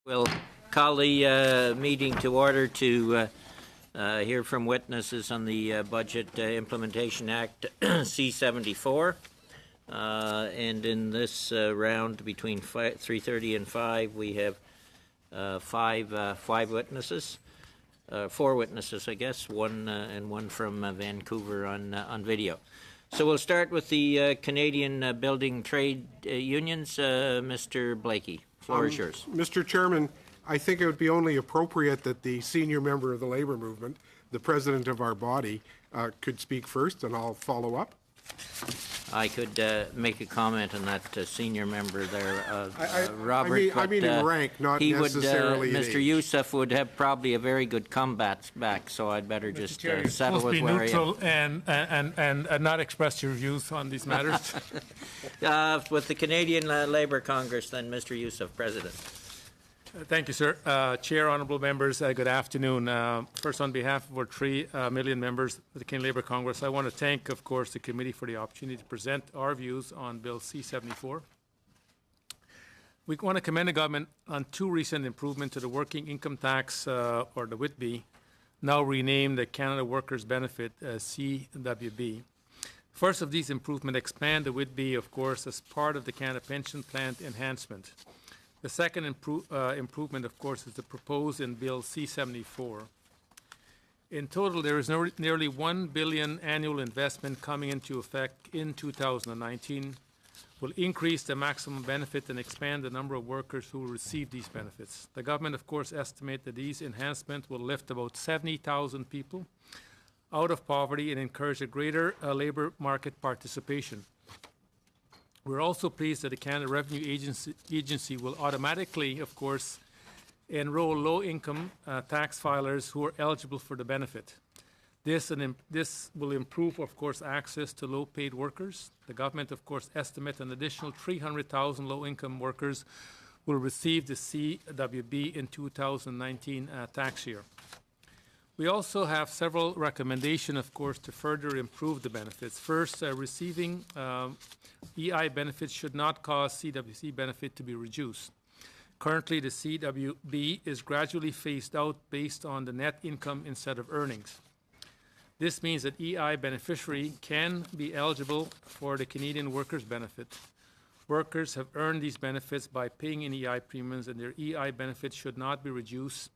We'll call the meeting to order to hear from witnesses on the Budget Implementation Act C-74. And in this round between 3:30 and 5, we have five witnesses, four witnesses, I guess, one from Vancouver on video. So we'll start with the Canadian Building Trade Unions. Mr. Blakey, floor is yours. Mr. Chairman, I think it would be only appropriate that the senior member of the Labour Movement, the president of our body, could speak first, and I'll follow up. I could make a comment on that senior member there, Robert. I mean in rank, not necessarily in Mr. age. Youssef would have probably a very good comeback back, so I'd better just settle with where I am. And not express your views on these matters. With the Canadian Labour Congress, then, Mr. Youssef, President. Thank you, sir. Chair, honourable members, good afternoon. First, on behalf of our 3 million members of the Canadian Labour Congress, I want to thank, of course, the committee for the opportunity to present our views on Bill C-74. We want to commend the government on 2 recent improvements to the working income tax, or the WITB, now renamed the Canada Workers Benefit, CWB. First of these improvements expand the WITB, of course, as part of the Canada Pension Plan enhancement. The second improvement, of course, is the proposed in Bill C-74. In total, there is nearly $1 billion annual investment coming into effect in 2019, will increase the maximum benefit and expand the number of workers who will receive these benefits. The government, of course, estimates that these enhancements will lift about 70,000 people out of poverty and encourage a greater labour market participation. We're also pleased that the Canada Revenue Agency will automatically, of course, enroll low-income tax filers who are eligible for the benefit. This will improve, of course, access to low-paid workers. The government, of course, estimates an additional 300,000 low-income workers will receive the CWB in 2019 tax year. We also have several recommendations, of course, to further improve the benefits. First, receiving EI benefits should not cause CWC benefit to be reduced. Currently, the CWB is gradually phased out based on the net income instead of earnings. This means that EI beneficiary can be eligible for the Canadian Workers Benefit. Workers have earned these benefits by paying in EI premiums, and their EI benefits should not be reduced.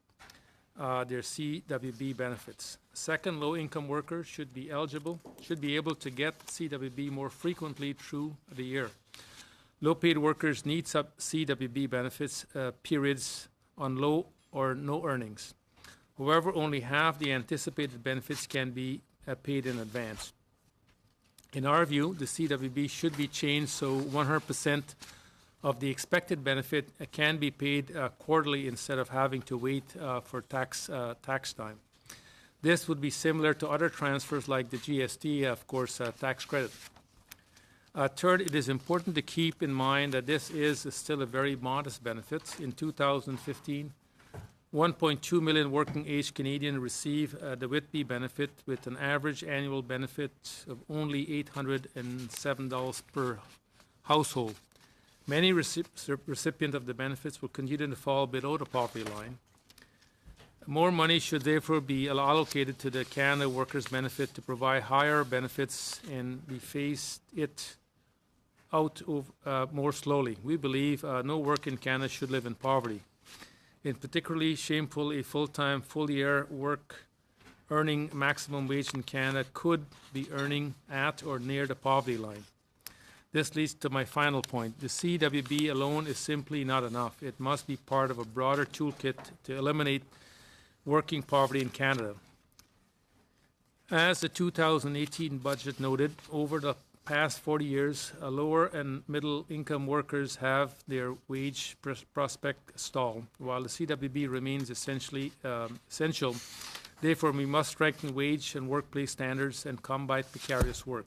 Their CWB benefits. Second, low-income workers should be able to get CWB more frequently through the year. Low-paid workers need CWB benefits periods on low or no earnings. However, only half the anticipated benefits can be paid in advance. In our view, the CWB should be changed so 100% of the expected benefit can be paid quarterly instead of having to wait for tax time. This would be similar to other transfers like the GST, of course, tax credit. Third, it is important to keep in mind that this is still a very modest benefit. In 2015, 1.2 million working-age Canadians receive the WITB benefit with an average annual benefit of only $807 per household. Many recipients of the benefits will continue to fall below the poverty line. More money should therefore be allocated to the Canada Workers Benefit to provide higher benefits and be phased out more slowly. We believe no worker in Canada should live in poverty. In particularly shameful, a full-time, full-year work earning maximum wage in Canada could be earning at or near the poverty line. This leads to my final point. The CWB alone is simply not enough. It must be part of a broader toolkit to eliminate working poverty in Canada. As the 2018 budget noted, over the past 40 years, lower and middle income workers have their wage prospect stalled, while the CWB remains essential. Therefore, we must strengthen wage and workplace standards and combat precarious work.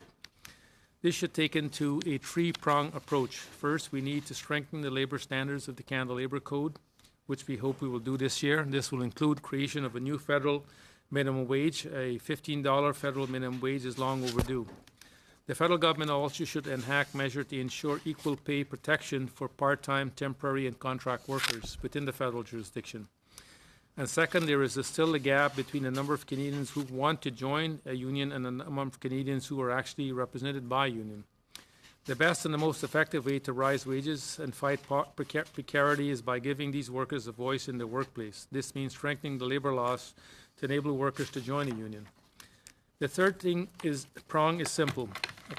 This should take into a three-pronged approach. First, we need to strengthen the labor standards of the Canada Labour Code, which we hope we will do this year. This will include creation of a new federal minimum wage. A $15 federal minimum wage is long overdue. The federal government also should enact measures to ensure equal pay protection for part-time, temporary, and contract workers within the federal jurisdiction. And second, there is still a gap between the number of Canadians who want to join a union and the number of Canadians who are actually represented by a union. The best and the most effective way to rise wages and fight precarity is by giving these workers a voice in the workplace. This means strengthening the labor laws to enable workers to join a union. The third prong is simple.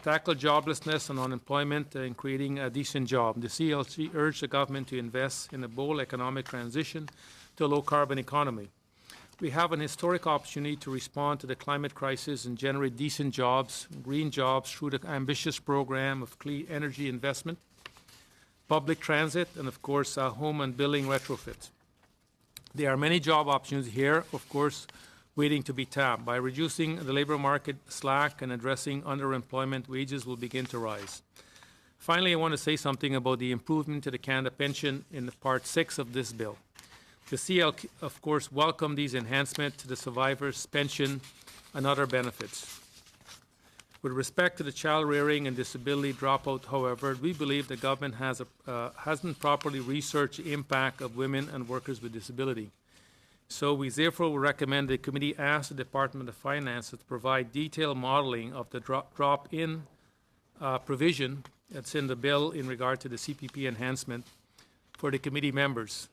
Tackle joblessness and unemployment and creating a decent job. The CLC urged the government to invest in a bold economic transition to a low-carbon economy. We have an historic opportunity to respond to the climate crisis and generate decent jobs, green jobs, through the ambitious program of clean energy investment, public transit, and of course, home and building retrofits. There are many job opportunities here, of course, waiting to be tapped. By reducing the labor market slack and addressing underemployment, wages will begin to rise. Finally, I want to say something about the improvement to the Canada pension in the Part 6 of this bill. The CL, of course, welcome these enhancements to the survivors' pension and other benefits. With respect to the child rearing and disability dropout, however, we believe the government hasn't properly researched the impact of women and workers with disability. So we therefore recommend the committee ask the Department of Finance to provide detailed modeling of the drop-in provision that's in the bill in regard to the CPP enhancement for the committee members.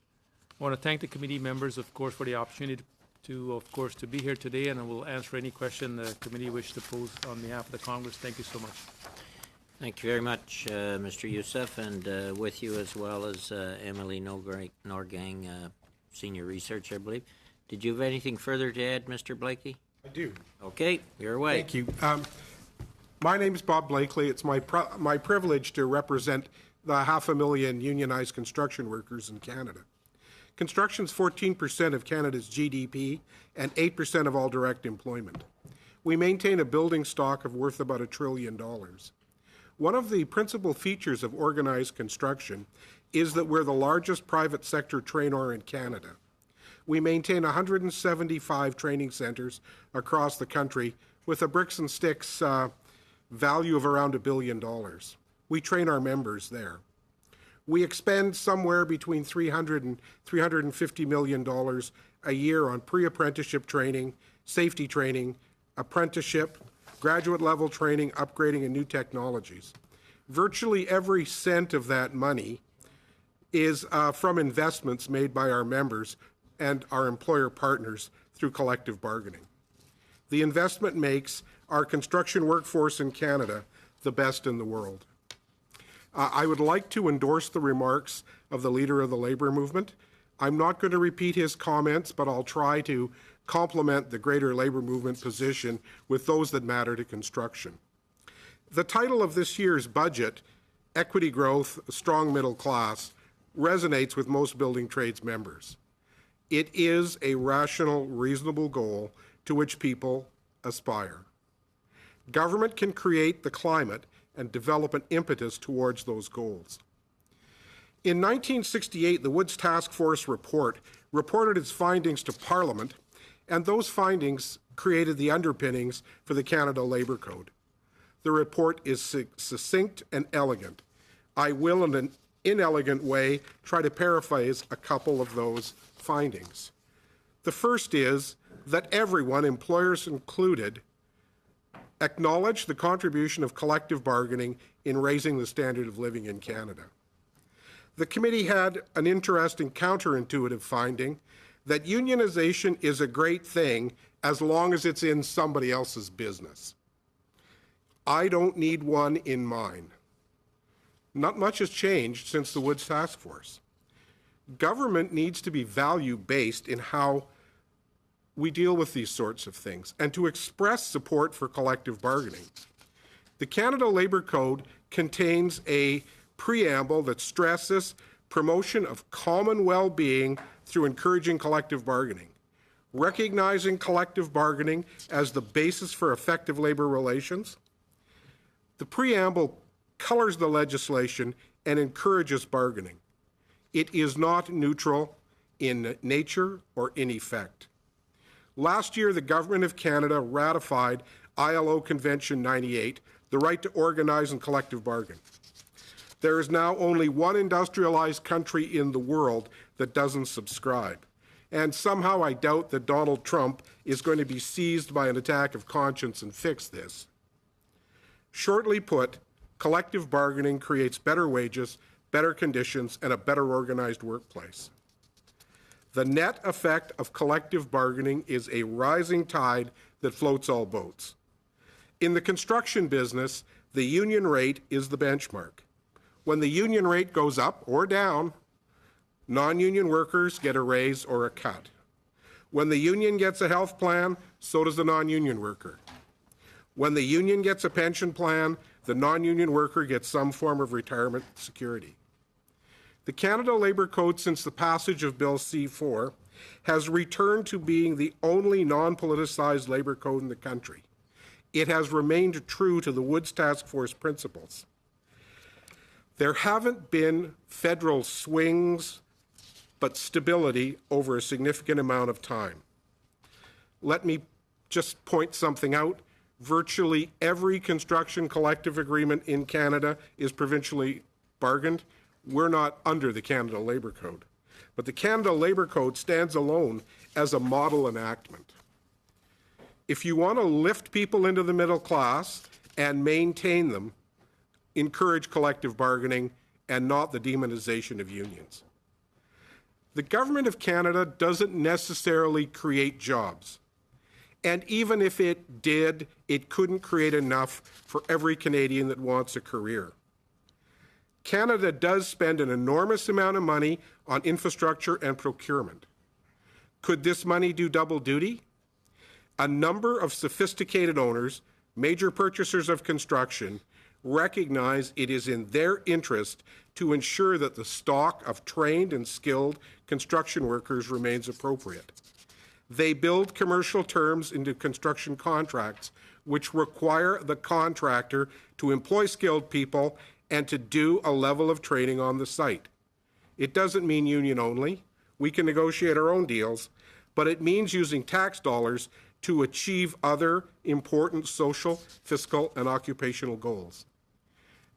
I want to thank the committee members, of course, for the opportunity to be here today, and I will answer any question the committee wishes to pose on behalf of the Congress. Thank you so much. Thank you very much, Mr. Youssef, and with you as well as Emily Norgang, Senior Researcher, I believe. Did you have anything further to add, Mr. Blakey? I do. Okay, you're away. Thank you. My name is Bob Blakely. It's my privilege to represent the 500,000 unionized construction workers in Canada. Construction is 14% of Canada's GDP and 8% of all direct employment. We maintain a building stock of worth about $1 trillion. One of the principal features of organized construction is that we're the largest private sector trainor in Canada. We maintain 175 training centres across the country with a bricks and sticks value of around $1 billion. We train our members there. We expend somewhere between $300 and $350 million a year on pre-apprenticeship training, safety training, apprenticeship, graduate level training, upgrading, and new technologies. Virtually every cent of that money is from investments made by our members and our employer partners through collective bargaining. The investment makes our construction workforce in Canada the best in the world. I would like to endorse the remarks of the leader of the labour movement. I'm not going to repeat his comments, but I'll try to complement the greater labour movement position with those that matter to construction. The title of this year's budget, Equity Growth, a Strong Middle Class, resonates with most building trades members. It is a rational, reasonable goal to which people aspire. Government can create the climate and develop an impetus towards those goals. In 1968, the Woods Task Force report reported its findings to Parliament, and those findings created the underpinnings for the Canada Labour Code. The report is succinct and elegant. I will, in an inelegant way, try to paraphrase a couple of those findings. The first is that everyone, employers included, acknowledge the contribution of collective bargaining in raising the standard of living in Canada. The committee had an interesting counterintuitive finding that unionization is a great thing as long as it's in somebody else's business. I don't need one in mine. Not much has changed since the Woods Task Force. Government needs to be value-based in how we deal with these sorts of things and to express support for collective bargaining. The Canada Labour Code contains a preamble that stresses promotion of common well-being through encouraging collective bargaining, recognizing collective bargaining as the basis for effective labor relations. The preamble colors the legislation and encourages bargaining. It is not neutral in nature or in effect. Last year, the Government of Canada ratified ILO Convention 98, the right to organize and collective bargain. There is now only one industrialized country in the world that doesn't subscribe. And somehow I doubt that Donald Trump is going to be seized by an attack of conscience and fix this. Shortly put, collective bargaining creates better wages, better conditions, and a better organized workplace. The net effect of collective bargaining is a rising tide that floats all boats. In the construction business, the union rate is the benchmark. When the union rate goes up or down, non-union workers get a raise or a cut. When the union gets a health plan, so does the non-union worker. When the union gets a pension plan, the non-union worker gets some form of retirement security. The Canada Labour Code, since the passage of Bill C-4, has returned to being the only non-politicized labour code in the country. It has remained true to the Woods Task Force principles. There haven't been federal swings, but stability over a significant amount of time. Let me just point something out. Virtually every construction collective agreement in Canada is provincially bargained. We're not under the Canada Labour Code. But the Canada Labour Code stands alone as a model enactment. If you want to lift people into the middle class and maintain them, encourage collective bargaining and not the demonization of unions. The Government of Canada doesn't necessarily create jobs. And even if it did, it couldn't create enough for every Canadian that wants a career. Canada does spend an enormous amount of money on infrastructure and procurement. Could this money do double duty? A number of sophisticated owners, major purchasers of construction, recognize it is in their interest to ensure that the stock of trained and skilled construction workers remains appropriate. They build commercial terms into construction contracts which require the contractor to employ skilled people and to do a level of training on the site. It doesn't mean union only. We can negotiate our own deals, but it means using tax dollars to achieve other important social, fiscal, and occupational goals.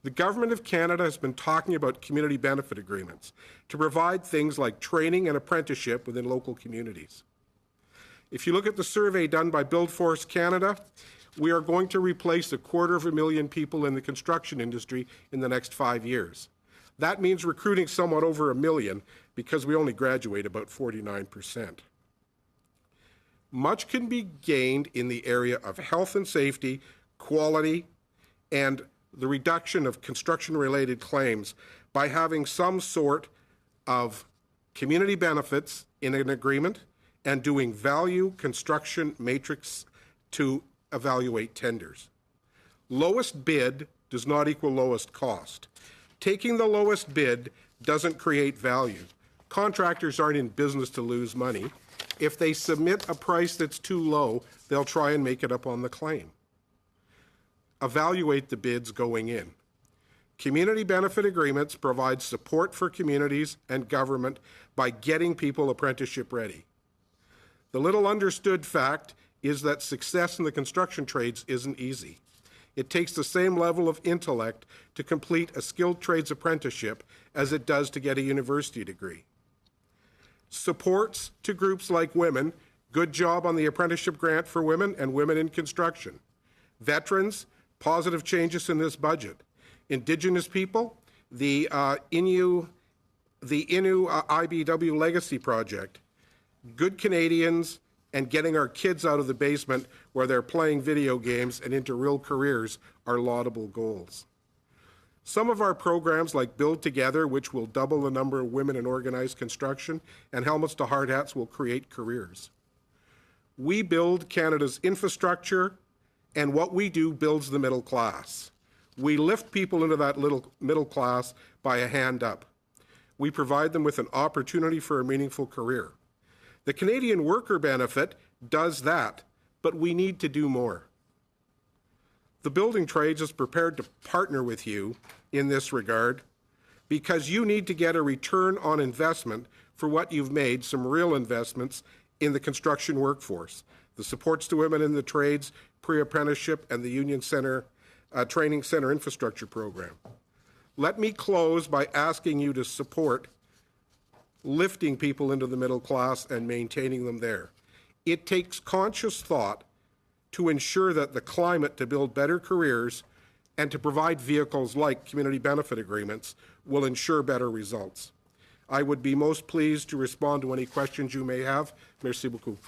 The Government of Canada has been talking about community benefit agreements to provide things like training and apprenticeship within local communities. If you look at the survey done by BuildForce Canada, we are going to replace 250,000 people in the construction industry in the next 5 years. That means recruiting somewhat over 1 million because we only graduate about 49%. Much can be gained in the area of health and safety, quality, and the reduction of construction-related claims by having some sort of community benefits in an agreement and doing value construction matrix to evaluate tenders. Lowest bid does not equal lowest cost. Taking the lowest bid doesn't create value. Contractors aren't in business to lose money. If they submit a price that's too low, they'll try and make it up on the claim. Evaluate the bids going in. Community benefit agreements provide support for communities and government by getting people apprenticeship ready. The little understood fact is that success in the construction trades isn't easy. It takes the same level of intellect to complete a skilled trades apprenticeship as it does to get a university degree. Supports to groups like women, good job on the apprenticeship grant for women and women in construction. Veterans, positive changes in this budget. Indigenous people, the Innu IBW Legacy Project. Good Canadians, and getting our kids out of the basement where they're playing video games and into real careers are laudable goals. Some of our programs like Build Together, which will double the number of women in organized construction, and Helmets to Hard Hats will create careers. We build Canada's infrastructure, And what we do builds the middle class. We lift people into that little middle class by a hand up. We provide them with an opportunity for a meaningful career. The Canadian Worker Benefit does that, but we need to do more. The building trades is prepared to partner with you in this regard because you need to get a return on investment for what you've made, some real investments in the construction workforce, the supports to women in the trades, pre-apprenticeship, and the Union Center Training Center Infrastructure Program. Let me close by asking you to support lifting people into the middle class and maintaining them there. It takes conscious thought to ensure that the climate to build better careers and to provide vehicles like community benefit agreements will ensure better results. I would be most pleased to respond to any questions you may have. Merci beaucoup.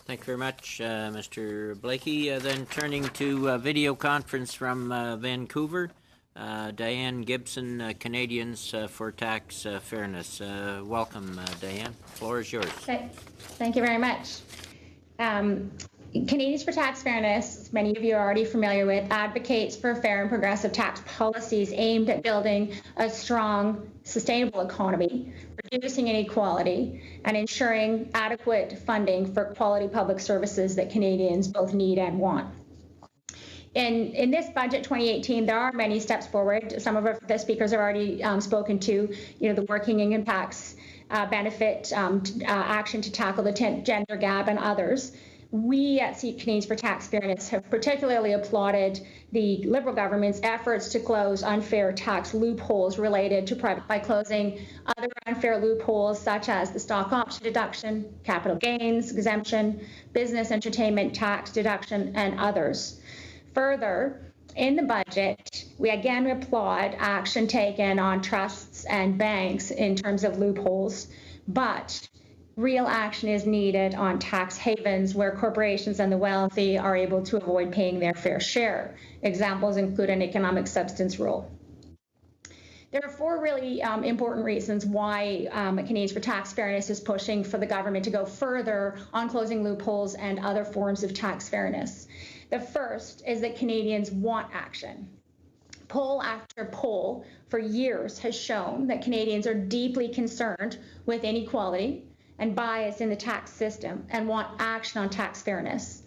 Thank you very much, Mr. Blakey. Then turning to video conference from Vancouver, Diane Gibson, Canadians for Tax Fairness. Welcome, Diane. The floor is yours. Thank you very much. Canadians for Tax Fairness, many of you are already familiar with, advocates for fair and progressive tax policies aimed at building a strong, sustainable economy, reducing inequality, and ensuring adequate funding for quality public services that Canadians both need and want. In this budget 2018, there are many steps forward. Some of the speakers have already spoken to, the working income tax benefit action to tackle the gender gap and others. We at Canadians for Tax Fairness have particularly applauded the Liberal government's efforts to close unfair tax loopholes related to private by closing other unfair loopholes such as the stock option deduction, capital gains exemption, business entertainment tax deduction, and others. Further, in the budget, we again applaud action taken on trusts and banks in terms of loopholes, but real action is needed on tax havens where corporations and the wealthy are able to avoid paying their fair share. Examples include an economic substance rule. There are four really important reasons why Canadians for Tax Fairness is pushing for the government to go further on closing loopholes and other forms of tax fairness. The first is that Canadians want action. Poll after poll for years has shown that Canadians are deeply concerned with inequality and bias in the tax system and want action on tax fairness.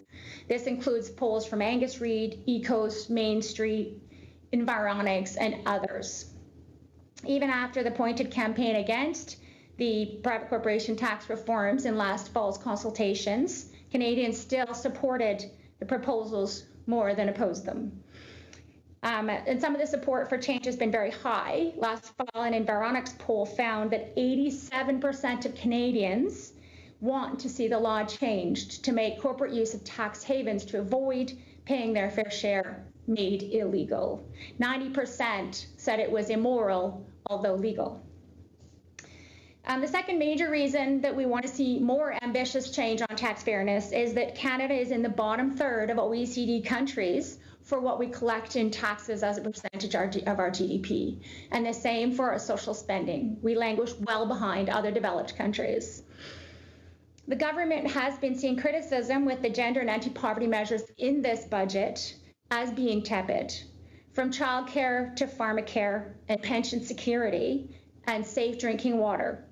This includes polls from Angus Reid, Ecos, Main Street, Environics, and others. Even after the pointed campaign against the private corporation tax reforms in last fall's consultations, Canadians still supported the proposals more than opposed them. And some of the support for change has been very high. Last fall, an Environics poll found that 87% of Canadians want to see the law changed to make corporate use of tax havens to avoid paying their fair share made illegal. 90% said it was immoral, although legal. The second major reason that we want to see more ambitious change on tax fairness is that Canada is in the bottom third of OECD countries for what we collect in taxes as a percentage of our GDP, and the same for our social spending. We languish well behind other developed countries. The government has been seeing criticism with the gender and anti-poverty measures in this budget as being tepid, from childcare to pharmacare and pension security and safe drinking water.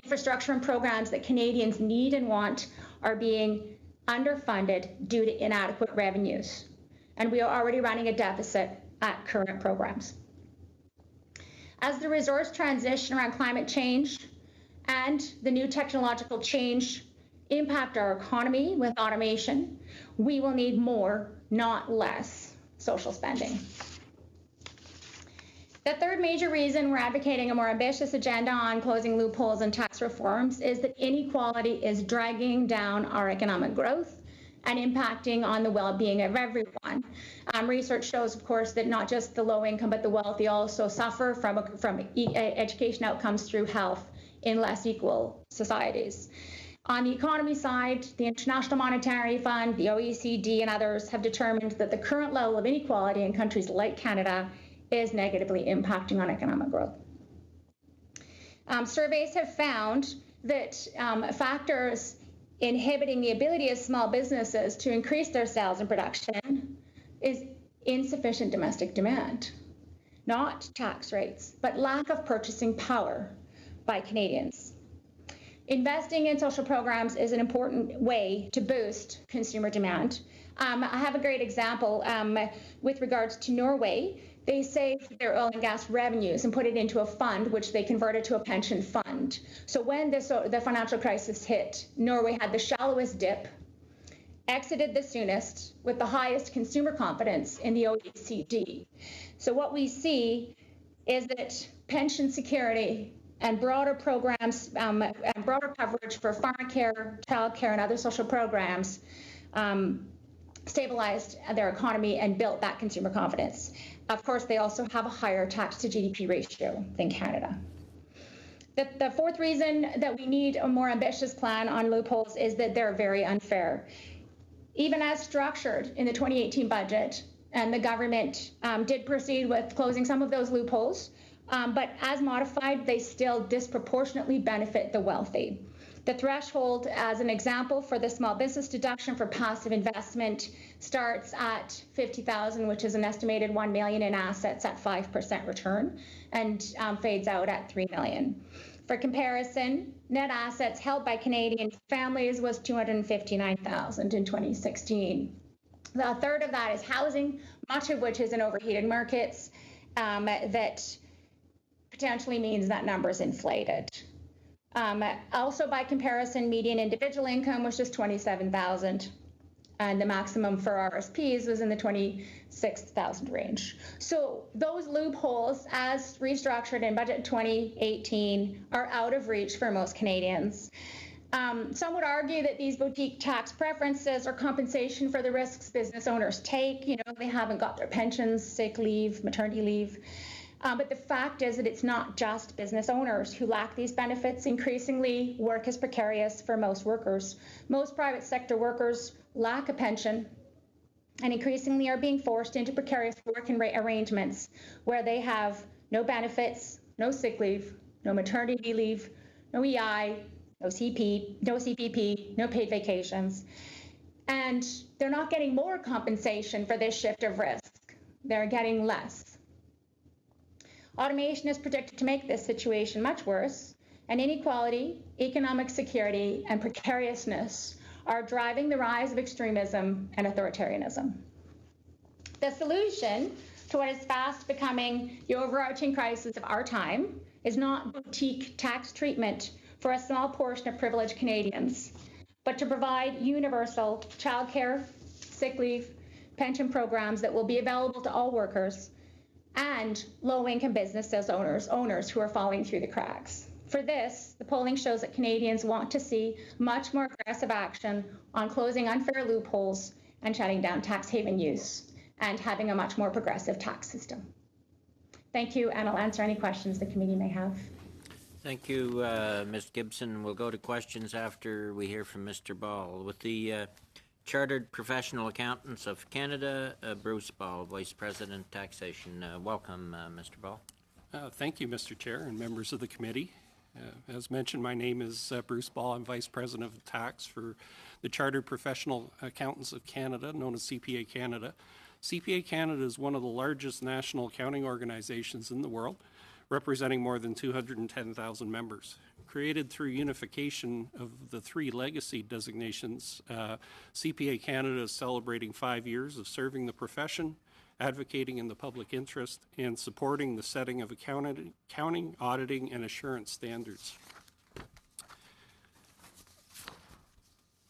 Infrastructure and programs that Canadians need and want are being underfunded due to inadequate revenues. And we are already running a deficit at current programs. As the resource transition around climate change and the new technological change impact our economy with automation, we will need more, not less, social spending. The third major reason we're advocating a more ambitious agenda on closing loopholes and tax reforms is that inequality is dragging down our economic growth and impacting on the well-being of everyone. Research shows, of course, that not just the low income, but the wealthy also suffer from education outcomes through health in less equal societies. On the economy side, the International Monetary Fund, the OECD, and others have determined that the current level of inequality in countries like Canada is negatively impacting on economic growth. Surveys have found that factors inhibiting the ability of small businesses to increase their sales and production insufficient domestic demand, not tax rates, but lack of purchasing power by Canadians. Investing in social programs is an important way to boost consumer demand. I have a great example with regards to Norway. They saved their oil and gas revenues and put it into a fund, which they converted to a pension fund. So when the financial crisis hit, Norway had the shallowest dip, exited the soonest, with the highest consumer confidence in the OECD. So what we see is that pension security and broader programs and broader coverage for pharmacare, childcare, and other social programs stabilized their economy and built that consumer confidence. Of course, they also have a higher tax to GDP ratio than Canada. The fourth reason that we need a more ambitious plan on loopholes is that they're very unfair. Even as structured in the 2018 budget, and the government did proceed with closing some of those loopholes, but as modified, they still disproportionately benefit the wealthy. The threshold, as an example, for the small business deduction for passive investment starts at $50,000, which is an estimated $1 million in assets at 5% return, and fades out at $3 million. For comparison, net assets held by Canadian families was $259,000 in 2016. A third of that is housing, much of which is in overheated markets. That potentially means that number is inflated. Also, by comparison, median individual income was just $27,000, and the maximum for RSPs was in the $26,000 range. So those loopholes, as restructured in budget 2018, are out of reach for most Canadians. Some would argue that these boutique tax preferences are compensation for the risks business owners take. You know, they haven't got their pensions, sick leave, maternity leave. But the fact is that it's not just business owners who lack these benefits. Increasingly, work is precarious for most workers. Most private sector workers lack a pension and increasingly are being forced into precarious work arrangements where they have no benefits, no sick leave, no maternity leave, no EI, no CPP, no paid vacations. And they're not getting more compensation for this shift of risk. They're getting less. Automation is predicted to make this situation much worse, and inequality, economic security, and precariousness are driving the rise of extremism and authoritarianism. The solution to what is fast becoming the overarching crisis of our time is not boutique tax treatment for a small portion of privileged Canadians, but to provide universal childcare, sick leave, pension programs that will be available to all workers, and low-income businesses owners who are falling through the cracks. For this, the polling shows that Canadians want to see much more aggressive action on closing unfair loopholes and shutting down tax haven use, and having a much more progressive tax system. Thank you, and I'll answer any questions the committee may have. Thank you, Ms. Gibson. We'll go to questions after we hear from Mr. Ball. With the Chartered Professional Accountants of Canada, Bruce Ball, Vice President, Taxation. Welcome, Mr. Ball. Thank you, Mr. Chair and members of the committee. As mentioned, my name is Bruce Ball. I'm Vice President of Tax for the Chartered Professional Accountants of Canada, known as CPA Canada. CPA Canada is one of the largest national accounting organizations in the world, representing more than 210,000 members. Created through unification of the three legacy designations, CPA Canada is celebrating 5 years of serving the profession, advocating in the public interest, and supporting the setting of accounting, auditing, and assurance standards.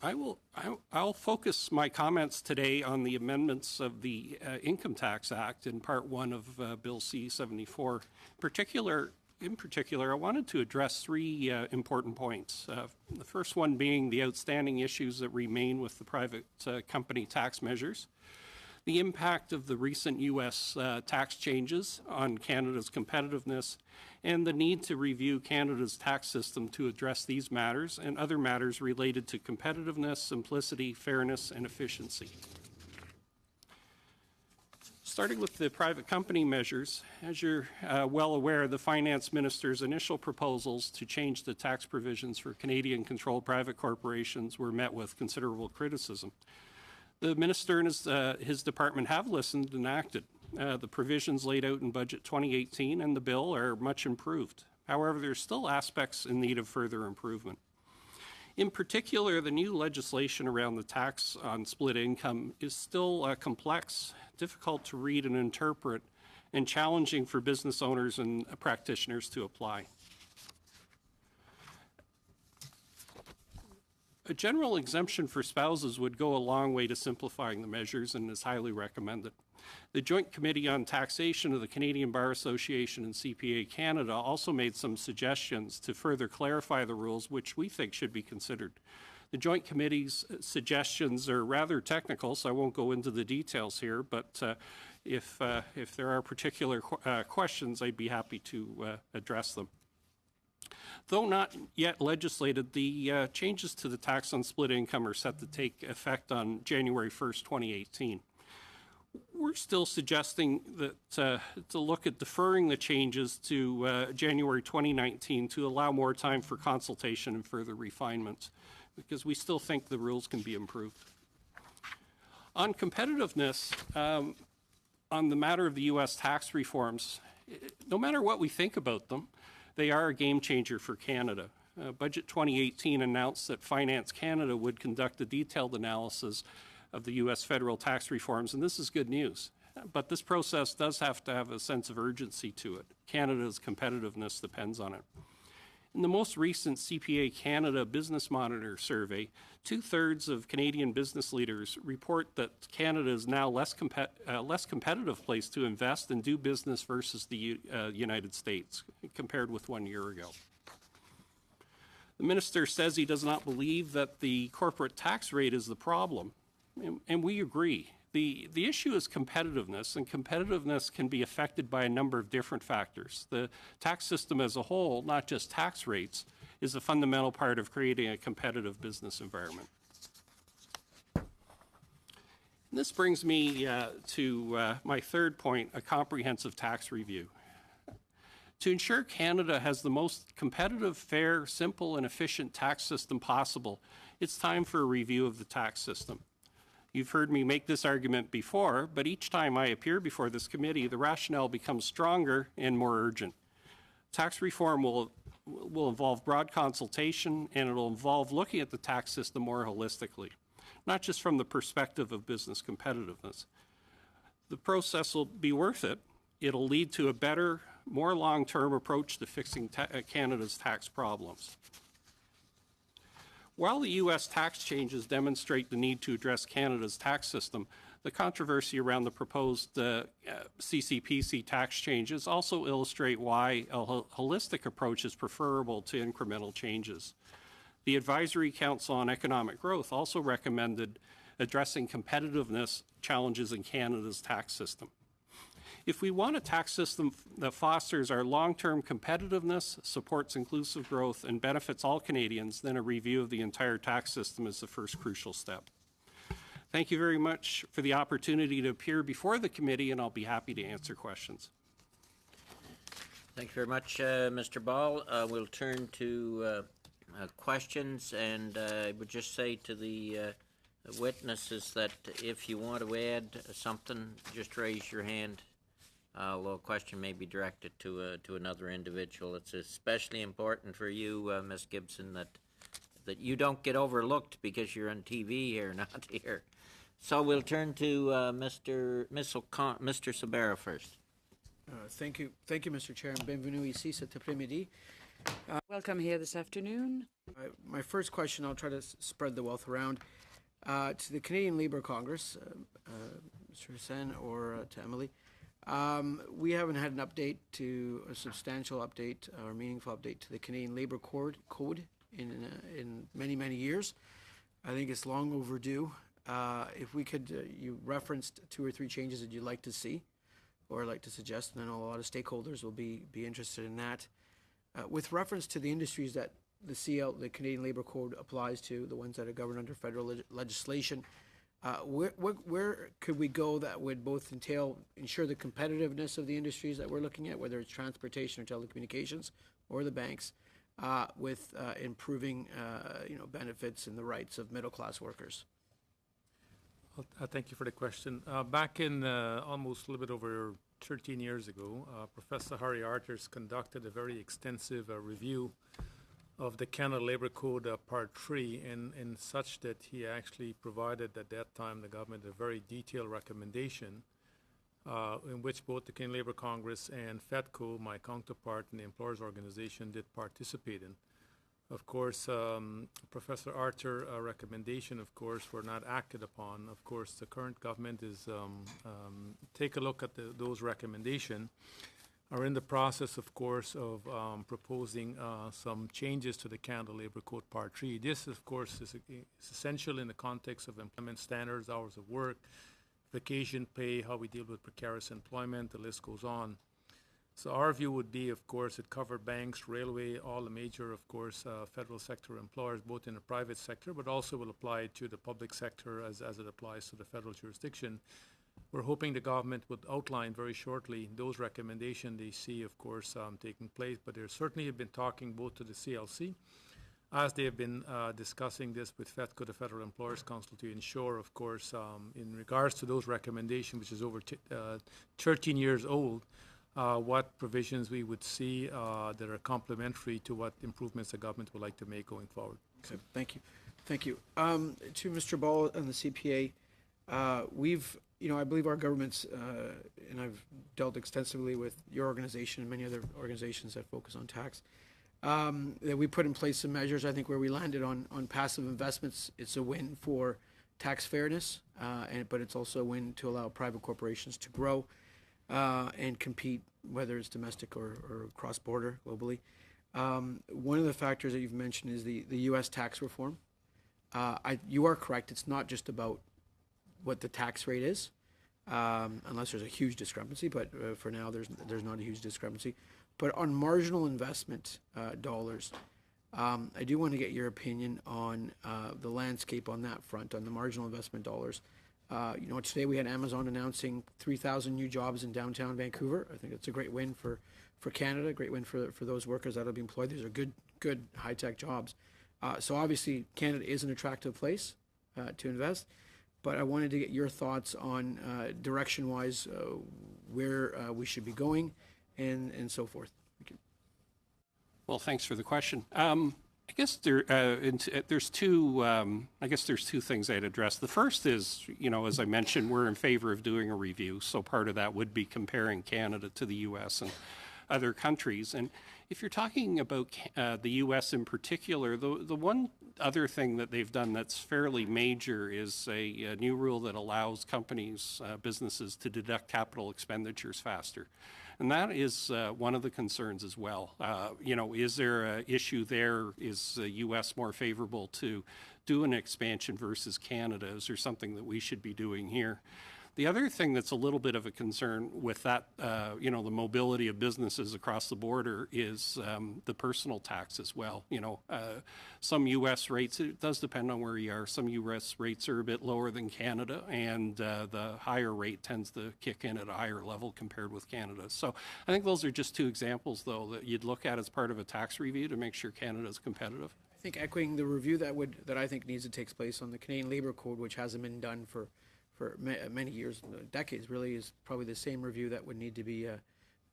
I'll focus my comments today on the amendments of the Income Tax Act in Part 1 of Bill C-74. In particular, I wanted to address three important points. The first one being the outstanding issues that remain with the private company tax measures, the impact of the recent U.S. tax changes on Canada's competitiveness, and the need to review Canada's tax system to address these matters and other matters related to competitiveness, simplicity, fairness, and efficiency. Starting with the private company measures, as you're well aware, the Finance Minister's initial proposals to change the tax provisions for Canadian-controlled private corporations were met with considerable criticism. The minister and his department have listened and acted. The provisions laid out in Budget 2018 and the bill are much improved. However, there are still aspects in need of further improvement. In particular, the new legislation around the tax on split income is still complex, difficult to read and interpret, and challenging for business owners and practitioners to apply. A general exemption for spouses would go a long way to simplifying the measures and is highly recommended. The Joint Committee on Taxation of the Canadian Bar Association and CPA Canada also made some suggestions to further clarify the rules, which we think should be considered. The Joint Committee's suggestions are rather technical, so I won't go into the details here, but if there are particular questions, I'd be happy to address them. Though not yet legislated, the changes to the tax on split income are set to take effect on January 1st, 2018. We're still suggesting that to look at deferring the changes to January 2019 to allow more time for consultation and further refinement, because we still think the rules can be improved. On competitiveness, on the matter of the U.S. tax reforms, no matter what we think about them, they are a game changer for Canada. Budget 2018 announced that Finance Canada would conduct a detailed analysis of the U.S. federal tax reforms, and this is good news. But this process does have to have a sense of urgency to it. Canada's competitiveness depends on it. In the most recent CPA Canada Business Monitor survey, 2/3 of Canadian business leaders report that Canada is now a less competitive place to invest and do business versus the United States, compared with 1 year ago. The minister says he does not believe that the corporate tax rate is the problem, and we agree. The issue is competitiveness, and competitiveness can be affected by a number of different factors. The tax system as a whole, not just tax rates, is a fundamental part of creating a competitive business environment. And this brings me to my third point, a comprehensive tax review. To ensure Canada has the most competitive, fair, simple, and efficient tax system possible, it's time for a review of the tax system. You've heard me make this argument before, but each time I appear before this committee, the rationale becomes stronger and more urgent. Tax reform will involve broad consultation, and it'll involve looking at the tax system more holistically, not just from the perspective of business competitiveness. The process will be worth it. It'll lead to a better, more long-term approach to fixing Canada's tax problems. While the U.S. tax changes demonstrate the need to address Canada's tax system, the controversy around the proposed CCPC tax changes also illustrate why a holistic approach is preferable to incremental changes. The Advisory Council on Economic Growth also recommended addressing competitiveness challenges in Canada's tax system. If we want a tax system that fosters our long-term competitiveness, supports inclusive growth, and benefits all Canadians, then a review of the entire tax system is the first crucial step. Thank you very much for the opportunity to appear before the committee, and I'll be happy to answer questions. Thank you very much, Mr. Ball. We'll turn to questions, and I would just say to the witnesses that if you want to add something, just raise your hand. Although a question may be directed to another individual. It's especially important for you, Ms. Gibson, that you don't get overlooked because you're on TV here, not here. So we'll turn to Mr. Sabera first. Thank you, Mr. Chair, and bienvenue ici cet après-midi. Welcome here this afternoon. My first question, I'll try to spread the wealth around. To the Canadian Labour Congress, Mr. Hussain, or to Emily. We haven't had an a substantial update or meaningful update to the Canadian Labour Code in many, many years. I think it's long overdue. If we could, you referenced 2 or 3 changes that you'd like to see or like to suggest, and I know a lot of stakeholders will be interested in that. With reference to the industries that the Canadian Labour Code applies to, the ones that are governed under federal legislation, where could we go that would both ensure the competitiveness of the industries that we're looking at, whether it's transportation or telecommunications or the banks, with improving benefits and the rights of middle-class workers? Thank you for the question. Back in almost a little bit over 13 years ago, Professor Harry Arters conducted a very extensive review of the Canada Labour Code Part 3 in such that he actually provided at that time the government a very detailed recommendation in which both the Canadian Labour Congress and FETCO, my counterpart in the employers organization, did participate in. Of course, Professor Arthur recommendation, of course, were not acted upon. Of course, the current government is take a look at those recommendations. Are in the process, of course, of proposing some changes to the Canada Labour Code Part 3. This, of course, is essential in the context of employment standards, hours of work, vacation pay, how we deal with precarious employment, the list goes on. So our view would be, of course, it covered banks, railway, all the major, of course, federal sector employers, both in the private sector, but also will apply to the public sector as it applies to the federal jurisdiction. We're hoping the government would outline very shortly those recommendations they see, of course, taking place, but they certainly have been talking both to the CLC, as they have been discussing this with FETCO, the Federal Employers Council, to ensure, of course, in regards to those recommendations, which is over 13 years old, what provisions we would see that are complementary to what improvements the government would like to make going forward. Okay, thank you. Thank you. To Mr. Ball and the CPA, I believe our government's, and I've dealt extensively with your organization and many other organizations that focus on tax, that we put in place some measures. I think where we landed on passive investments, it's a win for tax fairness, but it's also a win to allow private corporations to grow and compete, whether it's domestic or cross-border globally. One of the factors that you've mentioned is the U.S. tax reform. You are correct. It's not just about what the tax rate is, unless there's a huge discrepancy, but for now there's not a huge discrepancy. But on marginal investment dollars, I do want to get your opinion on the landscape on that front, on the marginal investment dollars. Today we had Amazon announcing 3,000 new jobs in downtown Vancouver. I think it's a great win for Canada, a great win for those workers that will be employed. These are good high-tech jobs. So obviously Canada is an attractive place to invest, but I wanted to get your thoughts on direction-wise where we should be going and so forth. Thank you. Well, thanks for the question. I guess there's two. There's two things I'd address. The first is, as I mentioned, we're in favor of doing a review. So part of that would be comparing Canada to the U.S. and other countries. And if you're talking about the U.S. in particular, the one other thing that they've done that's fairly major is a new rule that allows companies, businesses, to deduct capital expenditures faster. And that is one of the concerns as well. Is there an issue there? Is the U.S. more favorable to do an expansion versus Canada? Is there something that we should be doing here? The other thing that's a little bit of a concern with that, the mobility of businesses across the border is the personal tax as well. Some U.S. rates, it does depend on where you are. Some U.S. rates are a bit lower than Canada, and the higher rate tends to kick in at a higher level compared with Canada. So I think those are just two examples, though, that you'd look at as part of a tax review to make sure Canada is competitive. I think echoing the review that I think needs to take place on the Canadian Labour Code, which hasn't been done for many years, decades, really, is probably the same review that would need to be.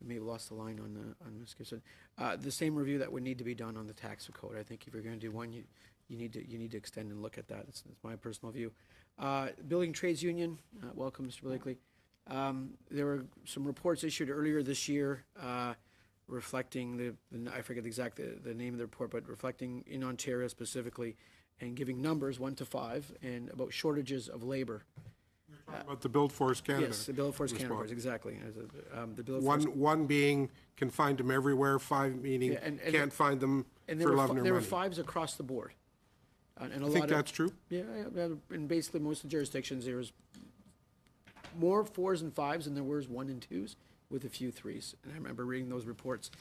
May have lost the line on Ms. Gibson. The same review that would need to be done on the tax code. I think if you're going to do one, you need to extend and look at that. It's my personal view. Building Trades Union, welcome, Mr. Blakely. There were some reports issued earlier this year reflecting I forget the name of the report, but reflecting in Ontario specifically and giving numbers 1 to 5 and about shortages of labor. You're talking about the Build Force Canada. Yes, the Build Force Canada reports, exactly. The Build One being can find them everywhere, 5 meaning can't find them for love nor money. There were 5s across the board. And I think that's true. Yeah, in basically most of the jurisdictions, there was more 4s and 5s than there was 1 and 2s, with a few 3s. And I remember reading those reports.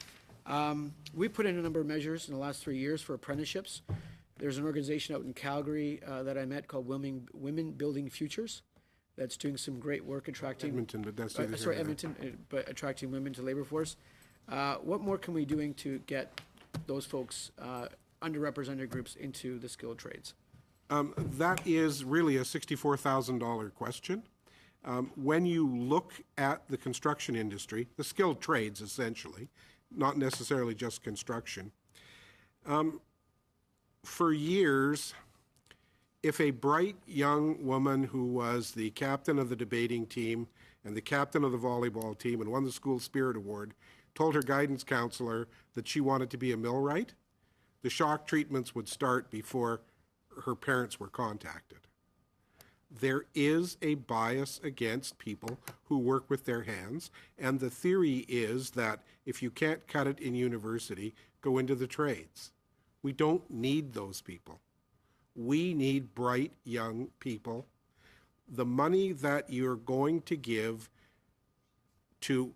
We put in a number of measures in the last 3 years for apprenticeships. There's an organization out in Calgary that I met called Women Building Futures that's doing some great work attracting... Edmonton, but that's... Edmonton, but attracting women to labor force. What more can we be doing to get those folks, underrepresented groups, into the skilled trades? That is really a $64,000 question. When you look at the construction industry, the skilled trades essentially, not necessarily just construction, for years, if a bright young woman who was the captain of the debating team and the captain of the volleyball team and won the School Spirit Award told her guidance counselor that she wanted to be a millwright, the shock treatments would start before her parents were contacted. There is a bias against people who work with their hands, and the theory is that if you can't cut it in university, go into the trades. We don't need those people. We need bright young people. The money that you're going to give to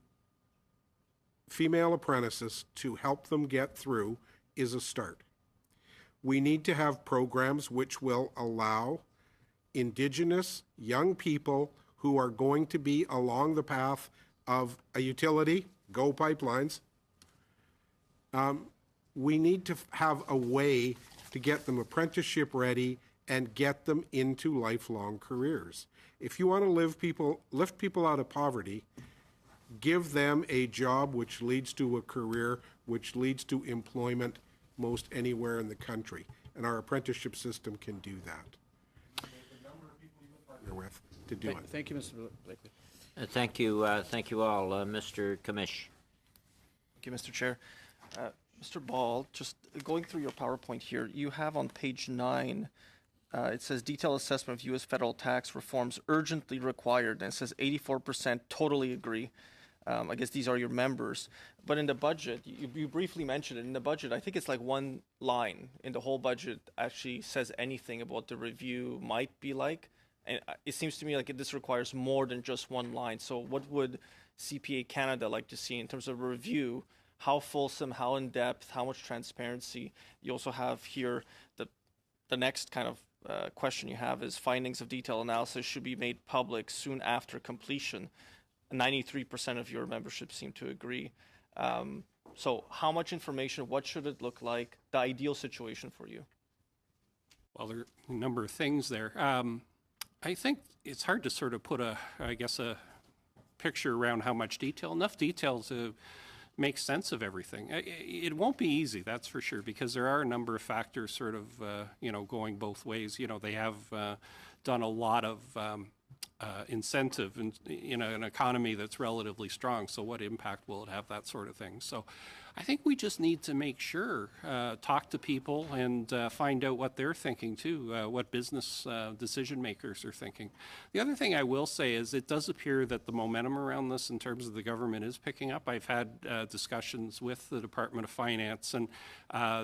female apprentices to help them get through is a start. We need to have programs which will allow Indigenous young people who are going to be along the path of a utility, go pipelines. We need to have a way to get them apprenticeship ready and get them into lifelong careers. If you want to lift people out of poverty, give them a job which leads to a career, which leads to employment most anywhere in the country. And our apprenticeship system can do that. With to do it. Thank you, Mr. Blakely. Thank you all. Mr. Kamish. Thank you, Mr. Chair. Mr. Ball, just going through your PowerPoint here, you have on page 9, it says detailed assessment of U.S. federal tax reforms urgently required, and it says 84% totally agree. I guess these are your members. But in the budget, you briefly mentioned it, in the budget, I think it's like one line in the whole budget actually says anything about what the review might be like. And it seems to me like this requires more than just one line. So what would CPA Canada like to see in terms of review? How fulsome, how in-depth, how much transparency? You also have here the next kind of question you have is findings of detailed analysis should be made public soon after completion. 93% of your membership seem to agree. So how much information, what should it look like, the ideal situation for you? Well, there are a number of things there. I think it's hard to sort of put a picture around how much detail, enough detail to make sense of everything. It won't be easy, that's for sure, because there are a number of factors sort of, going both ways. They have done a lot of incentive in an economy that's relatively strong. So what impact will it have, that sort of thing. So I think we just need to make sure, talk to people and find out what they're thinking too, what business decision makers are thinking. The other thing I will say is it does appear that the momentum around this in terms of the government is picking up. I've had discussions with the Department of Finance, and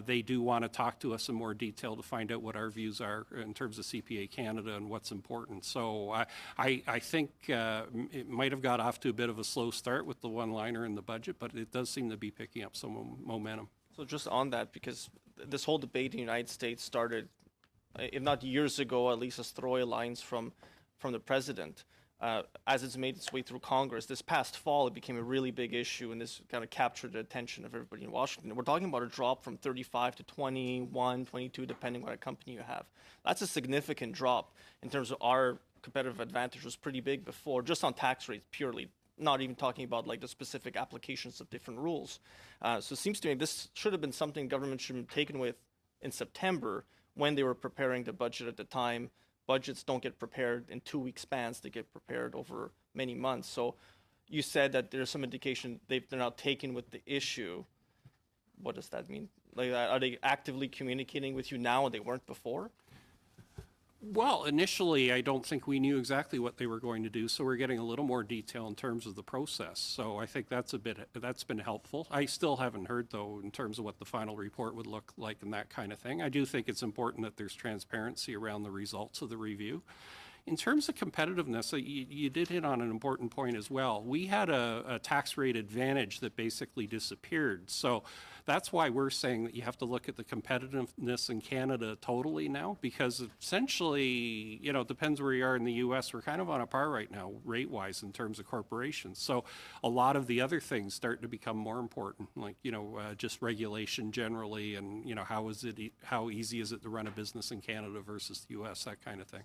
they do want to talk to us in more detail to find out what our views are in terms of CPA Canada and what's important. So I think it might have got off to a bit of a slow start with the one-liner in the budget, but it does seem to be picking up some momentum. So just on that, because this whole debate in the United States started, if not years ago, at least as throwaway lines from the president. As it's made its way through Congress, this past fall, it became a really big issue, and this kind of captured the attention of everybody in Washington. We're talking about a drop from 35 to 21, 22, depending on what company you have. That's a significant drop in terms of our competitive advantage was pretty big before, just on tax rates purely, not even talking about like the specific applications of different rules. So it seems to me this should have been something government should have taken with in September when they were preparing the budget at the time. Budgets don't get prepared in 2-week spans, they get prepared over many months. So you said that there's some indication they're now taken with the issue. What does that mean? Like, are they actively communicating with you now and they weren't before? Well, initially, I don't think we knew exactly what they were going to do, so we're getting a little more detail in terms of the process. So I think that's been helpful. I still haven't heard, though, in terms of what the final report would look like and that kind of thing. I do think it's important that there's transparency around the results of the review. In terms of competitiveness, you did hit on an important point as well. We had a tax rate advantage that basically disappeared. So that's why we're saying that you have to look at the competitiveness in Canada totally now, because essentially, you know, it depends where you are in the U.S. We're kind of on a par right now, rate-wise, in terms of corporations. So a lot of the other things start to become more important, like, you know, just regulation generally, and, you know, how easy is it to run a business in Canada versus the U.S., that kind of thing.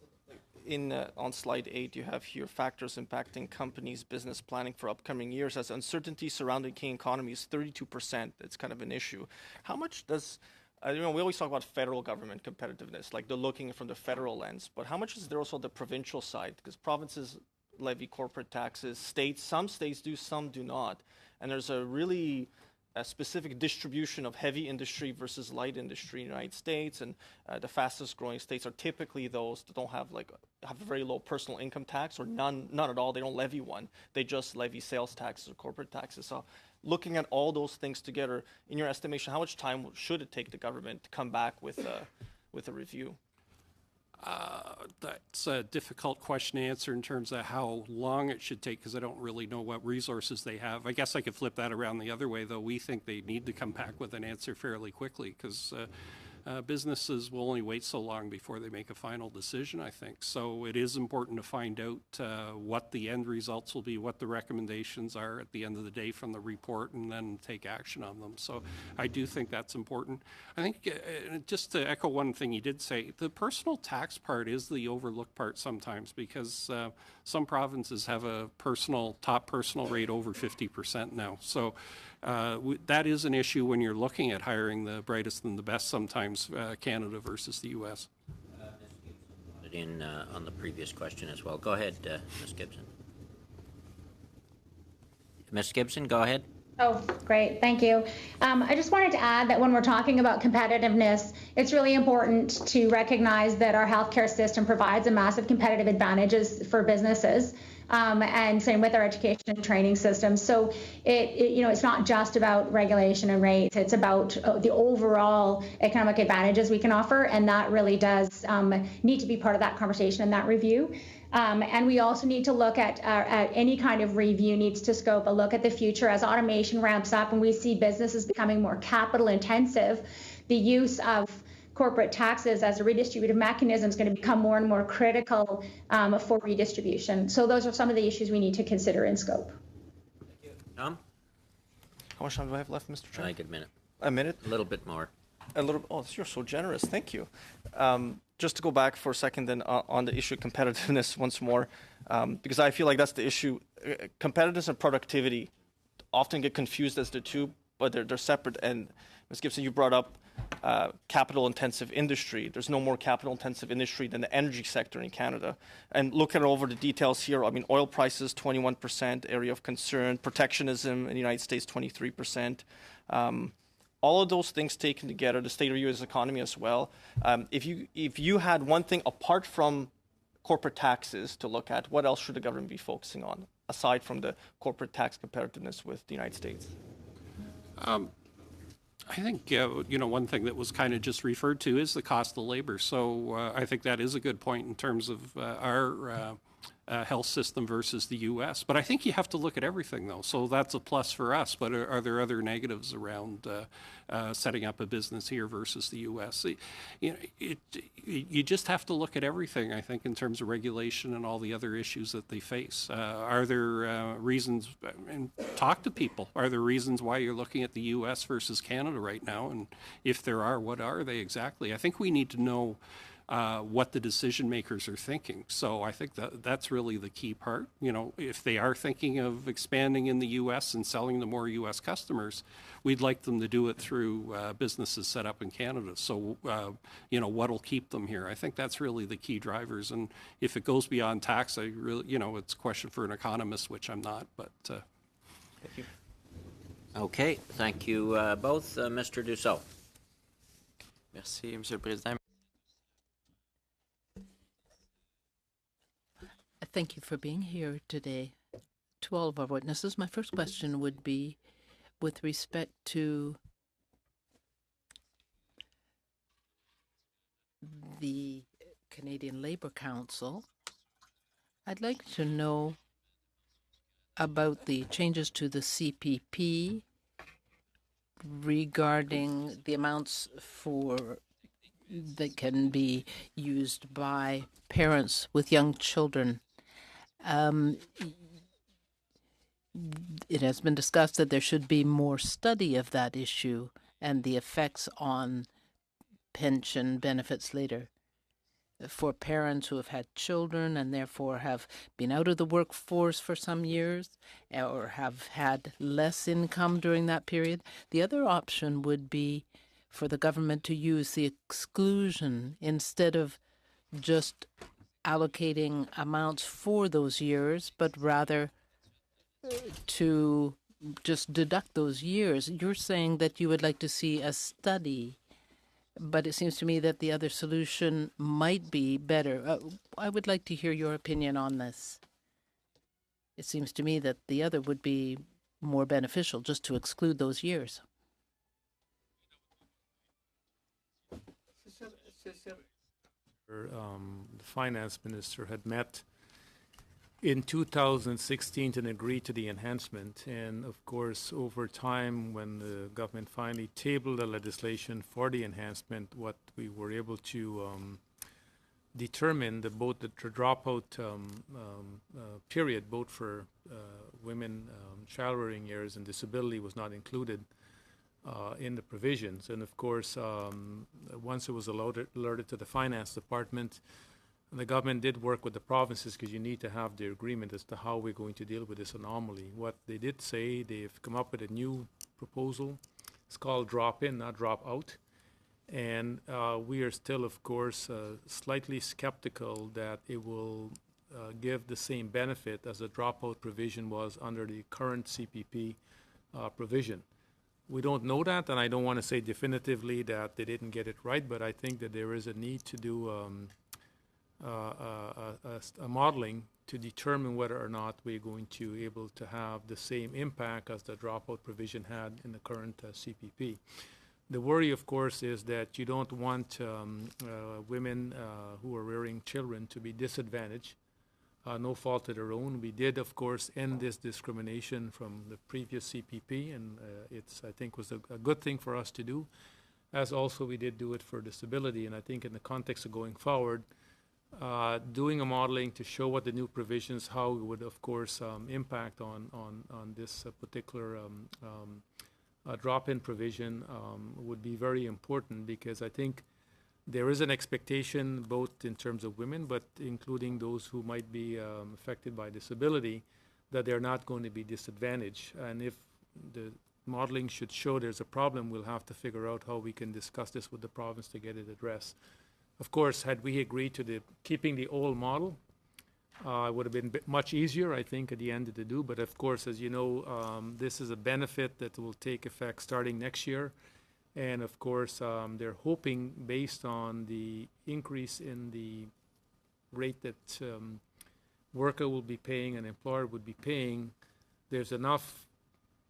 On slide 8, you have here factors impacting companies' business planning for upcoming years. As uncertainty surrounding Canadian economy is 32%, it's kind of an issue. How much does, you know, we always talk about federal government competitiveness, like they're looking from the federal lens, but how much is there also the provincial side? Because provinces levy corporate taxes, some states do, some do not. And there's a really specific distribution of heavy industry versus light industry in the United States, and the fastest growing states are typically those that don't have a very low personal income tax, or none at all. They don't levy one. They just levy sales taxes or corporate taxes. So looking at all those things together, in your estimation, how much time should it take the government to come back with a review? That's a difficult question to answer in terms of how long it should take, because I don't really know what resources they have. I guess I could flip that around the other way, though. We think they need to come back with an answer fairly quickly, because businesses will only wait so long before they make a final decision, I think. So it is important to find out what the end results will be, what the recommendations are at the end of the day from the report, and then take action on them. So I do think that's important. I think, just to echo one thing you did say, the personal tax part is the overlooked part sometimes, because some provinces have a top personal rate over 50% now. So that is an issue when you're looking at hiring the brightest and the best sometimes, Canada versus the U.S. On the previous question as well. Go ahead, Ms. Gibson. Ms. Gibson, go ahead. Oh, great. Thank you. I just wanted to add that when we're talking about competitiveness, it's really important to recognize that our healthcare system provides a massive competitive advantages for businesses. And same with our education and training system. So it's not just about regulation and rates. It's about the overall economic advantages we can offer, and that really does need to be part of that conversation and that review. And we also need to look at any kind of review needs to scope a look at the future as automation ramps up and we see businesses becoming more capital intensive. The use of corporate taxes as a redistributive mechanism is going to become more and more critical for redistribution. So those are some of the issues we need to consider in scope. Tom? How much time do I have left, Mr. Chair? I think a minute. A minute? A little bit more. Oh, you're so generous. Thank you. Just to go back for a second then on the issue of competitiveness once more, because I feel like that's the issue. Competitiveness and productivity often get confused as the two, but they're separate. And Ms. Gibson, you brought up capital-intensive industry. There's no more capital-intensive industry than the energy sector in Canada. And looking over the details here, I mean, oil prices, 21%, area of concern, protectionism in the United States, 23%. All of those things taken together, the state of the U.S. economy as well. If you had one thing apart from corporate taxes to look at, what else should the government be focusing on aside from the corporate tax competitiveness with the United States? I think, one thing that was kind of just referred to is the cost of labor. So I think that is a good point in terms of our health system versus the U.S. But I think you have to look at everything, though. So that's a plus for us. But are there other negatives around setting up a business here versus the U.S.? You just have to look at everything, I think, in terms of regulation and all the other issues that they face. Are there reasons, and talk to people, are there reasons why you're looking at the U.S. versus Canada right now? And if there are, what are they exactly? I think we need to know what the decision makers are thinking. So I think that's really the key part. If they are thinking of expanding in the U.S. and selling to more U.S. customers, we'd like them to do it through businesses set up in Canada. So, what'll keep them here? I think that's really the key drivers. And if it goes beyond tax, I really, it's a question for an economist, which I'm not, but. Thank you. Okay, thank you both. Mr. Dussault. Merci, Monsieur le Président. Thank you for being here today. To all of our witnesses, my first question would be with respect to the Canadian Labour Council I'd like to know about the changes to the CPP regarding the amounts for that can be used by parents with young children. It has been discussed that there should be more study of that issue and the effects on pension benefits later. For parents who have had children and therefore have been out of the workforce for some years or have had less income during that period, the other option would be for the government to use the exclusion instead of just allocating amounts for those years, but rather to just deduct those years. You're saying that you would like to see a study, but it seems to me that the other solution might be better. I would like to hear your opinion on this. It seems to me that the other would be more beneficial, just to exclude those years. The finance minister had met in 2016 and agreed to the enhancement. And of course, over time, when the government finally tabled the legislation for the enhancement, what we were able to determine both the dropout period, both for women, child-rearing years, and disability was not included in the provisions. And of course, once it was alerted to the finance department, the government did work with the provinces because you need to have the agreement as to how we're going to deal with this anomaly. What they did say, they've come up with a new proposal. It's called drop-in, not drop-out. And we are still, of course, slightly skeptical that it will give the same benefit as the dropout provision was under the current CPP provision. We don't know that, and I don't want to say definitively that they didn't get it right, but I think that there is a need to do a modeling to determine whether or not we're going to be able to have the same impact as the dropout provision had in the current CPP. The worry, of course, is that you don't want women who are rearing children to be disadvantaged, no fault of their own. We did, of course, end this discrimination from the previous CPP, and I think, was a good thing for us to do, as also we did do it for disability. And I think in the context of going forward, doing a modeling to show what the new provisions, how it would, of course, impact on this particular drop-in provision would be very important, because I think there is an expectation both in terms of women, but including those who might be affected by disability, that they're not going to be disadvantaged. And if the modeling should show there's a problem, we'll have to figure out how we can discuss this with the province to get it addressed. Of course, had we agreed to keeping the old model, it would have been much easier, I think, at the end to do. But of course, as you know, this is a benefit that will take effect starting next year. And of course, they're hoping, based on the increase in the rate that worker will be paying and employer would be paying, there's enough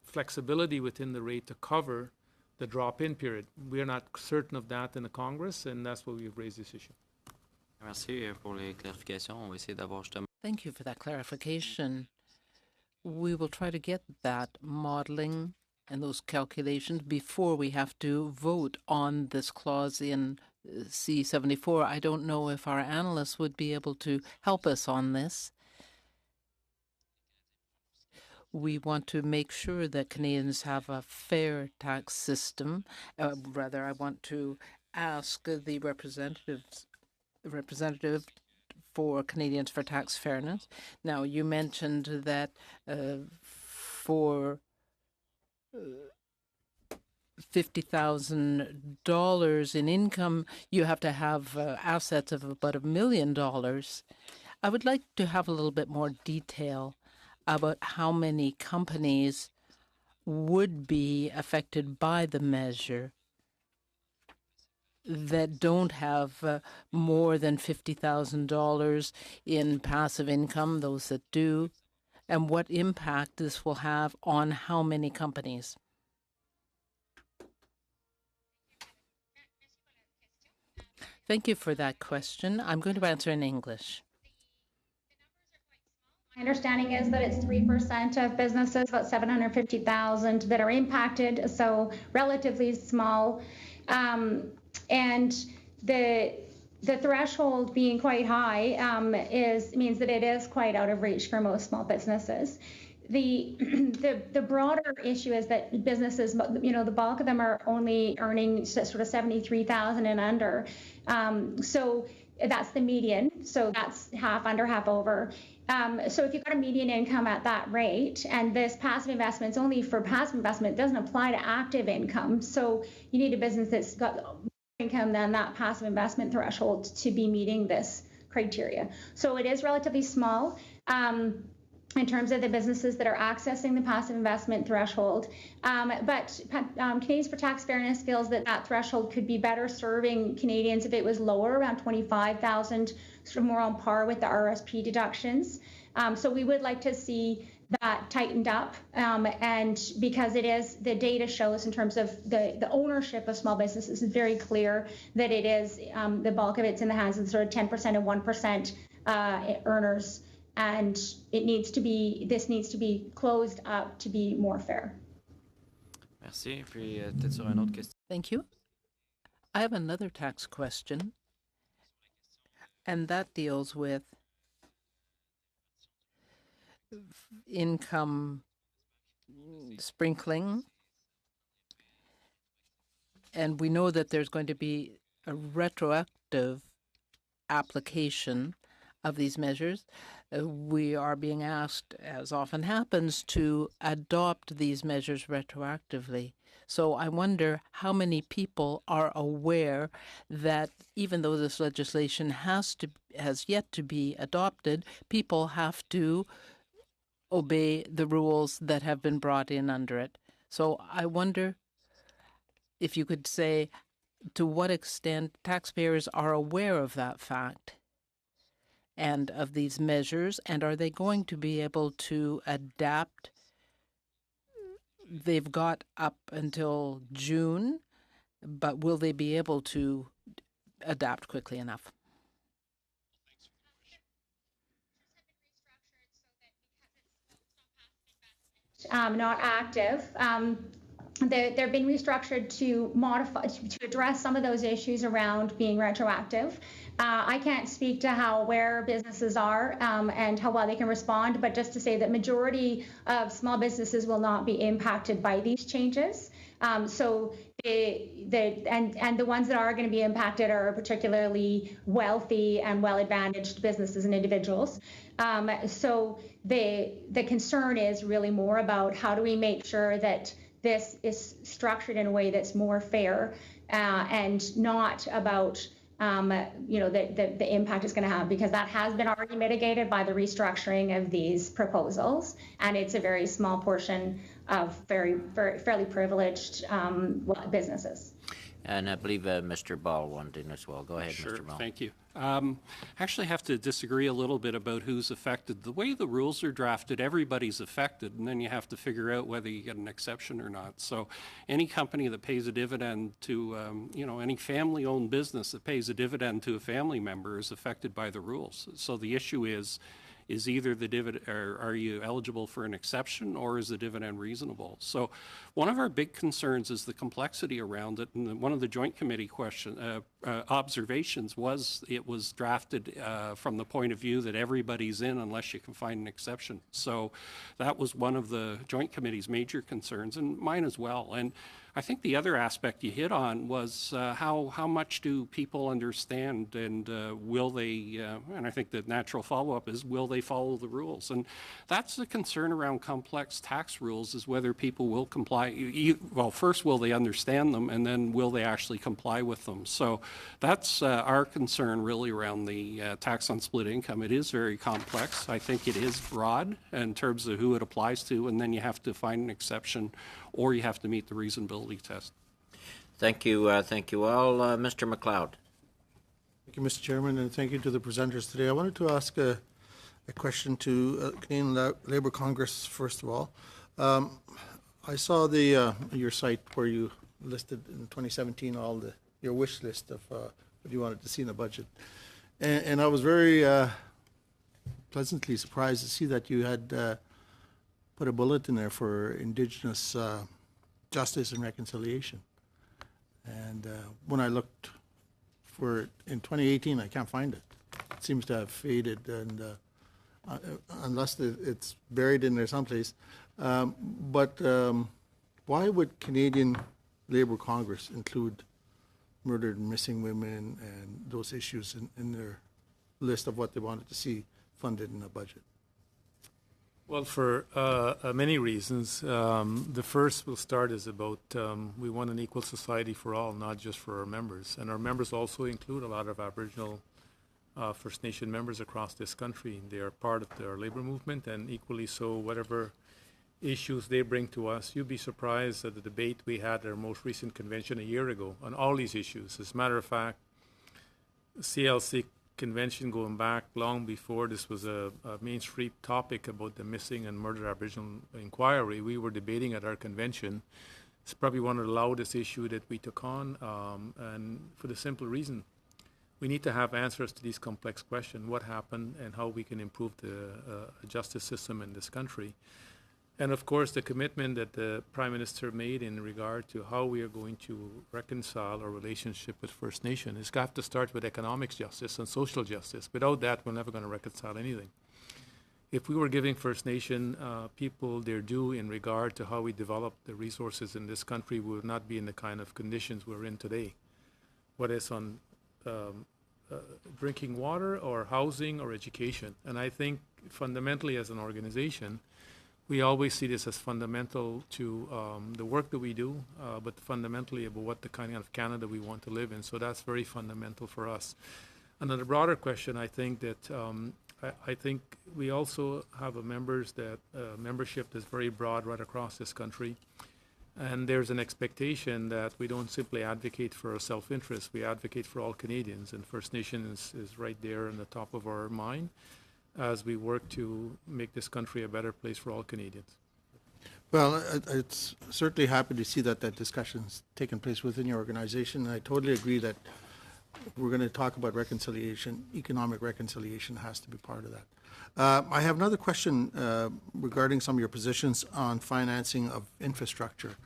flexibility within the rate to cover the drop-in period. We are not certain of that in the Congress, and that's why we've raised this issue. Merci pour les clarifications. On va essayer d'avoir justement. Thank you for that clarification. We will try to get that modeling and those calculations before we have to vote on this clause in C-74. I don't know if our analysts would be able to help us on this. We want to make sure that Canadians have a fair tax system. Rather, I want to ask the representative for Canadians for Tax Fairness. Now, you mentioned that for $50,000 in income, you have to have assets of about $1 million. I would like to have a little bit more detail about how many companies would be affected by the measure that don't have more than $50,000 in passive income, those that do, and what impact this will have on how many companies. Thank you for that question. I'm going to answer in English. My understanding is that it's 3% of businesses, about 750,000 that are impacted, so relatively small. And the threshold being quite high means that it is quite out of reach for most small businesses. The broader issue is that businesses, the bulk of them are only earning sort of 73,000 and under. So that's the median. So that's half under, half over. So if you've got a median income at that rate, and this passive investment is only for passive investment, it doesn't apply to active income. So you need a business that's got more income than that passive investment threshold to be meeting this criteria. So it is relatively small. In terms of the businesses that are accessing the passive investment threshold. But Canadians for Tax Fairness feels that that threshold could be better serving Canadians if it was lower, around 25,000, sort of more on par with the RSP deductions. So we would like to see that tightened up, and because it is, the data shows in terms of the ownership of small businesses is very clear that it is, the bulk of it's in the hands of sort of 10% and 1% earners. And this needs to be closed up to be more fair. Merci. Puis, peut-être sur une autre question. Thank you. I have another tax question, and that deals with income sprinkling. And we know that there's going to be a retroactive application of these measures. We are being asked, as often happens, to adopt these measures retroactively. So I wonder how many people are aware that even though this legislation has yet to be adopted, people have to obey the rules that have been brought in under it. So I wonder if you could say to what extent taxpayers are aware of that fact and of these measures, and are they going to be able to adapt? They've got up until June, but will they be able to adapt quickly enough? Not active. They've been restructured to modify, to address some of those issues around being retroactive. I can't speak to how aware businesses are and how well they can respond, but just to say that majority of small businesses will not be impacted by these changes. So the ones that are going to be impacted are particularly wealthy and well-advantaged businesses and individuals. So the concern is really more about how do we make sure that this is structured in a way that's more fair and not about the impact it's going to have, because that has been already mitigated by the restructuring of these proposals, and it's a very small portion of fairly privileged businesses. And I believe Mr. Ball wanted in as well. Go ahead, Sure, Mr. Ball. thank you. I actually have to disagree a little bit about who's affected. The way the rules are drafted, everybody's affected, and then you have to figure out whether you get an exception or not. So any company that pays a dividend to, any family-owned business that pays a dividend to a family member is affected by the rules. So the issue is either the dividend, or are you eligible for an exception, or is the dividend reasonable? So one of our big concerns is the complexity around it, and one of the joint committee observations was it was drafted from the point of view that everybody's in unless you can find an exception. So that was one of the joint committee's major concerns, and mine as well. And I think the other aspect you hit on was how much do people understand, and will they, and I think the natural follow-up is, will they follow the rules? And that's the concern around complex tax rules, is whether people will comply. Well, first, will they understand them, and then will they actually comply with them? So that's our concern really around the tax on split income. It is very complex. I think it is broad in terms of who it applies to, and then you have to find an exception, or you have to meet the reasonability test. Thank you all. Mr. McLeod. Thank you, Mr. Chairman, and thank you to the presenters today. I wanted to ask a question to Canadian Labour Congress, first of all. I saw your site where you listed in 2017 all your wish list of what you wanted to see in the budget. And I was very pleasantly surprised to see that you had put a bullet in there for Indigenous justice and reconciliation. And when I looked for it in 2018, I can't find it. It seems to have faded, and unless it's buried in there someplace. But why would Canadian Labour Congress include murdered and missing women and those issues in their list of what they wanted to see funded in the budget? Well, for many reasons. The first we'll start is about we want an equal society for all, not just for our members. And our members also include a lot of Aboriginal First Nation members across this country. They are part of our labor movement, and equally so, whatever issues they bring to us. You'd be surprised at the debate we had at our most recent convention a year ago on all these issues. As a matter of fact, CLC convention going back long before this was a mainstream topic about the missing and murdered Aboriginal inquiry, we were debating at our convention. It's probably one of the loudest issues that we took on, and for the simple reason, we need to have answers to these complex questions, what happened and how we can improve the justice system in this country. And of course, the commitment that the Prime Minister made in regard to how we are going to reconcile our relationship with First Nation has got to start with economic justice and social justice. Without that, we're never going to reconcile anything. If we were giving First Nation people their due in regard to how we develop the resources in this country, we would not be in the kind of conditions we're in today, whether it's on drinking water or housing or education. And I think fundamentally as an organization, we always see this as fundamental to the work that we do, but fundamentally about what the kind of Canada we want to live in. So that's very fundamental for us. And on a broader question, I think that I think we also have a membership that's very broad right across this country. And there's an expectation that we don't simply advocate for our self-interest, we advocate for all Canadians. And First Nations is right there on the top of our mind as we work to make this country a better place for all Canadians. Well, it's certainly happy to see that discussion's taken place within your organization. And I totally agree that if we're going to talk about reconciliation, economic reconciliation has to be part of that. I have another question regarding some of your positions on financing of infrastructure.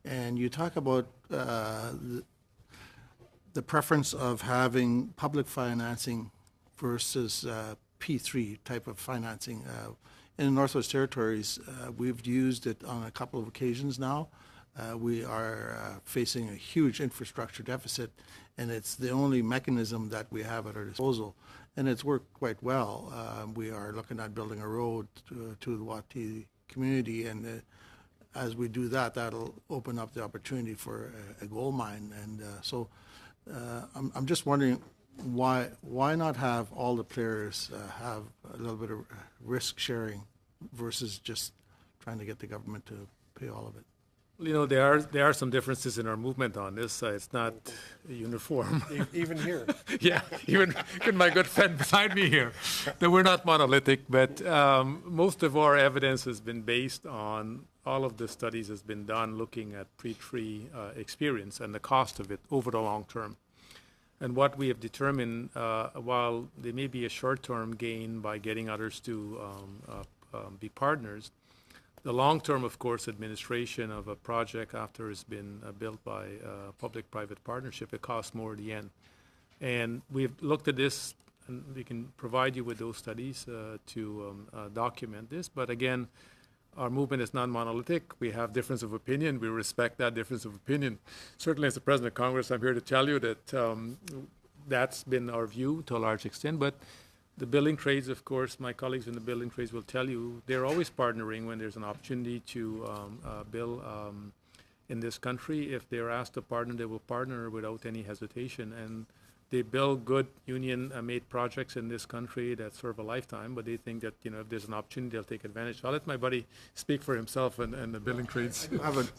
And you talk about the preference of having public financing versus P3 type of financing. In the Northwest Territories, we've used it on a couple of occasions now. We are facing a huge infrastructure deficit, and it's the only mechanism that we have at our disposal, and it's worked quite well. We are looking at building a road to the Wati community, and as we do that, that'll open up the opportunity for a gold mine. And so I'm just wondering, why not have all the players have a little bit of risk sharing versus just trying to get the government to pay all of it? You know, there are some differences in our movement on this. It's not uniform. Even here. Yeah, even my good friend beside me here. That we're not monolithic, but most of our evidence has been based on all of the studies has been done looking at pre-tree experience and the cost of it over the long term. And what we have determined, while there may be a short-term gain by getting others to be partners, the long-term, of course, administration of a project after it's been built by public-private partnership, it costs more at the end. And we've looked at this, and we can provide you with those studies to document this. But again, our movement is not monolithic. We have difference of opinion. We respect that difference of opinion. Certainly, as the President of Congress, I'm here to tell you that that's been our view to a large extent. But the building trades, of course, my colleagues in the building trades will tell you, they're always partnering when there's an opportunity to build in this country. If they're asked to partner, they will partner without any hesitation. And they build good union-made projects in this country that serve a lifetime, but they think that, you know, if there's an opportunity, they'll take advantage. I'll let my buddy speak for himself and the building trades.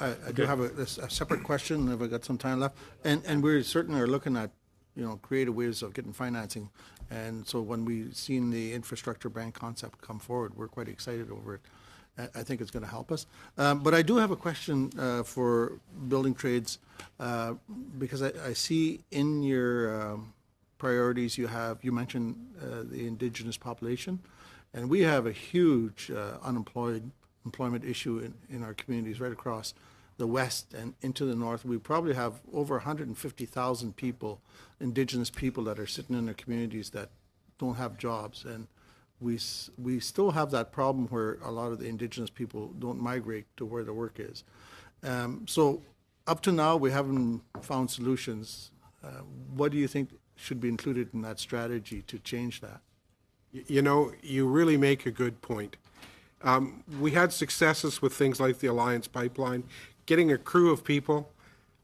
I do have a separate question, if I got some time left. And we certainly are looking at, you know, creative ways of getting financing. And so when we've seen the infrastructure bank concept come forward, we're quite excited over it. I think it's going to help us. But I do have a question for building trades, because I see in your priorities you mentioned the Indigenous population, And we have a huge employment issue in our communities right across the west and into the north. We probably have over 150,000 people, Indigenous people, that are sitting in their communities that don't have jobs. And we still have that problem where a lot of the Indigenous people don't migrate to where the work is. So up to now, we haven't found solutions. What do you think should be included in that strategy to change that? You know, you really make a good point. We had successes with things like the Alliance Pipeline, getting a crew of people.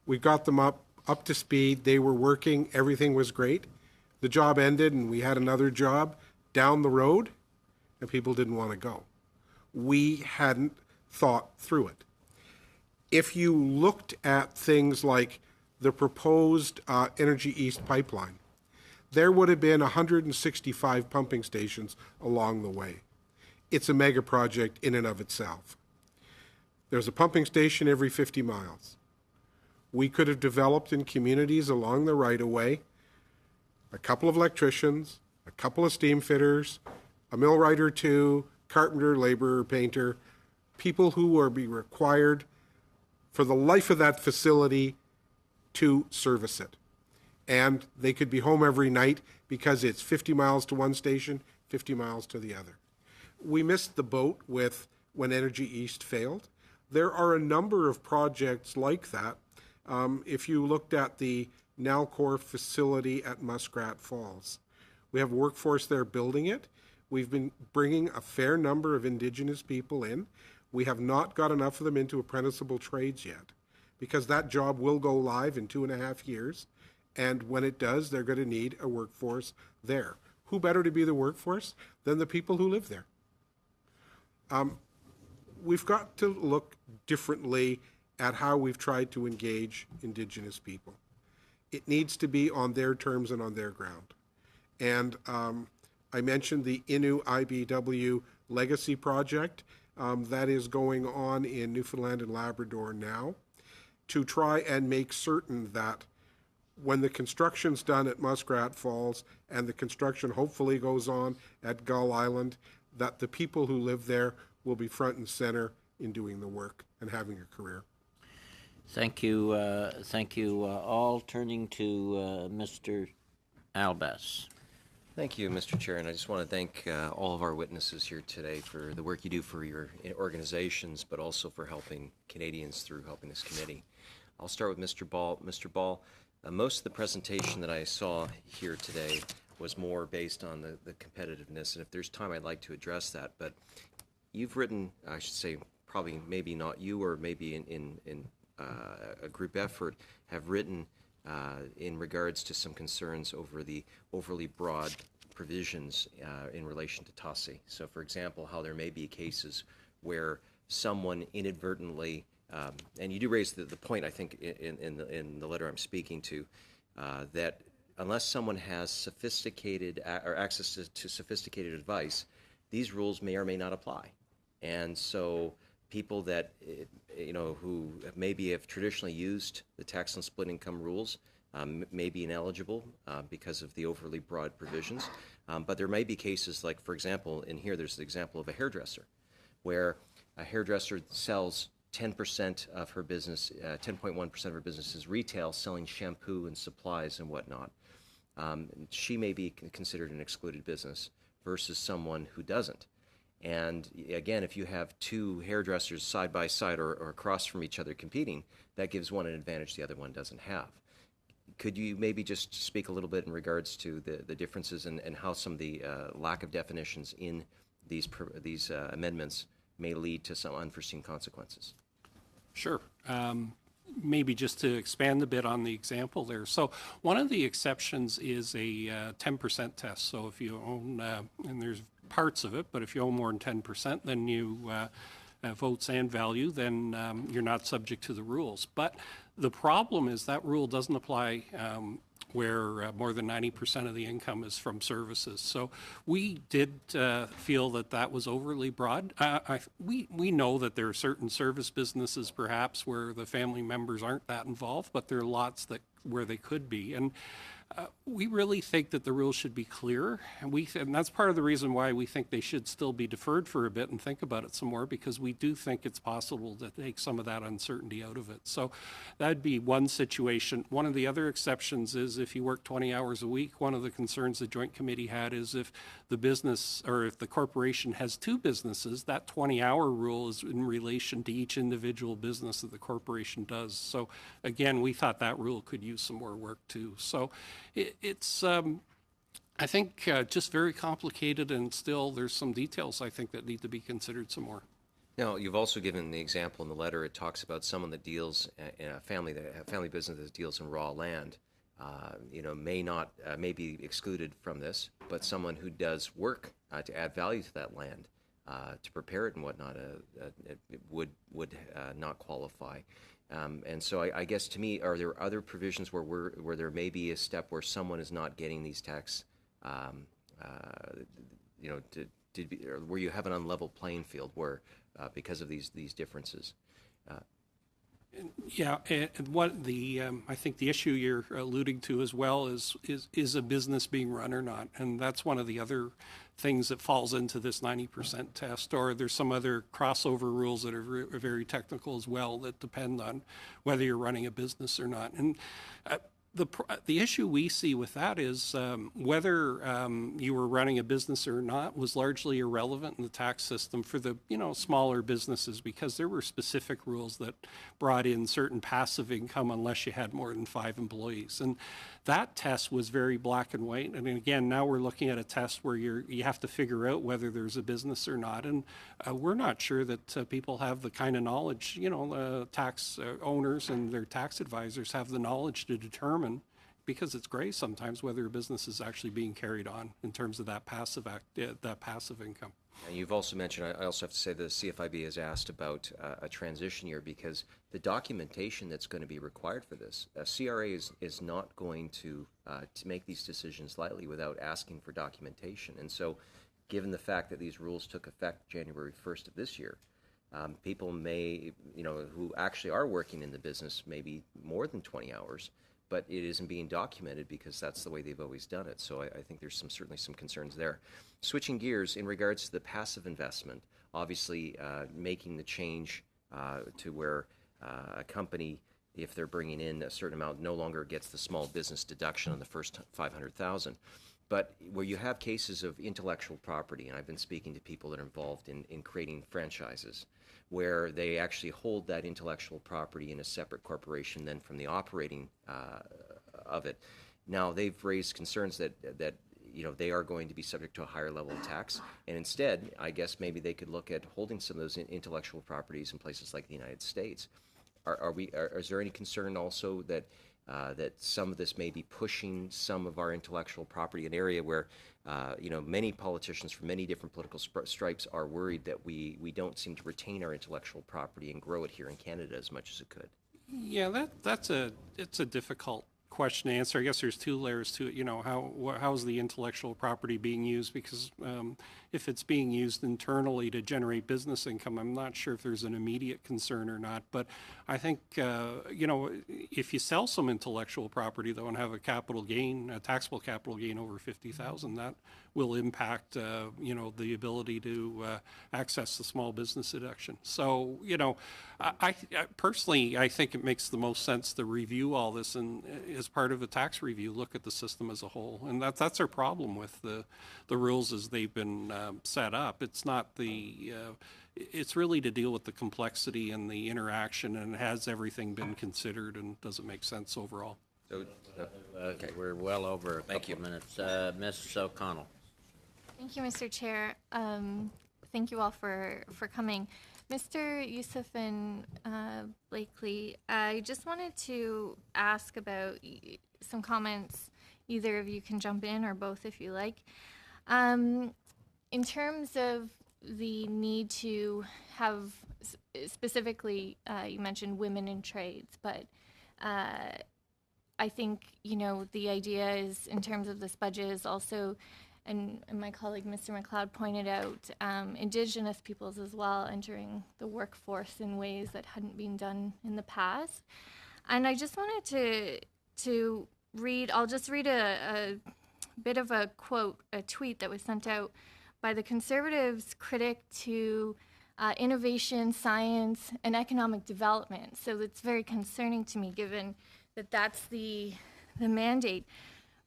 We got them up to speed. They were working. Everything was great. The job ended, and we had another job down the road, and people didn't want to go. We hadn't thought through it. If you looked at things like the proposed Energy East pipeline, there would have been 165 pumping stations along the way. It's a mega project in and of itself. There's a pumping station every 50 miles. We could have developed in communities along the right-of-way a couple of electricians, a couple of steam fitters, a millwright or two, carpenter, laborer, painter, people who will be required for the life of that facility to service it. And they could be home every night because it's 50 miles to one station, 50 miles to the other. We missed the boat with when Energy East failed. There are a number of projects like that. If you looked at the Nalcor facility at Muskrat Falls, we have a workforce there building it. We've been bringing a fair number of Indigenous people in. We have not got enough of them into apprenticeable trades yet, because that job will go live in 2.5 years. And when it does, they're going to need a workforce there. Who better to be the workforce than the people who live there? We've got to look differently at how we've tried to engage Indigenous people. It needs to be on their terms and on their ground. And I mentioned the Innu IBW Legacy Project that is going on in Newfoundland and Labrador now, to try and make certain that when the construction's done at Muskrat Falls and the construction hopefully goes on at Gull Island, that the people who live there will be front and center in doing the work and having a career. Thank you. All. Turning to Mr. Albas. Thank you, Mr. Chair, and I just want to thank all of our witnesses here today for the work you do for your organizations, but also for helping Canadians through helping this committee. I'll start with Mr. Ball. Mr. Ball, most of the presentation that I saw here today was more based on the competitiveness, and if there's time, I'd like to address that. But you've written, I should say, probably maybe not you, or maybe in a group effort, have written in regards to some concerns over the overly broad provisions in relation to TASI. So, for example, how there may be cases where someone inadvertently, and you do raise the point, I think, in the letter I'm speaking to, that unless someone has sophisticated or access to sophisticated advice, these rules may or may not apply. And so people that, who maybe have traditionally used the tax on split income rules may be ineligible because of the overly broad provisions. But there may be cases like, for example, in here there's the example of a hairdresser, where a hairdresser sells 10% of her business, 10.1% of her business is retail, selling shampoo and supplies and whatnot. She may be considered an excluded business versus someone who doesn't. And again, if you have two hairdressers side by side or across from each other competing, that gives one an advantage the other one doesn't have. Could you maybe just speak a little bit in regards to the differences and how some of the lack of definitions in these amendments may lead to some unforeseen consequences? Sure. Maybe just to expand a bit on the example there. So one of the exceptions is a 10% test. So if you own, and there's parts of it, but if you own more than 10%, then you votes and value, then you're not subject to the rules. But the problem is that rule doesn't apply where more than 90% of the income is from services. So we did feel that was overly broad. We know that there are certain service businesses perhaps where the family members aren't that involved, but there are lots where they could be. And We really think that the rules should be clearer, and that's part of the reason why we think they should still be deferred for a bit and think about it some more, because we do think it's possible to take some of that uncertainty out of it. So that'd be one situation. One of the other exceptions is if you work 20 hours a week. One of the concerns the Joint Committee had is if the business or if the corporation has two businesses, that 20-hour rule is in relation to each individual business that the corporation does. So again, we thought that rule could use some more work too. So it's, I think, just very complicated, and still there's some details I think that need to be considered some more. Now, you've also given the example in the letter. It talks about someone that deals in a family business that deals in raw land. May be excluded from this, but someone who does work to add value to that land, to prepare it and whatnot, it would not qualify. And so I guess to me, are there other provisions where there may be a step where someone is not getting these tax, or where you have an unlevel playing field where because of these differences? Yeah, and what the I think the issue you're alluding to as well is a business being run or not, and that's one of the other things that falls into this 90% test. Or there's some other crossover rules that are very technical as well that depend on whether you're running a business or not. And the issue we see with that is whether you were running a business or not was largely irrelevant in the tax system for the smaller businesses, because there were specific rules that brought in certain passive income unless you had more than 5 employees. And that test was very black and white. And again, now we're looking at a test where you have to figure out whether there's a business or not. And we're not sure that people have the kind of knowledge, tax owners and their tax advisors have the knowledge to determine, because it's gray sometimes, whether a business is actually being carried on in terms of that passive income. And you've also mentioned, I also have to say, the CFIB has asked about a transition year, because the documentation that's going to be required for this, CRA is not going to make these decisions lightly without asking for documentation. And so, given the fact that these rules took effect January 1st of this year, people may, who actually are working in the business maybe more than 20 hours, but it isn't being documented because that's the way they've always done it. So I think there's certainly some concerns there. Switching gears, in regards to the passive investment, obviously making the change to where a company, if they're bringing in a certain amount, no longer gets the small business deduction on the first $500,000. But where you have cases of intellectual property, and I've been speaking to people that are involved in creating franchises, where they actually hold that intellectual property in a separate corporation than from the operating of it. Now, they've raised concerns that they are going to be subject to a higher level of tax, and instead, I guess maybe they could look at holding some of those intellectual properties in places like the United States. Is there any concern also that some of this may be pushing some of our intellectual property, an area where many politicians from many different political stripes are worried that we don't seem to retain our intellectual property and grow it here in Canada as much as it could? Yeah, it's a difficult question to answer. I guess there's two layers to it. How's the intellectual property being used? Because if it's being used internally to generate business income, I'm not sure if there's an immediate concern or not. But I think, if you sell some intellectual property, though, and have a taxable capital gain over $50,000, that will impact, the ability to access the small business deduction. So, I personally, I think it makes the most sense to review all this, and as part of a tax review, look at the system as a whole. And that's our problem with the rules as they've been set up. It's not it's really to deal with the complexity and the interaction, and has everything been considered, and does it make sense overall? So, Okay, we're well over a couple of minutes. Ms. O'Connell. Thank you, Mr. Chair. Thank you all for coming. Mr. Youssef and Blakely, I just wanted to ask about some comments. Either of you can jump in, or both if you like. In terms of the need to have, specifically, you mentioned women in trades, but I think, the idea is, in terms of this budget, is also, and my colleague Mr. McLeod pointed out, Indigenous peoples as well entering the workforce in ways that hadn't been done in the past. And I just wanted to I'll just read a bit of a quote, a tweet that was sent out by the Conservatives' critic to innovation, science, and economic development. So it's very concerning to me, given that that's the mandate.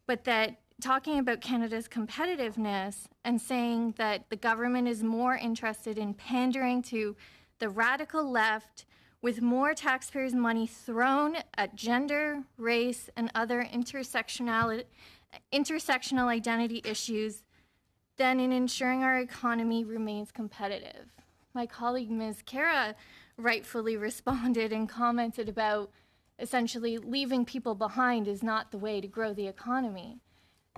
But that talking about Canada's competitiveness and saying that the government is more interested in pandering to the radical left with more taxpayers' money thrown at gender, race, and other intersectional identity issues than in ensuring our economy remains competitive. My colleague, Ms. Kara, rightfully responded and commented about essentially leaving people behind is not the way to grow the economy.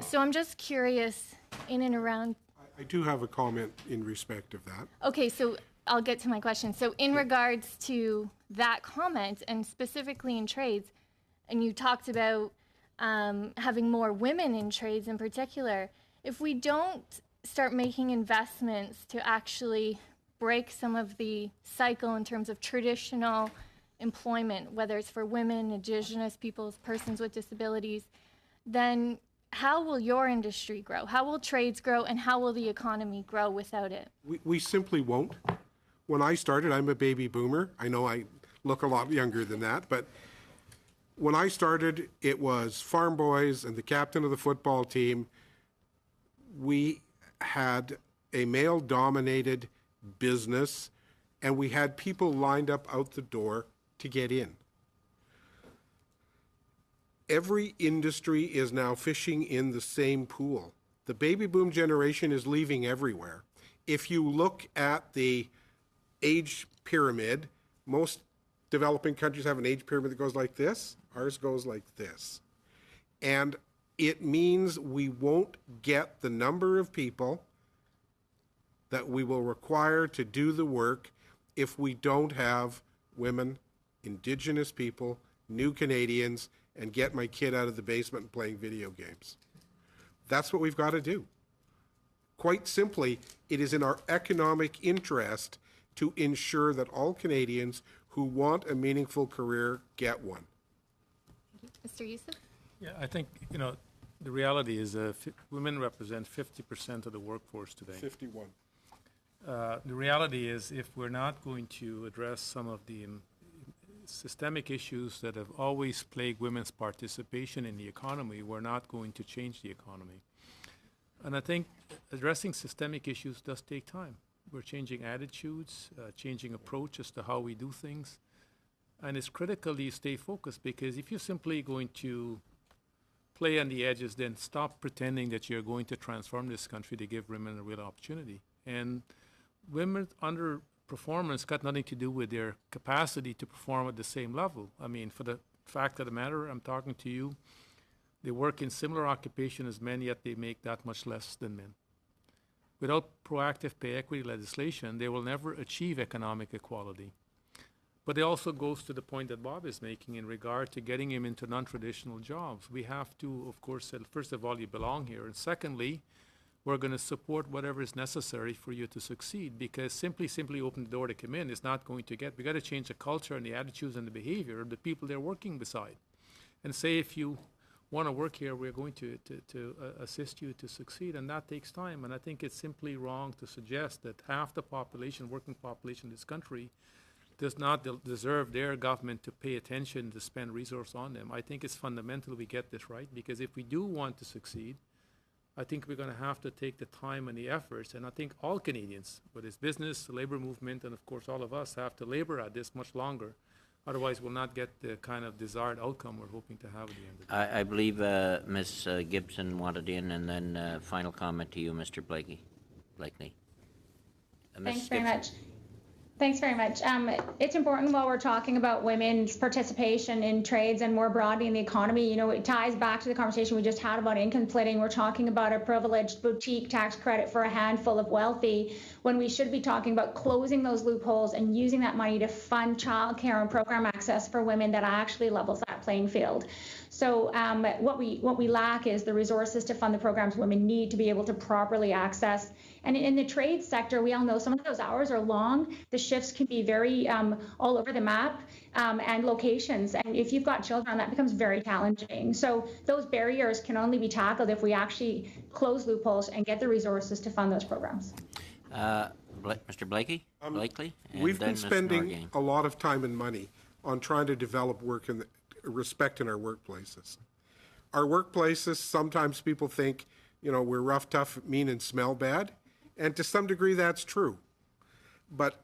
So I'm just curious, in and around. I do have a comment in respect of that. Okay, so I'll get to my question. So in regards to that comment, and specifically in trades, and you talked about having more women in trades in particular, if we don't start making investments to actually break some of the cycle in terms of traditional employment, whether it's for women, Indigenous peoples, persons with disabilities, then how will your industry grow? How will trades grow, and how will the economy grow without it? We simply won't. When I started, I'm a baby boomer. I know I look a lot younger than that, but when I started, it was farm boys and the captain of the football team. We had a male-dominated business, and we had people lined up out the door to get in. Every industry is now fishing in the same pool. The baby boom generation is leaving everywhere. If you look at the age pyramid, most developing countries have an age pyramid that goes like this. Ours goes like this. And it means we won't get the number of people that we will require to do the work if we don't have women, Indigenous people, new Canadians, and get my kid out of the basement and playing video games. That's what we've got to do. Quite simply, it is in our economic interest to ensure that all Canadians who want a meaningful career get one. Mr. Youssef? Yeah, I think, the reality is women represent 50% of the workforce today. 51. The reality is, if we're not going to address some of the systemic issues that have always plagued women's participation in the economy, we're not going to change the economy. And I think addressing systemic issues does take time. We're changing attitudes, changing approaches to how we do things. And it's critical you stay focused, because if you're simply going to play on the edges, then stop pretending that you're going to transform this country to give women a real opportunity. And women's underperformance got nothing to do with their capacity to perform at the same level. I mean, for the fact of the matter, I'm talking to you, they work in similar occupation as men, yet they make that much less than men. Without proactive pay equity legislation, they will never achieve economic equality. But it also goes to the point that Bob is making in regard to getting him into non-traditional jobs. We have to, of course, say, first of all, you belong here. And secondly, we're going to support whatever is necessary for you to succeed, because simply open the door to come in is not going to get. We got to change the culture and the attitudes and the behavior of the people they're working beside. And say, if you want to work here, we're going to assist you to succeed, and that takes time. And I think it's simply wrong to suggest that half the population, working population in this country, does not deserve their government to pay attention, to spend resource on them. I think it's fundamental we get this right, because if we do want to succeed, I think we're going to have to take the time and the efforts, and I think all Canadians, whether it's business, the labor movement, and of course all of us, have to labor at this much longer. Otherwise, we'll not get the kind of desired outcome we're hoping to have at the end of the day. I believe Ms. Gibson wanted in, and then final comment to you, Mr. Blakey. Thanks very much. Thanks very much. It's important while we're talking about women's participation in trades and more broadly in the economy, it ties back to the conversation we just had about income splitting. We're talking about a privileged boutique tax credit for a handful of wealthy, when we should be talking about closing those loopholes and using that money to fund childcare and program access for women that actually levels that playing field. So what we lack is the resources to fund the programs women need to be able to properly access. And in the trade sector, we all know some of those hours are long. The shifts can be very all over the map and locations. And if you've got children, that becomes very challenging. So those barriers can only be tackled if we actually close loopholes and get the resources to fund those programs. Mr. Blakey? Blakely? We've been Ms. spending Norgate. a lot of time and money on trying to develop respect in our workplaces. Our workplaces, sometimes people think, we're rough, tough, mean, and smell bad. And to some degree, that's true. But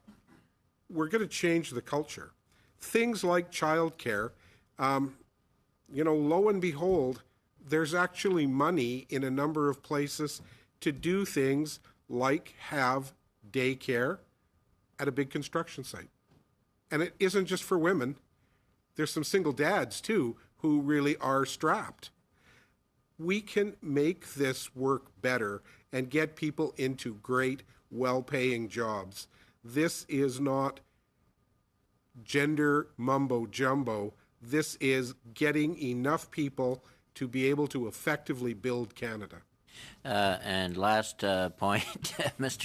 we're going to change the culture. Things like childcare, lo and behold, there's actually money in a number of places to do things like have daycare at a big construction site. And it isn't just for women. There's some single dads, too, who really are strapped. We can make this work better and get people into great, well-paying jobs. This is not gender mumbo-jumbo. This is getting enough people to be able to effectively build Canada. And last point, Ms.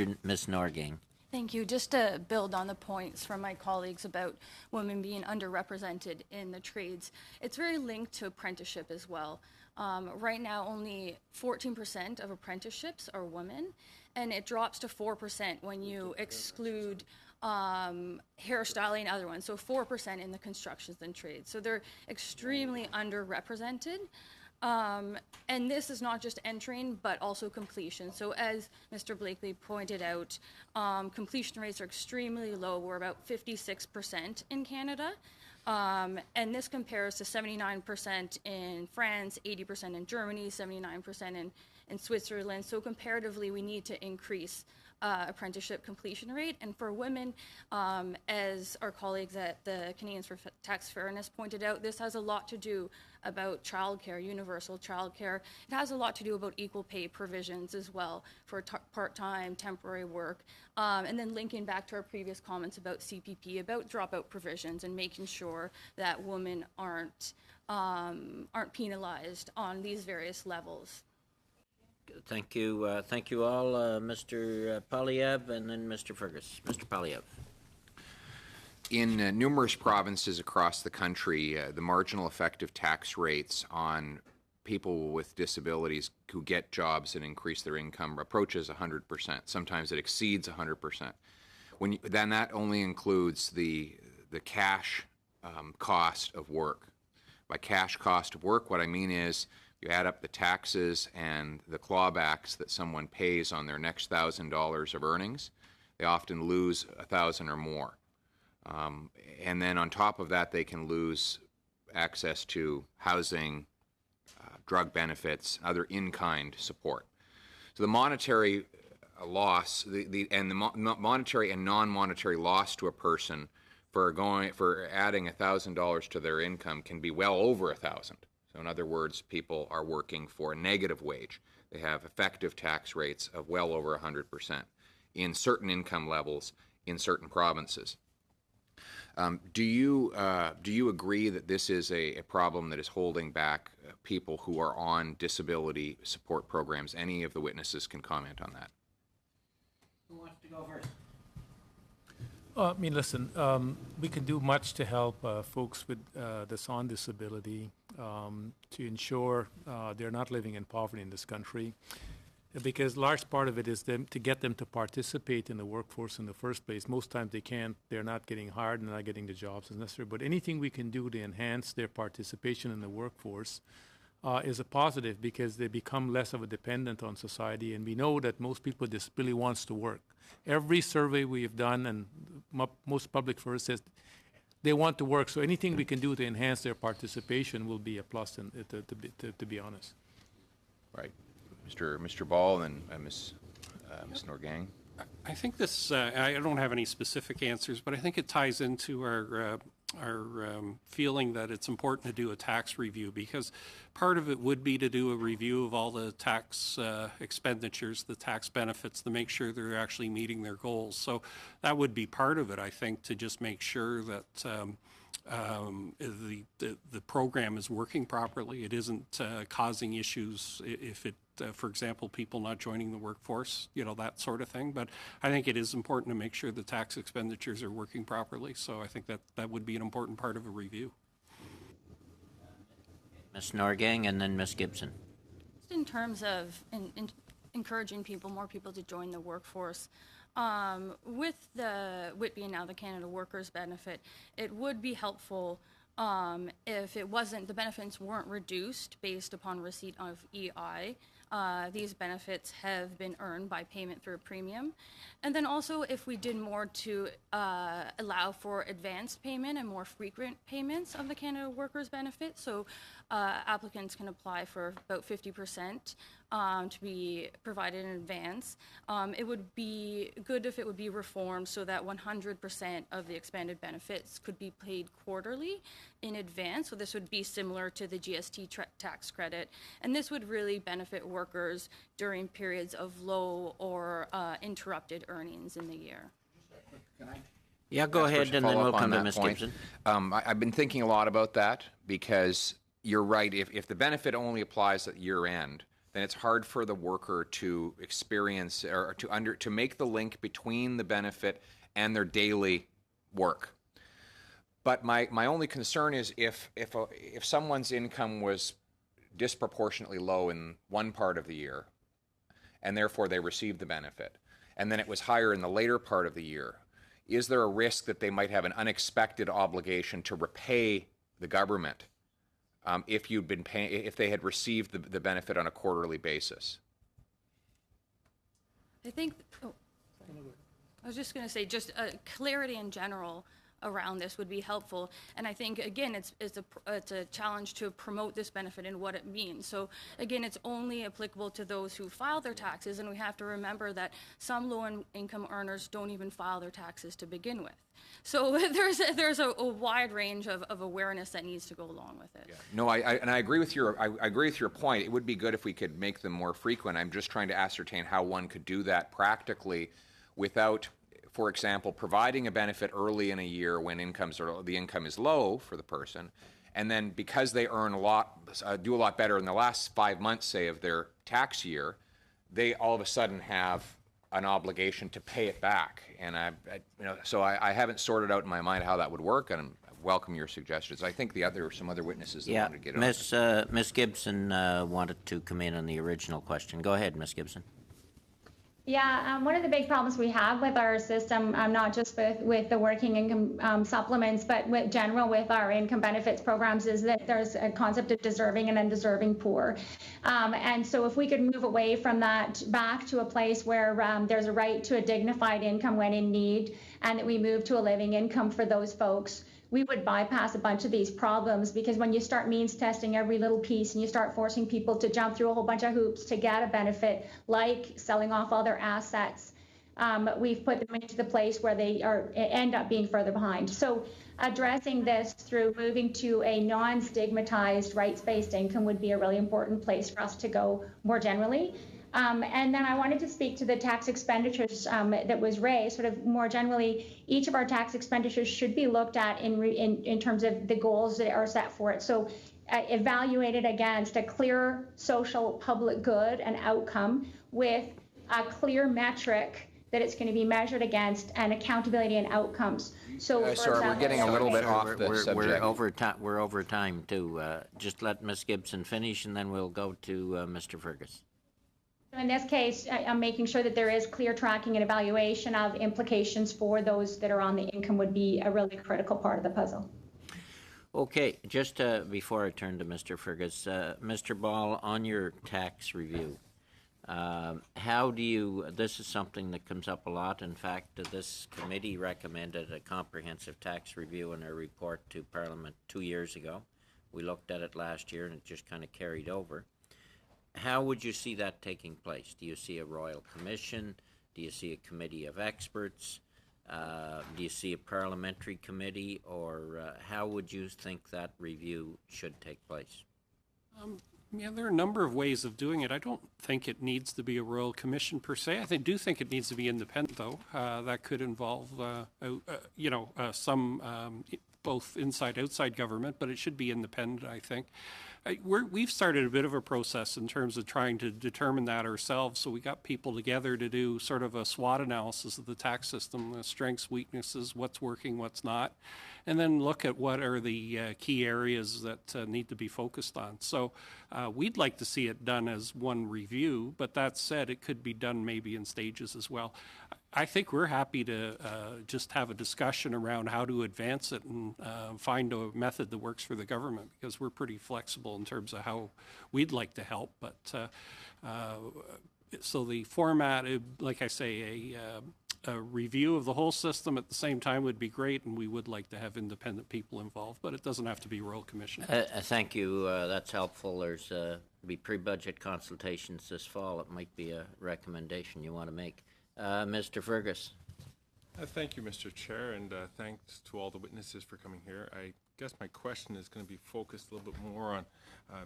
Norgate. Thank you. Just to build on the points from my colleagues about women being underrepresented in the trades, it's very linked to apprenticeship as well. Right now, only 14% of apprenticeships are women, and it drops to 4% when you exclude hairstyling and other ones. So 4% in the constructions and trades. So they're extremely underrepresented. And this is not just entering, but also completion. So as Mr. Blakely pointed out, completion rates are extremely low. We're about 56% in Canada. And this compares to 79% in France, 80% in Germany, 79% in Switzerland. So comparatively, we need to increase apprenticeship completion rate. And for women, as our colleagues at the Canadians for Tax Fairness pointed out, this has a lot to do about childcare, universal childcare. It has a lot to do about equal pay provisions as well for part-time, temporary work. And then linking back to our previous comments about CPP, about dropout provisions and making sure that women aren't penalized on these various levels. Thank you all, Mr. Polyev and then Mr. Fergus. Mr. Polyev. In numerous provinces across the country, the marginal effective tax rates on people with disabilities who get jobs and increase their income approaches 100%. Sometimes it exceeds 100%. Then that only includes the cash cost of work. By cash cost of work, what I mean is you add up the taxes and the clawbacks that someone pays on their next $1,000 of earnings, they often lose $1,000 or more. And then on top of that, they can lose access to housing, drug benefits, other in-kind support. So the monetary loss, the monetary and non-monetary loss to a person for adding $1,000 to their income can be well over $1,000. So in other words, people are working for a negative wage. They have effective tax rates of well over 100% in certain income levels in certain provinces. Do you agree that this is a problem that is holding back people who are on disability support programs? Any of the witnesses can comment on that. Who wants to go first? Listen, we can do much to help folks with that's on disability to ensure they're not living in poverty in this country. Because large part of it is to get them to participate in the workforce in the first place. Most times they can't, they're not getting hired and not getting the jobs as necessary. But anything we can do to enhance their participation in the workforce is a positive because they become less of a dependent on society. And we know that most people with disability wants to work. Every survey we have done, and most public first says they want to work. So anything we can do to enhance their participation will be a plus, to be honest. Right. Mr. Ball and Ms. Norgate. I think this, I don't have any specific answers, but I think it ties into our feeling that it's important to do a tax review, because part of it would be to do a review of all the tax expenditures, the tax benefits, to make sure they're actually meeting their goals. So that would be part of it, I think, to just make sure that the program is working properly. It isn't causing issues if it, for example, people not joining the workforce, that sort of thing. But I think it is important to make sure the tax expenditures are working properly. So I think that would be an important part of a review. Ms. Norgang and then Ms. Gibson. Just in terms of encouraging more people to join the workforce, with the Whitby and now the Canada Workers Benefit, it would be helpful if the benefits weren't reduced based upon receipt of EI. These benefits have been earned by payment through a premium. And then also if we did more to allow for advanced payment and more frequent payments of the Canada Workers Benefit. So applicants can apply for about 50% to be provided in advance. It would be good if it would be reformed so that 100% of the expanded benefits could be paid quarterly in advance. So this would be similar to the GST tax credit. And this would really benefit workers during periods of low or interrupted earnings in the year. Yeah, go ahead, and then we'll come to Ms. Gibson. I've been thinking a lot about that because you're right. If the benefit only applies at year end, then it's hard for the worker to experience or to make the link between the benefit and their daily work. But my only concern is if someone's income was disproportionately low in one part of the year, and therefore they received the benefit, and then it was higher in the later part of the year, is there a risk that they might have an unexpected obligation to repay the government if they had received the benefit on a quarterly basis? I think, I was just going to say, just clarity in general around this would be helpful. And I think, again, it's a challenge to promote this benefit and what it means. So, again, it's only applicable to those who file their taxes, and we have to remember that some low-income earners don't even file their taxes to begin with. So there's a wide range of awareness that needs to go along with it. Yeah. No, I agree with your point. It would be good if we could make them more frequent. I'm just trying to ascertain how one could do that practically without, for example, providing a benefit early in a year when the income is low for the person, and then because they earn do a lot better in the last 5 months, say, of their tax year, they all of a sudden have an obligation to pay it back. And so I haven't sorted out in my mind how that would work, and I welcome your suggestions. I think there are some other witnesses that wanted to get on. Ms. Gibson wanted to come in on the original question. Go ahead, Ms. Gibson. Yeah, one of the big problems we have with our system, not just with the working income supplements, but with our income benefits programs, is that there's a concept of deserving and undeserving poor. And so if we could move away from that back to a place where there's a right to a dignified income when in need, and that we move to a living income for those folks, we would bypass a bunch of these problems. Because when you start means testing every little piece and you start forcing people to jump through a whole bunch of hoops to get a benefit, like selling off all their assets, we've put them into the place where they end up being further behind. So addressing this through moving to a non-stigmatized rights-based income would be a really important place for us to go more generally. And then I wanted to speak to the tax expenditures that was raised. Sort of more generally, each of our tax expenditures should be looked at in terms of the goals that are set for it. So evaluated against a clear social public good and outcome with a clear metric that it's going to be measured against, and accountability and outcomes. So, sorry, we're getting a little bit off the subject. We're over time too. Just let Ms. Gibson finish, and then we'll go to Mr. Fergus. In this case, I'm making sure that there is clear tracking and evaluation of implications for those that are on the income would be a really critical part of the puzzle. Okay, just before I turn to Mr. Fergus, Mr. Ball, on your tax review, this is something that comes up a lot. In fact, this committee recommended a comprehensive tax review in a report to Parliament 2 years ago. We looked at it last year and it just kind of carried over. How would you see that taking place? Do you see a royal commission? Do you see a committee of experts? Do you see a parliamentary committee? Or how would you think that review should take place? Yeah, there are a number of ways of doing it. I don't think it needs to be a royal commission per se. I do think it needs to be independent, though. That could involve, some both inside, outside government, but it should be independent, I think. We've started a bit of a process in terms of trying to determine that ourselves. So we got people together to do sort of a SWOT analysis of the tax system, the strengths, weaknesses, what's working, what's not, and then look at what are the key areas that need to be focused on. So we'd like to see it done as one review, but that said, it could be done maybe in stages as well. I think we're happy to just have a discussion around how to advance it and find a method that works for the government, because we're pretty flexible in terms of how we'd like to help. But so the format, like I say, a review of the whole system at the same time would be great, and we would like to have independent people involved, but it doesn't have to be Royal Commission. Thank you. That's helpful. There's be pre-budget consultations this fall. It might be a recommendation you want to make. Mr. Fergus. Thank you, Mr. Chair, and thanks to all the witnesses for coming here. I guess my question is going to be focused a little bit more on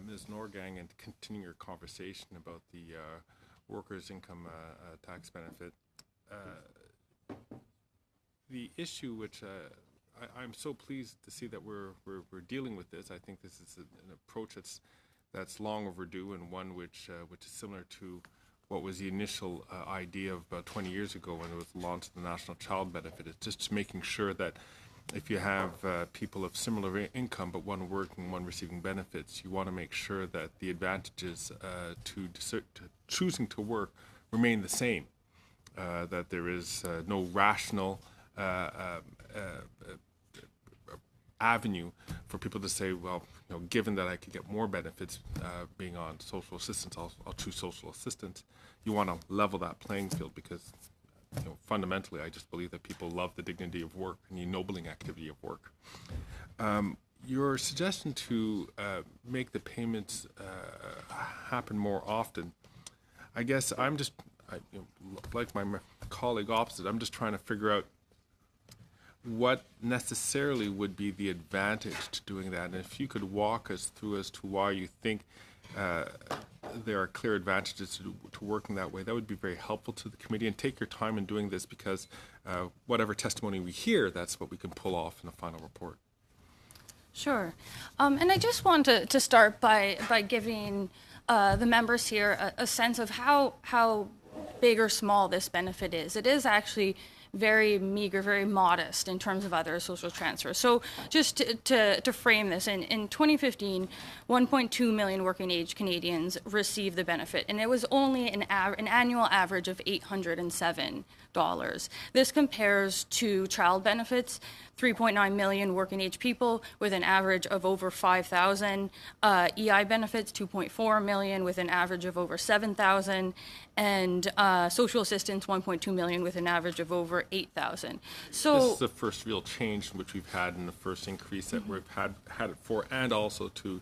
Ms. Norgang and continuing your conversation about the workers' income tax benefit. The issue which I'm so pleased to see that we're dealing with this. I think this is an approach that's long overdue, and one which is similar to what was the initial idea of about 20 years ago when it was launched, the National Child Benefit. It's just making sure that if you have people of similar income, but one working, one receiving benefits, you want to make sure that the advantages to choosing to work remain the same, that there is no rational avenue for people to say, well, you know, given that I could get more benefits being on social assistance, I'll choose social assistance. You want to level that playing field, because fundamentally, I just believe that people love the dignity of work and the ennobling activity of work. Your suggestion to make the payments happen more often, I guess I'm just, like my colleague opposite, I'm just trying to figure out what necessarily would be the advantage to doing that, and if you could walk us through as to why you think there are clear advantages to working that way, that would be very helpful to the committee. And take your time in doing this, because whatever testimony we hear, that's what we can pull off in the final report. Sure. And I just want to start by giving the members here a sense of how big or small this benefit is. It is actually very meager, very modest in terms of other social transfers. So just to frame this, in 2015, 1.2 million working age Canadians received the benefit, and it was only an annual average of $807. This compares to child benefits, 3.9 million working age people with an average of over 5,000, EI benefits, 2.4 million with an average of over 7,000, and social assistance, 1.2 million with an average of over 8,000. So this is the first real change which we've had, in the first increase that we've had it for, and also to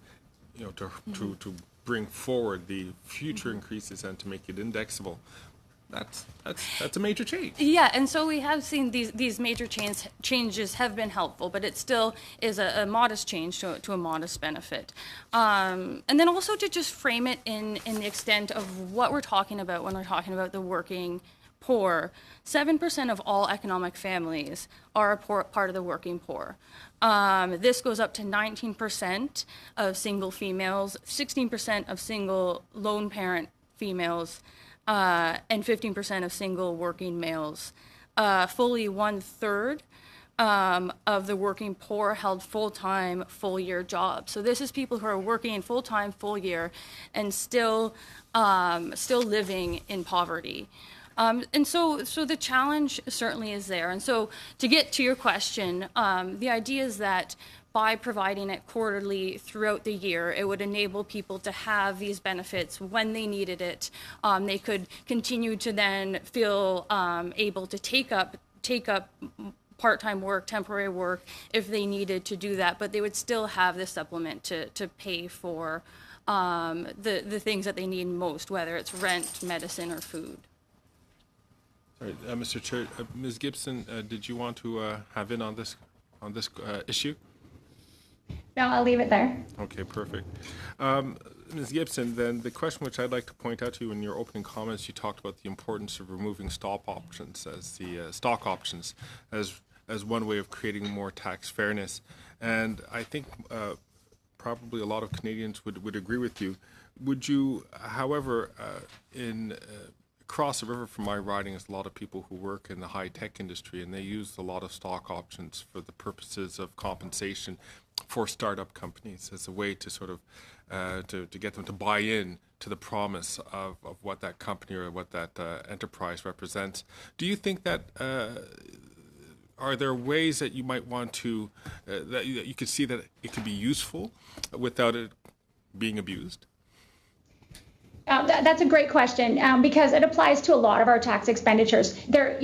bring forward the future increases and to make it indexable. That's a major change. Yeah, and so we have seen these major changes have been helpful, but it still is a modest change to a modest benefit. And then also to just frame it in the extent of what we're talking about when we're talking about the working poor. 7% of all economic families are a part of the working poor. This goes up to 19% of single females, 16% of single lone parent females, and 15% of single working males. Fully 1/3 of the working poor held full-time, full-year jobs. So this is people who are working full-time, full-year, and still living in poverty. And so the challenge certainly is there. And so to get to your question, the idea is that by providing it quarterly throughout the year, it would enable people to have these benefits when they needed it. They could continue to then feel able to take up part-time work, temporary work, if they needed to do that, but they would still have this supplement to pay for the things that they need most, whether it's rent, medicine, or food. Sorry, Mr. Chair, Ms. Gibson, did you want to have in on this issue? No, I'll leave it there. Okay, perfect. Ms. Gibson, then the question which I'd like to point out to you in your opening comments, you talked about the importance of removing stock options as as one way of creating more tax fairness. And I think probably a lot of Canadians would agree with you. Would you, however, across the river from my riding is a lot of people who work in the high-tech industry, and they use a lot of stock options for the purposes of compensation for startup companies as a way to sort of to get them to buy in to the promise of what that company or what that enterprise represents. Do you think that are there ways that you might want to that you could see that it could be useful without it being abused? That's a great question because it applies to a lot of our tax expenditures. They're,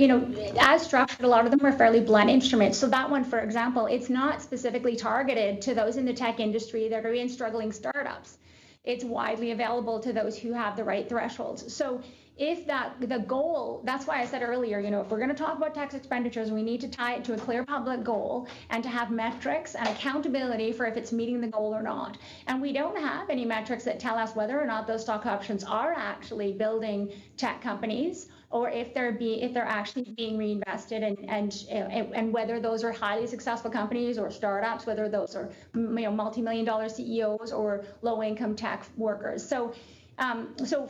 as structured, a lot of them are fairly blunt instruments. So that one, for example, it's not specifically targeted to those in the tech industry that are in struggling startups. It's widely available to those who have the right thresholds. So if the goal, that's why I said earlier, if we're going to talk about tax expenditures, we need to tie it to a clear public goal and to have metrics and accountability for if it's meeting the goal or not. And we don't have any metrics that tell us whether or not those stock options are actually building tech companies or if they're actually being reinvested and whether those are highly successful companies or startups, whether those are multi-million-dollar CEOs or low-income tech workers. So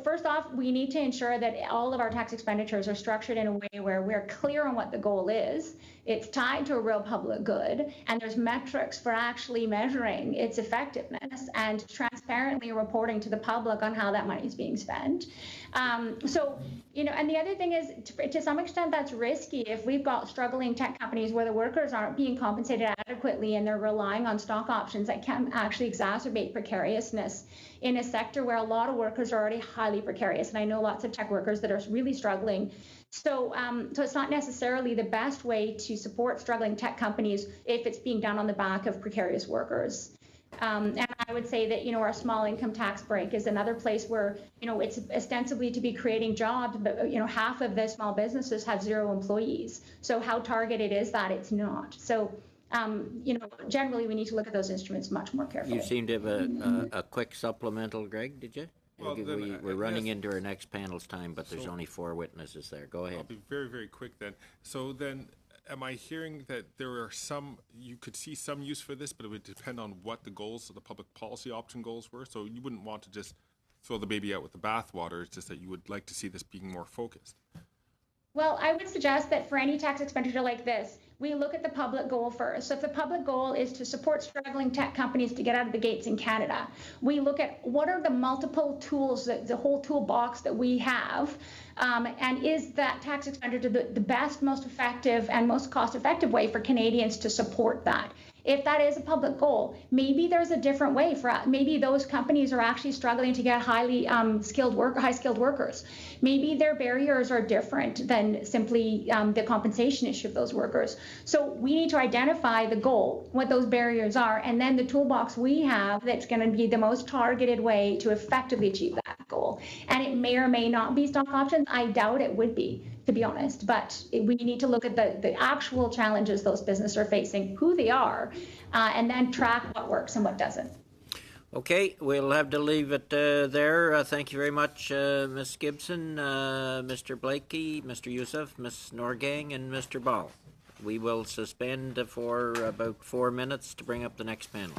first off, we need to ensure that all of our tax expenditures are structured in a way where we're clear on what the goal is. It's tied to a real public good, and there's metrics for actually measuring its effectiveness and transparently reporting to the public on how that money is being spent. And the other thing is, to some extent, that's risky if we've got struggling tech companies where the workers aren't being compensated adequately and they're relying on stock options that can actually exacerbate precariousness in a sector where a lot of workers are already highly precarious. And I know lots of tech workers that are really struggling. So it's not necessarily the best way to support struggling tech companies if it's being done on the back of precarious workers. And I would say that, our small income tax break is another place where, it's ostensibly to be creating jobs, but, half of the small businesses have 0 employees. So how targeted is that? It's not. So, generally we need to look at those instruments much more carefully. You seem to have a quick supplemental, Greg, did you? Well, we're running into our next panel's time, but there's only 4 witnesses there. Go ahead. I'll be very, very quick then. So then, am I hearing that there are you could see some use for this, but it would depend on what the goals of the public policy option goals were? So you wouldn't want to just throw the baby out with the bathwater. It's just that you would like to see this being more focused. Well, I would suggest that for any tax expenditure like this, we look at the public goal first. So if the public goal is to support struggling tech companies to get out of the gates in Canada, we look at what are the multiple tools, the whole toolbox that we have, and is that tax expenditure the best, most effective, and most cost-effective way for Canadians to support that? If that is a public goal, maybe there's a different way for us. Maybe those companies are actually struggling to get high skilled workers. Maybe their barriers are different than simply the compensation issue of those workers. So we need to identify the goal, what those barriers are, and then the toolbox we have that's going to be the most targeted way to effectively achieve that goal. And it may or may not be stock options. I doubt it would be, to be honest, but we need to look at the actual challenges those businesses are facing, who they are, and then track what works and what doesn't. Okay, we'll have to leave it there. Thank you very much, Ms. Gibson, Mr. Blakey, Mr. Youssef, Ms. Norgang, and Mr. Ball. We will suspend for about 4 minutes to bring up the next panel.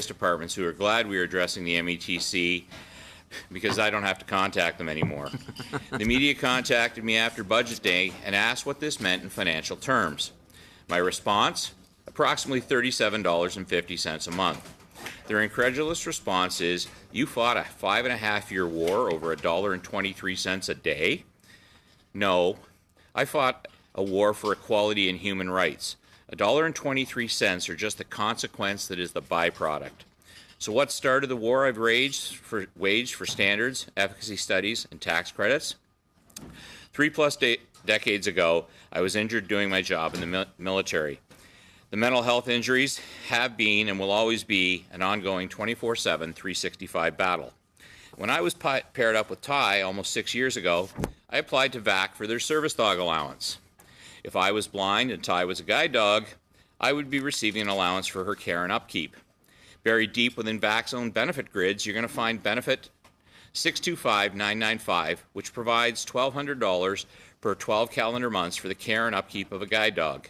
departments who are glad we are addressing the METC because I don't have to contact them anymore. The media contacted me after Budget Day and asked what this meant in financial terms. My response? Approximately $37.50 a month. Their incredulous response is, you fought a 5.5-year war over $1.23 a day? No, I fought a war for equality and human rights. $1.23 are just the consequence that is the byproduct. So what started the war I've waged for standards, efficacy studies, and tax credits? 3+ decades ago, I was injured doing my job in the military. The mental health injuries have been and will always be an ongoing 24/7, 365 battle. When I was paired up with Ty almost 6 years ago, I applied to VAC for their service dog allowance. If I was blind and Ty was a guide dog, I would be receiving an allowance for her care and upkeep. Buried deep within VAC's own benefit grids, you're going to find benefit 625995, which provides $1,200 per 12 calendar months for the care and upkeep of a guide dog.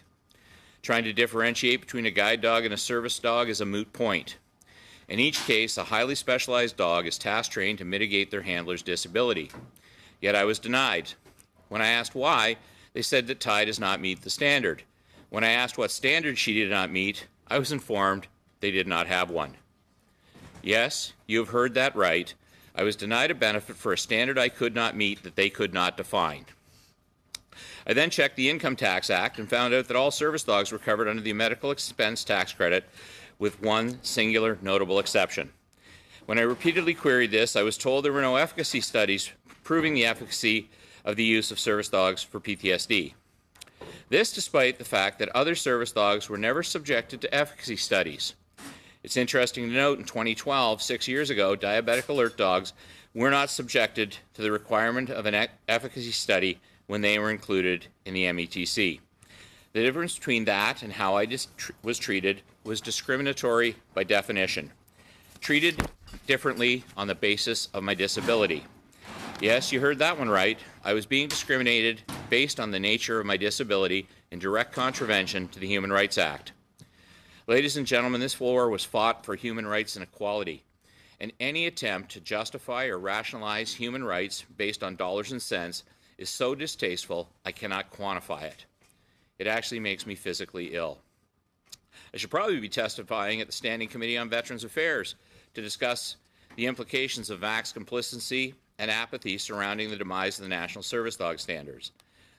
Trying to differentiate between a guide dog and a service dog is a moot point. In each case, a highly specialized dog is task trained to mitigate their handler's disability. Yet I was denied. When I asked why, they said that Ty does not meet the standard. When I asked what standard she did not meet, I was informed they did not have one. Yes, you have heard that right. I was denied a benefit for a standard I could not meet that they could not define. I then checked the Income Tax Act and found out that all service dogs were covered under the medical expense tax credit, with one singular notable exception. When I repeatedly queried this, I was told there were no efficacy studies proving the efficacy of the use of service dogs for PTSD. This despite the fact that other service dogs were never subjected to efficacy studies. It's interesting to note in 2012, 6 years ago, diabetic alert dogs were not subjected to the requirement of an efficacy study when they were included in the METC. The difference between that and how I was treated was discriminatory by definition. Treated differently on the basis of my disability. Yes, you heard that one right. I was being discriminated based on the nature of my disability in direct contravention to the Human Rights Act. Ladies and gentlemen, this war was fought for human rights and equality. And any attempt to justify or rationalize human rights based on dollars and cents is so distasteful, I cannot quantify it. It actually makes me physically ill. I should probably be testifying at the Standing Committee on Veterans Affairs to discuss the implications of VAC's complicity and apathy surrounding the demise of the National Service Dog Standards.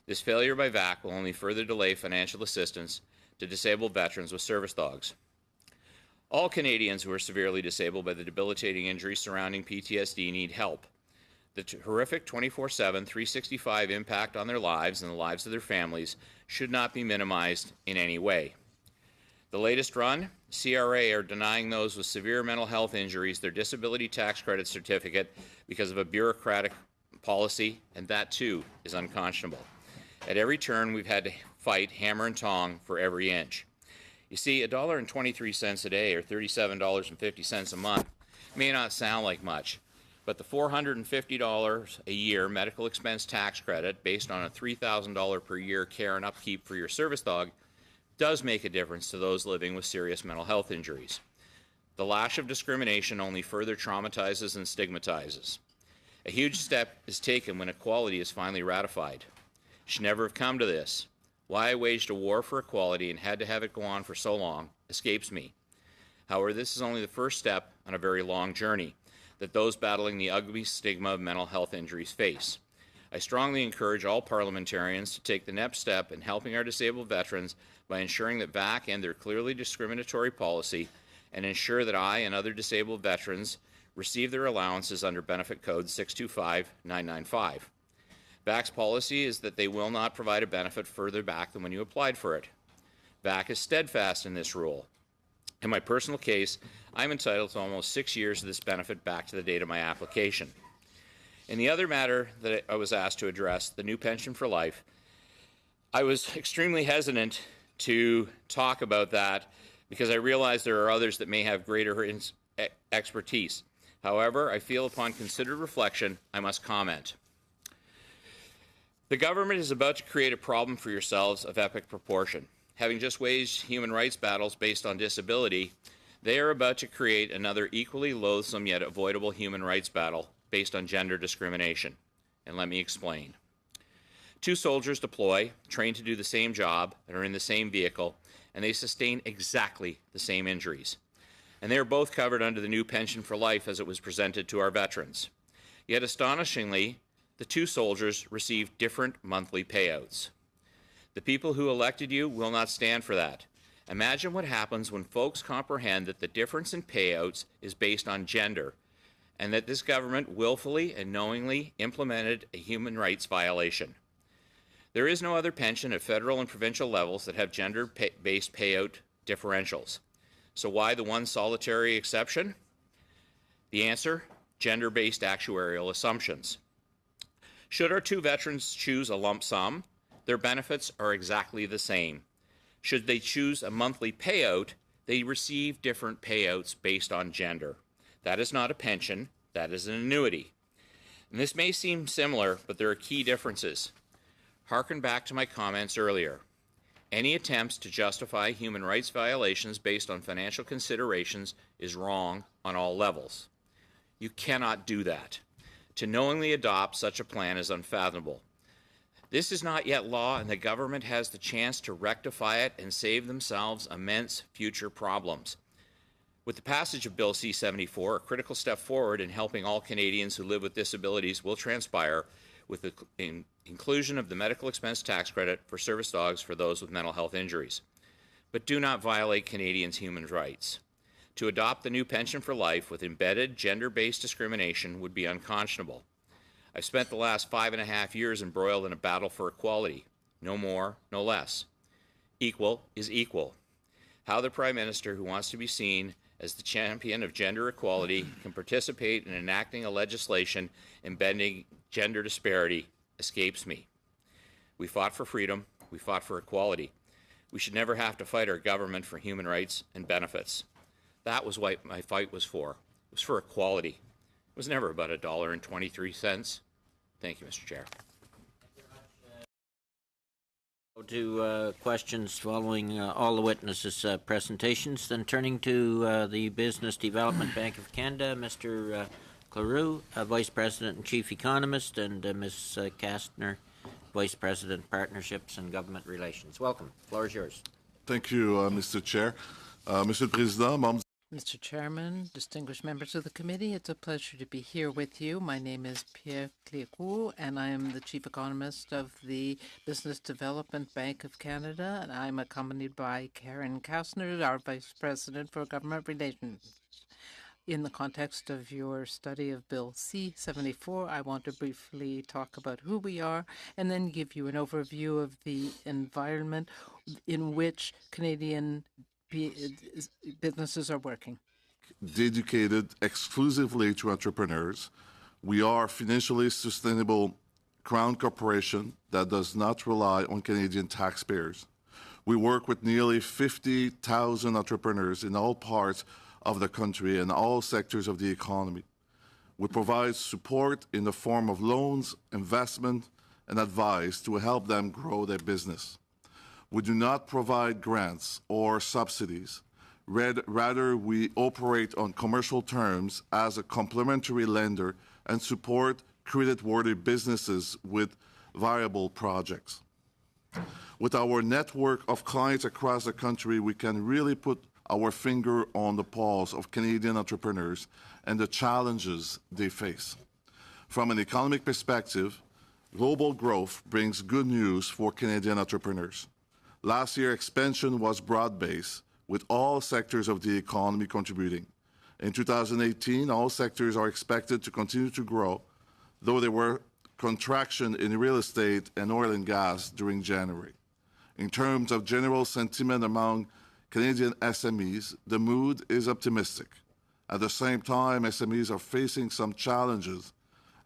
This failure by VAC will only further delay financial assistance to disabled veterans with service dogs. All Canadians who are severely disabled by the debilitating injuries surrounding PTSD need help. The horrific 24/7, 365 impact on their lives and the lives of their families should not be minimized in any way. The latest run, CRA are denying those with severe mental health injuries their disability tax credit certificate because of a bureaucratic policy, and that too is unconscionable. At every turn, we've had to fight hammer and tong for every inch. You see, $1.23 a day or $37.50 a month may not sound like much, but the $450 a year medical expense tax credit based on a $3,000 per year care and upkeep for your service dog does make a difference to those living with serious mental health injuries. The lash of discrimination only further traumatizes and stigmatizes. A huge step is taken when equality is finally ratified. It should never have come to this. Why I waged a war for equality and had to have it go on for so long escapes me. However, this is only the first step on a very long journey that those battling the ugly stigma of mental health injuries face. I strongly encourage all parliamentarians to take the next step in helping our disabled veterans by ensuring that VAC end their clearly discriminatory policy and ensure that I and other disabled veterans receive their allowances under Benefit Code 625995. VAC's policy is that they will not provide a benefit further back than when you applied for it. VAC is steadfast in this rule. In my personal case, I'm entitled to almost 6 years of this benefit back to the date of my application. In the other matter that I was asked to address, the new pension for life, I was extremely hesitant to talk about that because I realize there are others that may have greater expertise. However, I feel upon considered reflection, I must comment. The government is about to create a problem for yourselves of epic proportion. Having just waged human rights battles based on disability, they are about to create another equally loathsome yet avoidable human rights battle based on gender discrimination. And let me explain. Two soldiers deploy, trained to do the same job, and are in the same vehicle, and they sustain exactly the same injuries. And they are both covered under the new pension for life as it was presented to our veterans. Yet astonishingly, the two soldiers receive different monthly payouts. The people who elected you will not stand for that. Imagine what happens when folks comprehend that the difference in payouts is based on gender, and that this government willfully and knowingly implemented a human rights violation. There is no other pension at federal and provincial levels that have gender-based payout differentials. So why the one solitary exception? The answer, gender-based actuarial assumptions. Should our two veterans choose a lump sum, their benefits are exactly the same. Should they choose a monthly payout, they receive different payouts based on gender. That is not a pension, that is an annuity. And this may seem similar, but there are key differences. Harken back to my comments earlier. Any attempts to justify human rights violations based on financial considerations is wrong on all levels. You cannot do that. To knowingly adopt such a plan is unfathomable. This is not yet law, and the government has the chance to rectify it and save themselves immense future problems. With the passage of Bill C-74, a critical step forward in helping all Canadians who live with disabilities will transpire with the inclusion of the medical expense tax credit for service dogs for those with mental health injuries. But do not violate Canadians' human rights. To adopt the new pension for life with embedded gender-based discrimination would be unconscionable. I've spent the last 5.5 years embroiled in a battle for equality. No more, no less. Equal is equal. How the Prime Minister, who wants to be seen as the champion of gender equality, can participate in enacting a legislation embedding gender disparity escapes me. We fought for freedom. We fought for equality. We should never have to fight our government for human rights and benefits. That was what my fight was for. It was for equality. It was never about $1.23. Thank you, Mr. Chair. Go to questions following all the witnesses' presentations. Then turning to the Business Development Bank of Canada, Mr. Cleroux, Vice President and Chief Economist, and Ms. Kastner, Vice President, Partnerships and Government Relations. Welcome. The floor is yours. Thank you, Mr. Chair. Monsieur le Président, membres. Mr. Chairman, distinguished members of the committee, it's a pleasure to be here with you. My name is Pierre Clécourt, and I am the Chief Economist of the Business Development Bank of Canada, and I'm accompanied by Karen Kastner, our Vice President for Government Relations. In the context of your study of Bill C-74, I want to briefly talk about who we are and then give you an overview of the environment in which Canadian businesses are working. Dedicated exclusively to entrepreneurs. We are a financially sustainable crown corporation that does not rely on Canadian taxpayers. We work with nearly 50,000 entrepreneurs in all parts of the country and all sectors of the economy. We provide support in the form of loans, investment, and advice to help them grow their business. We do not provide grants or subsidies. Rather, we operate on commercial terms as a complementary lender and support credit-worthy businesses with viable projects. With our network of clients across the country, we can really put our finger on the pulse of Canadian entrepreneurs and the challenges they face. From an economic perspective, global growth brings good news for Canadian entrepreneurs. Last year, expansion was broad-based, with all sectors of the economy contributing. In 2018, all sectors are expected to continue to grow, though there were contraction in real estate and oil and gas during January. In terms of general sentiment among Canadian SMEs, the mood is optimistic. At the same time, SMEs are facing some challenges,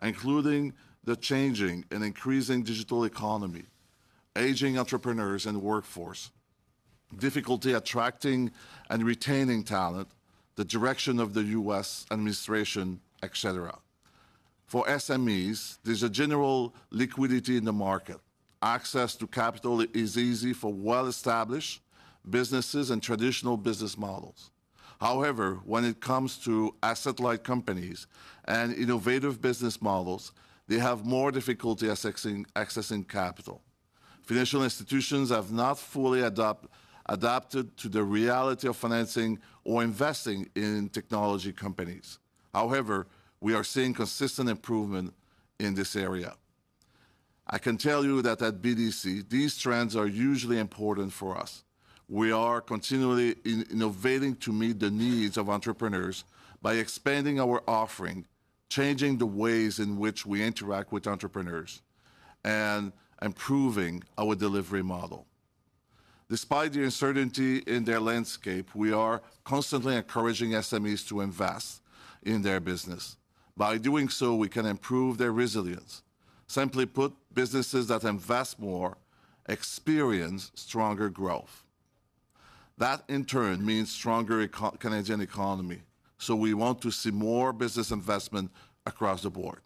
including the changing and increasing digital economy, aging entrepreneurs and workforce, difficulty attracting and retaining talent, the direction of the U.S. administration, etc. For SMEs, there's a general liquidity in the market. Access to capital is easy for well-established businesses and traditional business models. However, when it comes to asset-light companies and innovative business models, they have more difficulty accessing capital. Financial institutions have not fully adapted to the reality of financing or investing in technology companies. However, we are seeing consistent improvement in this area. I can tell you that at BDC, these trends are usually important for us. We are continually innovating to meet the needs of entrepreneurs by expanding our offering, changing the ways in which we interact with entrepreneurs, and improving our delivery model. Despite the uncertainty in their landscape, we are constantly encouraging SMEs to invest in their business. By doing so, we can improve their resilience. Simply put, businesses that invest more experience stronger growth. That, in turn, means stronger Canadian economy. So we want to see more business investment across the board.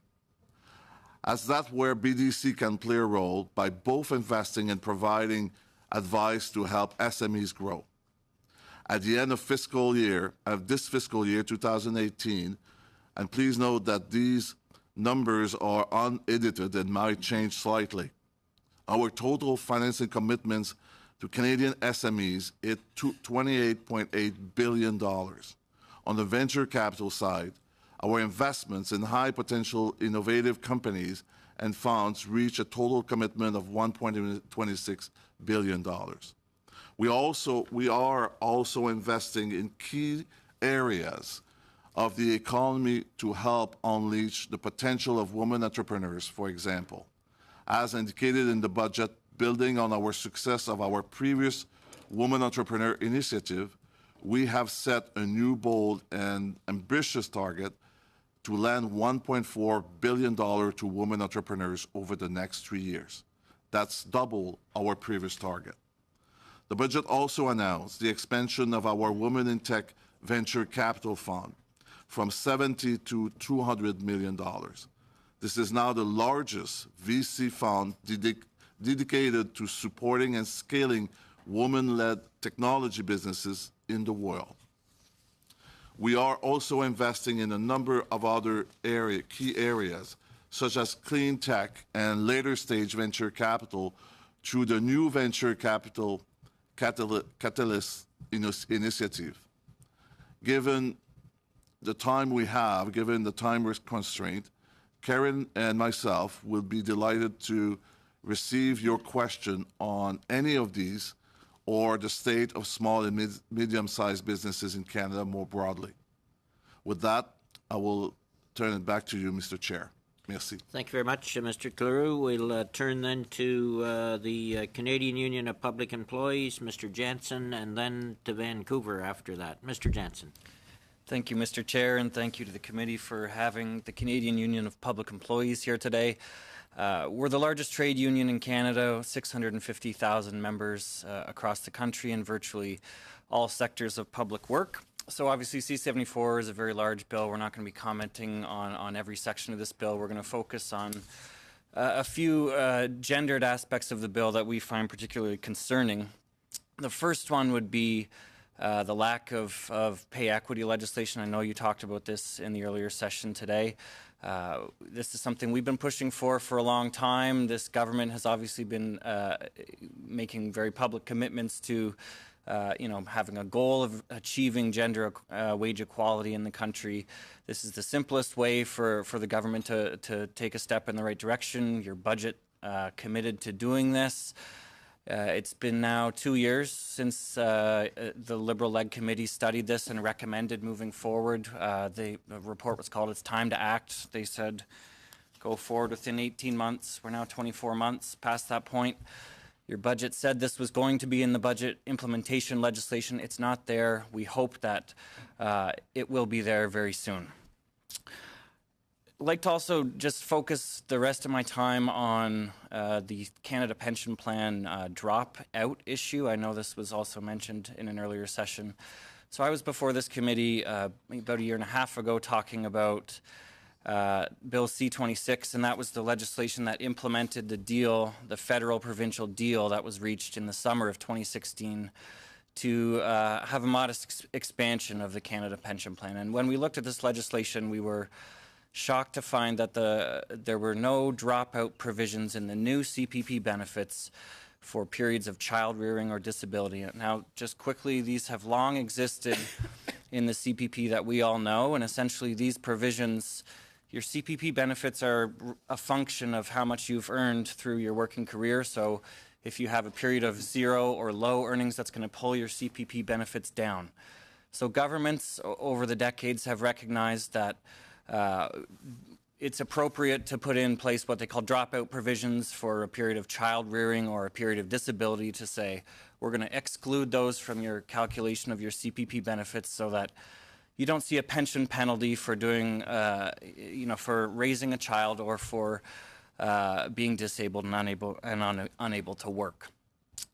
As that's where BDC can play a role by both investing and providing advice to help SMEs grow. At the end of this fiscal year, 2018, and please note that these numbers are unedited and might change slightly, our total financing commitments to Canadian SMEs is $28.8 billion. On the venture capital side, our investments in high-potential innovative companies and funds reach a total commitment of $1.26 billion. We are also investing in key areas of the economy to help unleash the potential of women entrepreneurs, for example. As indicated in the budget, building on our success of our previous Women Entrepreneur Initiative, we have set a new bold and ambitious target to lend $1.4 billion to women entrepreneurs over the next 3 years. That's double our previous target. The budget also announced the expansion of our Women in Tech Venture Capital Fund from $70 to $200 million. This is now the largest VC fund dedicated to supporting and scaling women-led technology businesses in the world. We are also investing in a number of other key areas, such as clean tech and later-stage venture capital through the new Venture Capital Catalyst Initiative. Given the time we have, given the time constraint, Karen and myself will be delighted to receive your question on any of these or the state of small and medium-sized businesses in Canada more broadly. With that, I will turn it back to you, Mr. Chair. Merci. Thank you very much, Mr. Cleroux. We'll turn then to the Canadian Union of Public Employees, Mr. Jansen, and then to Vancouver after that. Mr. Jansen. Thank you, Mr. Chair, and thank you to the committee for having the Canadian Union of Public Employees here today. We're the largest trade union in Canada, 650,000 members across the country in virtually all sectors of public work. So obviously C-74 is a very large bill. We're not going to be commenting on every section of this bill. We're going to focus on a few gendered aspects of the bill that we find particularly concerning. The first one would be the lack of pay equity legislation. I know you talked about this in the earlier session today. This is something we've been pushing for a long time. This government has obviously been making very public commitments to having a goal of achieving gender wage equality in the country. This is the simplest way for the government to take a step in the right direction. Your budget committed to doing this. It's been now 2 years since the Liberal-led committee studied this and recommended moving forward. The report was called It's Time to Act. They said go forward within 18 months. We're now 24 months past that point. Your budget said this was going to be in the budget implementation legislation. It's not there. We hope that it will be there very soon. like to also just focus the rest of my time on the Canada Pension Plan dropout issue. I know this was also mentioned in an earlier session. So I was before this committee about a year and a half ago talking about Bill C-26, and that was the legislation that implemented the deal, the federal-provincial deal that was reached in the summer of 2016 to have a modest expansion of the Canada Pension Plan. And when we looked at this legislation, we were shocked to find that there were no dropout provisions in the new CPP benefits for periods of child rearing or disability. Now, just quickly, these have long existed in the CPP that we all know, and essentially these provisions, your CPP benefits are a function of how much you've earned through your working career. So if you have a period of zero or low earnings, that's going to pull your CPP benefits down. So governments over the decades have recognized that it's appropriate to put in place what they call dropout provisions for a period of child rearing or a period of disability, to say we're going to exclude those from your calculation of your CPP benefits so that you don't see a pension penalty for doing, for raising a child or for being disabled and unable to work.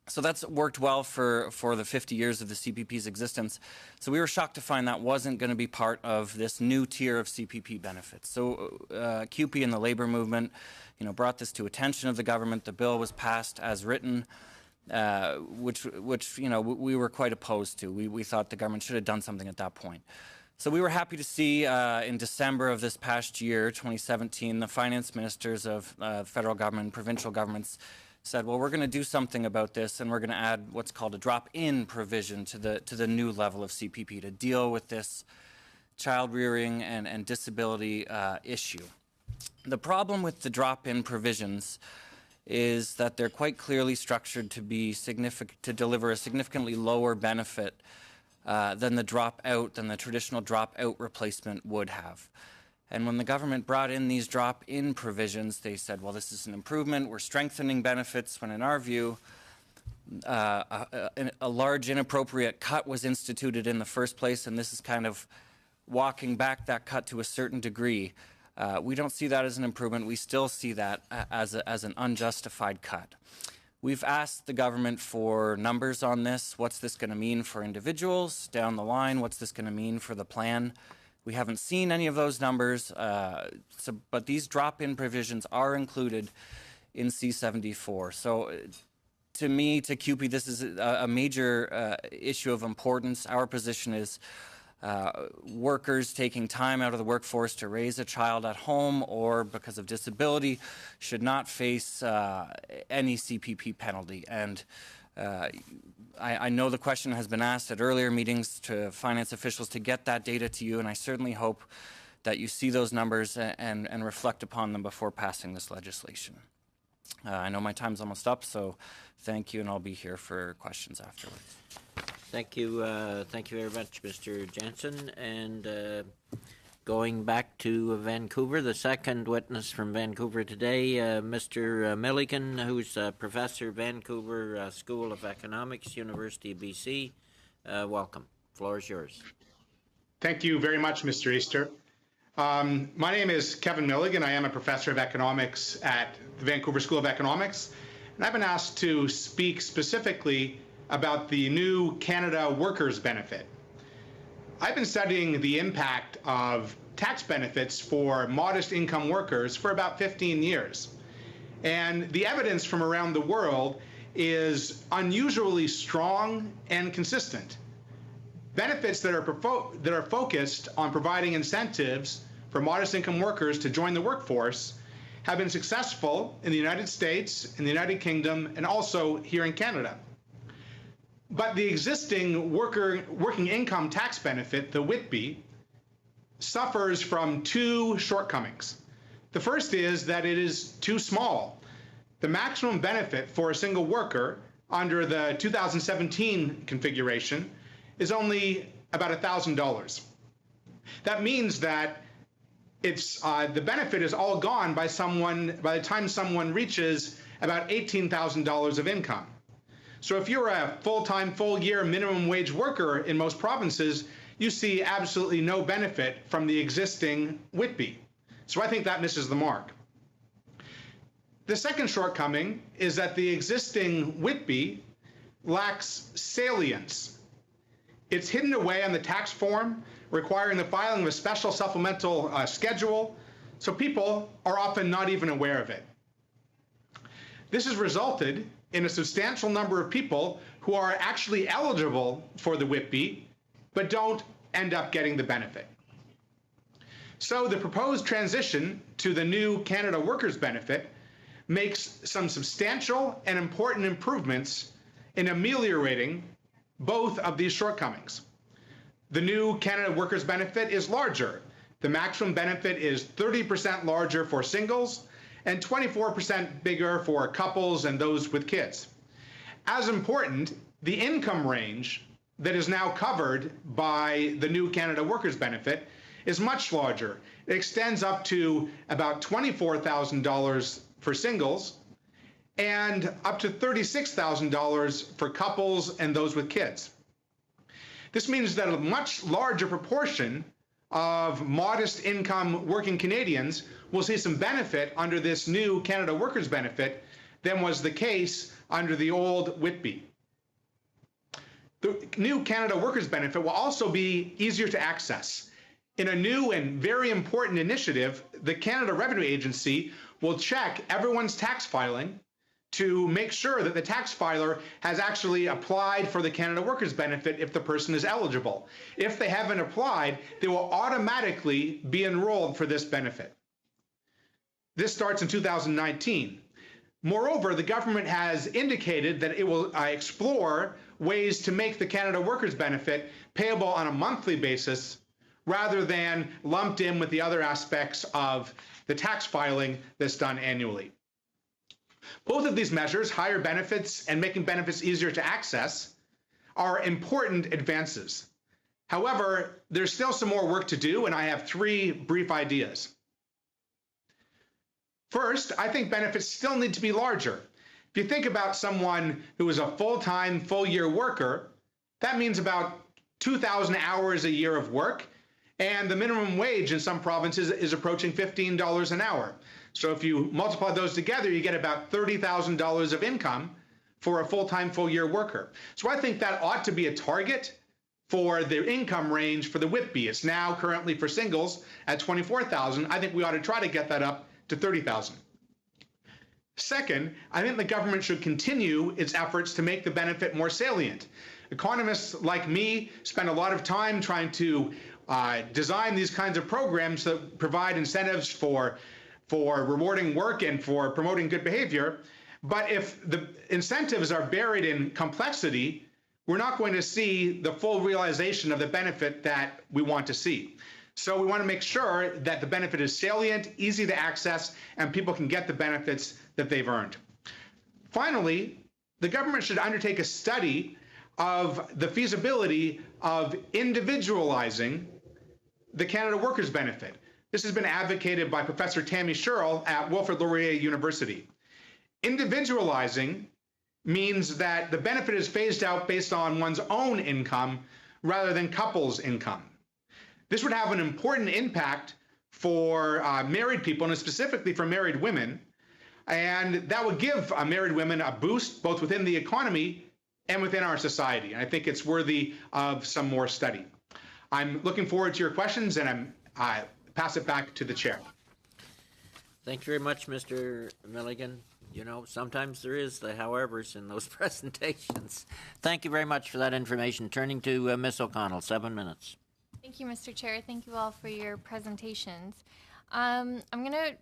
So that's worked well for the 50 years of the CPP's existence. So we were shocked to find that wasn't going to be part of this new tier of CPP benefits. So CUPE and the labor movement, brought this to attention of the government. The bill was passed as written, which we were quite opposed to. We thought the government should have done something at that point. So we were happy to see in December of this past year, 2017, the finance ministers of federal government and provincial governments said, well, we're going to do something about this, and we're going to add what's called a drop-in provision to the new level of CPP to deal with this child rearing and disability issue. The problem with the drop-in provisions is that they're quite clearly structured to be to deliver a significantly lower benefit than the traditional drop-out replacement would have. And when the government brought in these drop-in provisions, they said, well, this is an improvement, we're strengthening benefits, when in our view, a large inappropriate cut was instituted in the first place, and this is kind of walking back that cut to a certain degree. We don't see that as an improvement. We still see that as an unjustified cut. We've asked the government for numbers on this. What's this going to mean for individuals down the line? What's this going to mean for the plan? We haven't seen any of those numbers, but these drop-in provisions are included in C-74. So to me, to CUPE, this is a major issue of importance. Our position is workers taking time out of the workforce to raise a child at home or because of disability should not face any CPP penalty. And I know the question has been asked at earlier meetings to finance officials to get that data to you, and I certainly hope that you see those numbers and reflect upon them before passing this legislation. I know my time's almost up, so thank you, and I'll be here for questions afterwards. Thank you very much, Mr. Jensen. And going back to Vancouver, the second witness from Vancouver today, Mr. Milligan, who's a professor, Vancouver School of Economics, University of BC. Welcome. Floor is yours. Thank you very much, Mr. Easter. My name is Kevin Milligan. I am a professor of economics at the Vancouver School of Economics, and I've been asked to speak specifically about the new Canada Workers Benefit. I've been studying the impact of tax benefits for modest income workers for about 15 years. And the evidence from around the world is unusually strong and consistent. Benefits that are focused on providing incentives for modest income workers to join the workforce have been successful in the United States, in the United Kingdom, and also here in Canada. But the existing working income tax benefit, the WITB, suffers from two shortcomings. The first is that it is too small. The maximum benefit for a single worker under the 2017 configuration is only about $1,000. That means that the benefit is all gone by the time someone reaches about $18,000 of income. So if you're a full-time, full-year minimum wage worker in most provinces, you see absolutely no benefit from the existing WITB. So I think that misses the mark. The second shortcoming is that the existing WITB lacks salience. It's hidden away on the tax form, requiring the filing of a special supplemental schedule, so people are often not even aware of it. This has resulted in a substantial number of people who are actually eligible for the WITB, but don't end up getting the benefit. So the proposed transition to the new Canada Workers Benefit makes some substantial and important improvements in ameliorating both of these shortcomings. The new Canada Workers Benefit is larger. The maximum benefit is 30% larger for singles and 24% bigger for couples and those with kids. As important, the income range that is now covered by the new Canada Workers Benefit is much larger. It extends up to about $24,000 for singles and up to $36,000 for couples and those with kids. This means that a much larger proportion of modest income working Canadians will see some benefit under this new Canada Workers Benefit than was the case under the old WITB. The new Canada Workers Benefit will also be easier to access. In a new and very important initiative, the Canada Revenue Agency will check everyone's tax filing to make sure that the tax filer has actually applied for the Canada Workers Benefit if the person is eligible. If they haven't applied, they will automatically be enrolled for this benefit. This starts in 2019. Moreover, the government has indicated that it will explore ways to make the Canada Workers Benefit payable on a monthly basis rather than lumped in with the other aspects of the tax filing that's done annually. Both of these measures, higher benefits and making benefits easier to access, are important advances. However, there's still some more work to do, and I have three brief ideas. First, I think benefits still need to be larger. If you think about someone who is a full-time, full-year worker, that means about 2,000 hours a year of work, and the minimum wage in some provinces is approaching $15 an hour. So if you multiply those together, you get about $30,000 of income for a full-time, full-year worker. So I think that ought to be a target for the income range for the WITB. It's now currently for singles at $24,000. I think we ought to try to get that up to $30,000. Second, I think the government should continue its efforts to make the benefit more salient. Economists like me spend a lot of time trying to design these kinds of programs that provide incentives for rewarding work and for promoting good behavior. But if the incentives are buried in complexity, we're not going to see the full realization of the benefit that we want to see. So we want to make sure that the benefit is salient, easy to access, and people can get the benefits that they've earned. Finally, the government should undertake a study of the feasibility of individualizing the Canada Workers Benefit. This has been advocated by Professor Tammy Sherrill at Wilfrid Laurier University. Individualizing means that the benefit is phased out based on one's own income rather than couples' income. This would have an important impact for married people, and specifically for married women, and that would give married women a boost both within the economy and within our society. And I think it's worthy of some more study. I'm looking forward to your questions, and I pass it back to the chair. Thank you very much, Mr. Milligan. You know, sometimes there is the howevers in those presentations. Thank you very much for that information. Turning to Ms. O'Connell, 7 minutes. Thank you, Mr. Chair. Thank you all for your presentations. I'm going to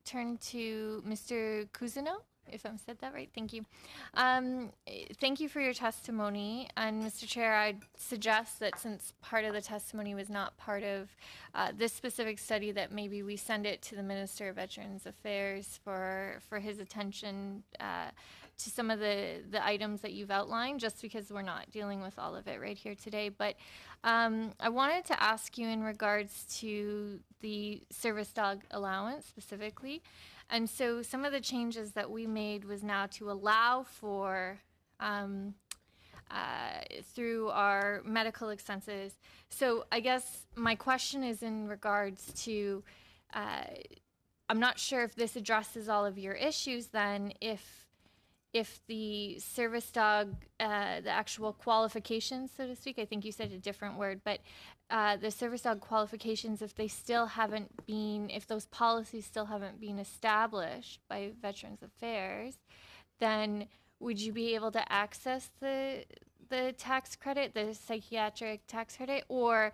turn to Mr. Cousineau, if I said that right. Thank you. Thank you for your testimony. And Mr. Chair, I'd suggest that since part of the testimony was not part of this specific study, that maybe we send it to the Minister of Veterans Affairs for his attention to some of the items that you've outlined, just because we're not dealing with all of it right here today. But I wanted to ask you in regards to the service dog allowance specifically. And so some of the changes that we made was now to allow for through our medical expenses. So I guess my question is in regards to I'm not sure if this addresses all of your issues then, if the service dog, the actual qualifications, so to speak, I think you said a different word, but the service dog qualifications, if those policies still haven't been established by Veterans Affairs, then would you be able to access the tax credit, the psychiatric tax credit, or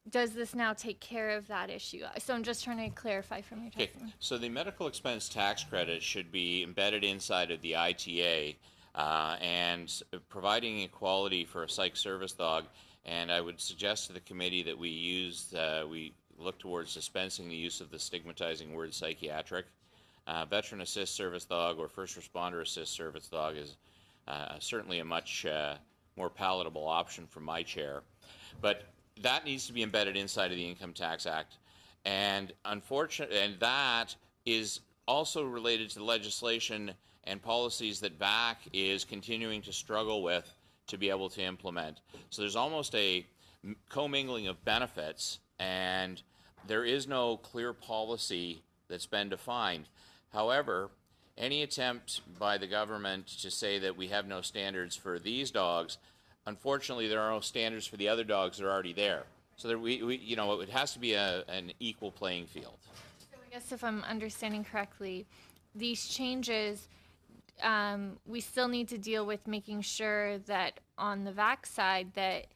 does this now take care of that issue? So I'm just trying to clarify from your testimony. So the medical expense tax credit should be embedded inside of the ITA and providing equality for a psych service dog. And I would suggest to the committee that we look towards dispensing the use of the stigmatizing word psychiatric. Veteran assist service dog or first responder assist service dog is certainly a much more palatable option from my chair. But that needs to be embedded inside of the Income Tax Act. And that is also related to the legislation and policies that VAC is continuing to struggle with to be able to implement. So there's almost a commingling of benefits, and there is no clear policy that's been defined. However, any attempt by the government to say that we have no standards for these dogs, unfortunately, there are no standards for the other dogs that are already there. So it has to be an equal playing field. So I guess if I'm understanding correctly, these changes, we still need to deal with making sure that on the VAC side that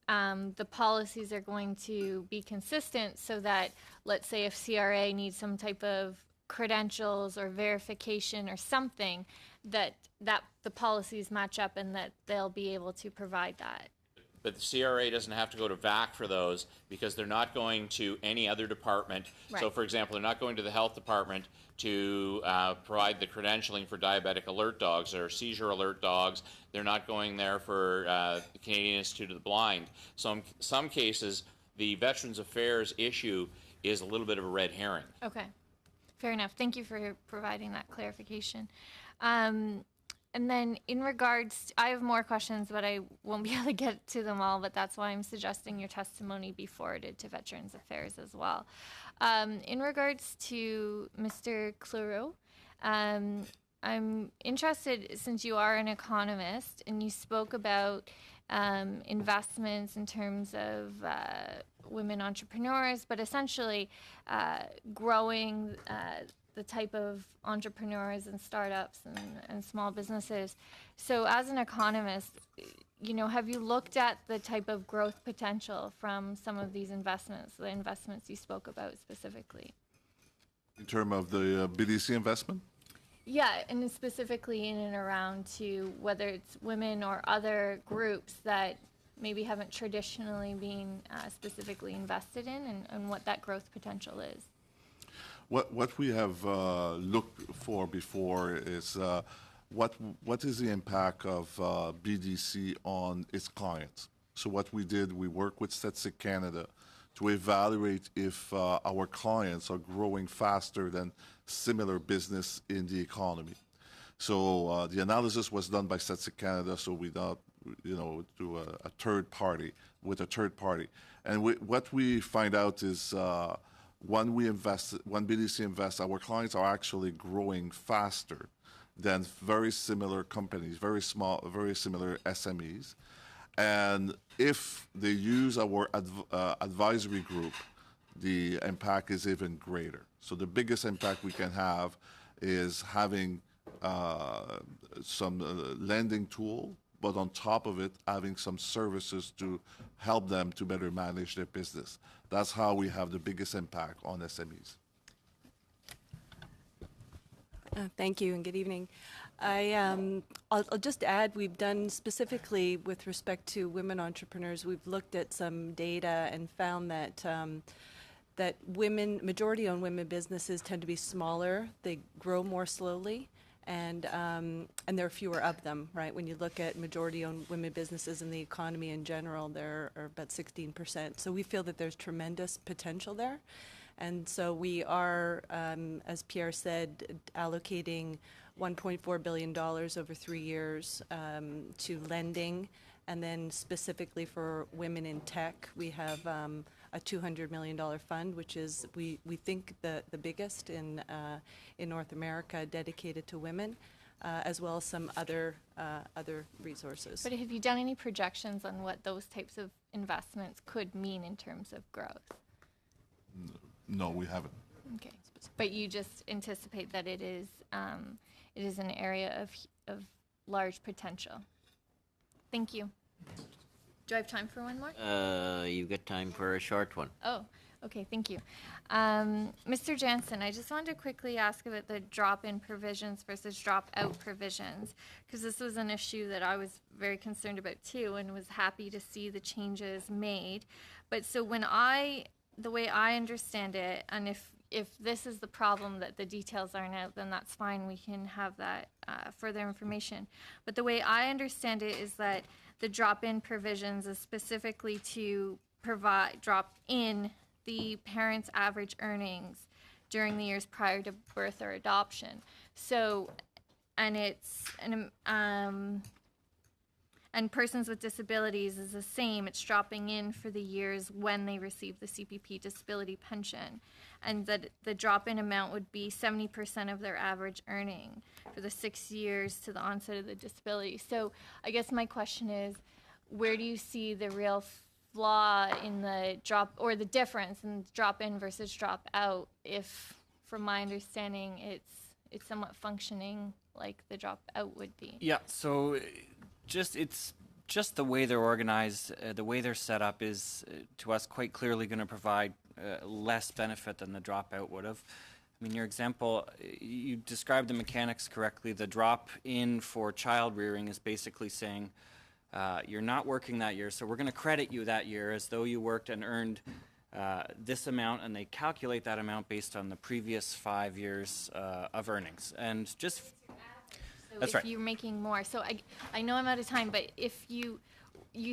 the policies are going to be consistent so that, let's say, if CRA needs some type of credentials or verification or something, that the policies match up and that they'll be able to provide that. But the CRA doesn't have to go to VAC for those because they're not going to any other department. Right. So, for example, they're not going to the health department to provide the credentialing for diabetic alert dogs or seizure alert dogs. They're not going there for the Canadian Institute of the Blind. So in some cases, the Veterans Affairs issue is a little bit of a red herring. Okay, fair enough. Thank you for providing that clarification. And then in regards, I have more questions, but I won't be able to get to them all, but that's why I'm suggesting your testimony be forwarded to Veterans Affairs as well. In regards to Mr. Cleroux, I'm interested, since you are an economist, and you spoke about investments in terms of women entrepreneurs, but essentially growing the type of entrepreneurs and startups and small businesses. So as an economist, have you looked at the type of growth potential from some of these investments, the investments you spoke about specifically? In terms of the BDC investment? Yeah, and specifically in and around to whether it's women or other groups that maybe haven't traditionally been specifically invested in, and what that growth potential is. What we have looked for before is what is the impact of BDC on its clients. So what we did, we worked with Statistic Canada to evaluate if our clients are growing faster than similar business in the economy. So the analysis was done by Statistic Canada, so we got, to a third party, with a third party. And what we find out is when BDC invests, our clients are actually growing faster than very similar companies, very similar SMEs. And if they use our advisory group, the impact is even greater. So the biggest impact we can have is having some lending tool, but on top of it, having some services to help them to better manage their business. That's how we have the biggest impact on SMEs. Thank you and good evening. I'll just add, we've done specifically with respect to women entrepreneurs, we've looked at some data and found that that majority-owned women businesses tend to be smaller, they grow more slowly, and there are fewer of them, right? When you look at majority-owned women businesses in the economy in general, there are about 16%. So we feel that there's tremendous potential there. And so we are, as Pierre said, allocating $1.4 billion over 3 years to lending. And then specifically for women in tech, we have a $200 million fund, which is, we think, the biggest in North America dedicated to women, as well as some other resources. But have you done any projections on what those types of investments could mean in terms of growth? No, we haven't. Okay, but you just anticipate that it is an area of large potential. Thank you. Do I have time for one more? You've got time for a short one. Oh, okay, thank you. Mr. Jansen, I just wanted to quickly ask about the drop-in provisions versus drop-out provisions, because this was an issue that I was very concerned about too, and was happy to see the changes made. But so the way I understand it, and if this is the problem that the details aren't out, then that's fine. We can have that further information. But the way I understand it is that the drop-in provisions is specifically to drop in the parent's average earnings during the years prior to birth or adoption. So, and persons with disabilities is the same. It's dropping in for the years when they receive the CPP disability pension. And that the drop-in amount would be 70% of their average earning for the 6 years to the onset of the disability. So I guess my question is, where do you see the real flaw in the drop, or the difference in drop-in versus drop-out, if, from my understanding, it's somewhat functioning like the drop-out would be? Yeah, so it's just the way they're organized, the way they're set up is, to us, quite clearly going to provide less benefit than the dropout would have. I mean, your example, you described the mechanics correctly. The drop-in for child rearing is basically saying you're not working that year, so we're going to credit you that year as though you worked and earned this amount, and they calculate that amount based on the previous 5 years of earnings. And just... So That's if right. you're making more. So I know I'm out of time, but if you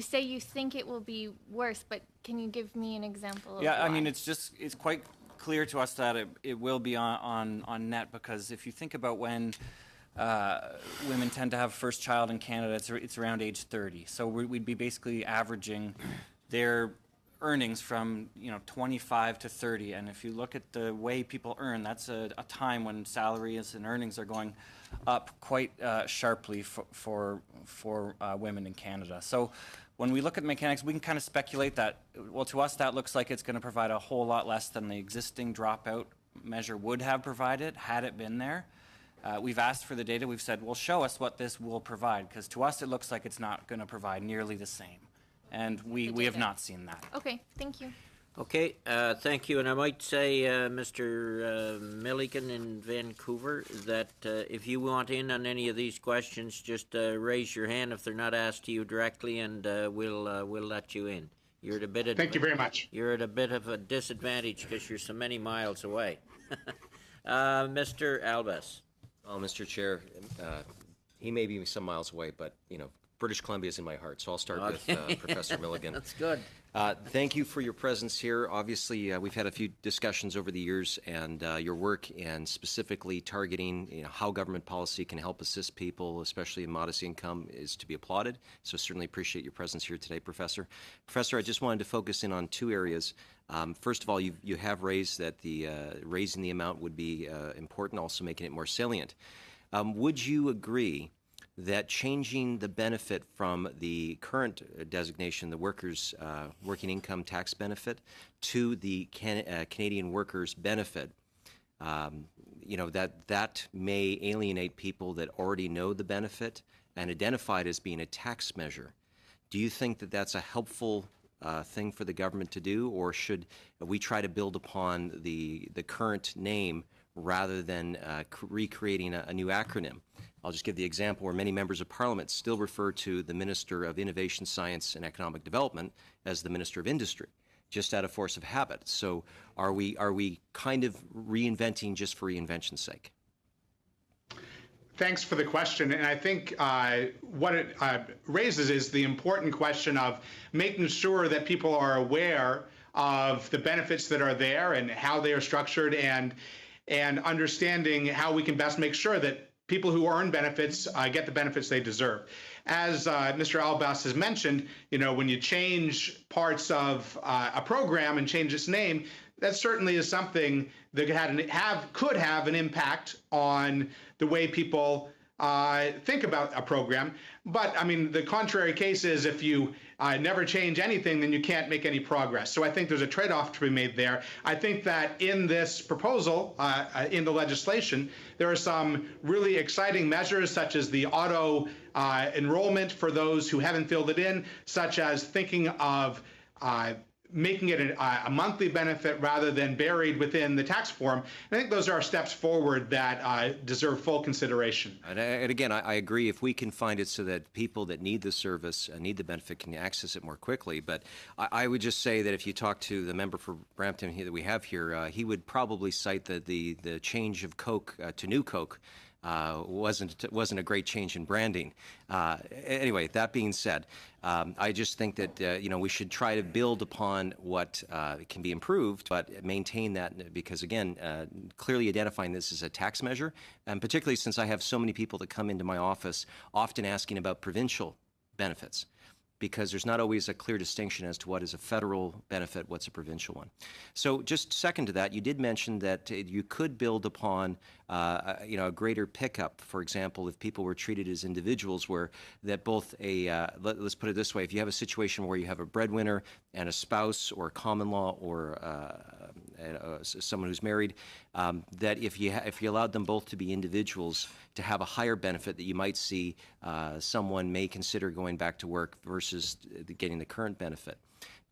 say you think it will be worse, but can you give me an example of Yeah, I why? mean, it's quite clear to us that it will be on net, because if you think about when women tend to have first child in Canada, it's around age 30. So we'd be basically averaging their earnings from 25 to 30, and if you look at the way people earn, that's a time when salaries and earnings are going up quite sharply for women in Canada. So when we look at mechanics, we can kind of speculate that, well, to us that looks like it's going to provide a whole lot less than the existing dropout measure would have provided had it been there. We've asked for the data. We've said, well, show us what this will provide, because to us it looks like it's not going to provide nearly the same. And we have not seen that. Okay, thank you. Okay, thank you. And I might say, Mr. Milligan in Vancouver, that if you want in on any of these questions, just raise your hand if they're not asked to you directly, and we'll let you in. You're at a bit of, Thank you very much. You're at a bit of a disadvantage because you're so many miles away. Mr. Albus. Well, Mr. Chair, he may be some miles away, but, British Columbia is in my heart, so I'll start with Professor Milligan. That's good. Thank you for your presence here. Obviously, we've had a few discussions over the years, and your work, and specifically targeting how government policy can help assist people, especially in modest income, is to be applauded. So certainly appreciate your presence here today, Professor. Professor, I just wanted to focus in on two areas. First of all, you have raised that the raising the amount would be important, also making it more salient. Would you agree that changing the benefit from the current designation, the workers' working income tax benefit, to the Canadian workers' benefit, that may alienate people that already know the benefit and identify it as being a tax measure? Do you think that that's a helpful thing for the government to do, or should we try to build upon the current name rather than recreating a new acronym? I'll just give the example where many members of Parliament still refer to the Minister of Innovation, Science and Economic Development as the Minister of Industry, just out of force of habit. So are we kind of reinventing just for reinvention's sake? Thanks for the question. And I think what it raises is the important question of making sure that people are aware of the benefits that are there and how they are structured, and understanding how we can best make sure that people who earn benefits get the benefits they deserve. as Mr. Albas has mentioned, when you change parts of a program and change its name, that certainly is something that could have an impact on the way people think about a program. But I mean, the contrary case is if you never change anything, then you can't make any progress. So I think there's a trade-off to be made there. I think that in this proposal, in the legislation, there are some really exciting measures, such as the auto enrollment for those who haven't filled it in, such as thinking of making it a monthly benefit rather than buried within the tax form. I think those are steps forward that deserve full consideration. And again, I agree if we can find it so that people that need the service, need the benefit, can access it more quickly. But I would just say that if you talk to the member for Brampton that we have here, he would probably cite that the change of Coke to New Coke wasn't a great change in branding. Anyway, that being said, I just think that we should try to build upon what can be improved, but maintain that because again, clearly identifying this as a tax measure, and particularly since I have so many people that come into my office often asking about provincial benefits, because there's not always a clear distinction as to what is a federal benefit, what's a provincial one. So just second to that, you did mention that you could build upon a greater pickup. For example, if people were treated as individuals, where that both let's put it this way, if you have a situation where you have a breadwinner and a spouse or common law or someone who's married, that if you allowed them both to be individuals, to have a higher benefit, that you might see someone may consider going back to work versus getting the current benefit.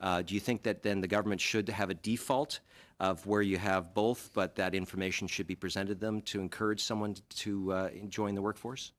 Do you think that then the government should have a default of where you have both, but that information should be presented to them to encourage someone to join the workforce?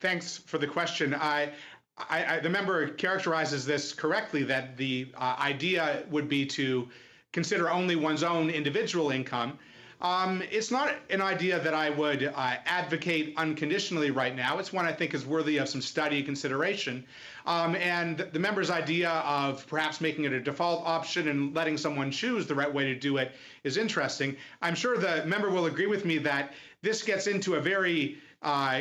Thanks for the question. The member characterizes this correctly, that the idea would be to consider only one's own individual income. It's not an idea that I would advocate unconditionally right now. It's one I think is worthy of some study and consideration. And the member's idea of perhaps making it a default option and letting someone choose the right way to do it is interesting. I'm sure the member will agree with me that this gets into a very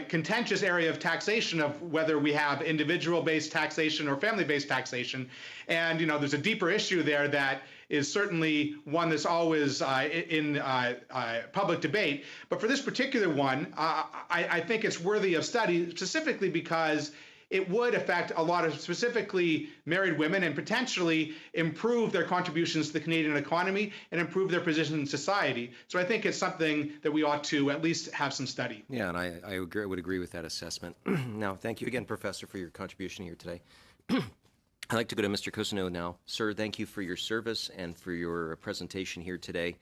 contentious area of taxation of whether we have individual-based taxation or family-based taxation. And, there's a deeper issue there that is certainly one that's always in public debate. But for this particular one, I think it's worthy of study, specifically because it would affect a lot of specifically married women and potentially improve their contributions to the Canadian economy and improve their position in society. So I think it's something that we ought to at least have some study. Yeah, and I would agree with that assessment. Now, thank you again, Professor, for your contribution here today. I'd like to go to Mr. Cousineau now. Sir, thank you for your service and for your presentation here today.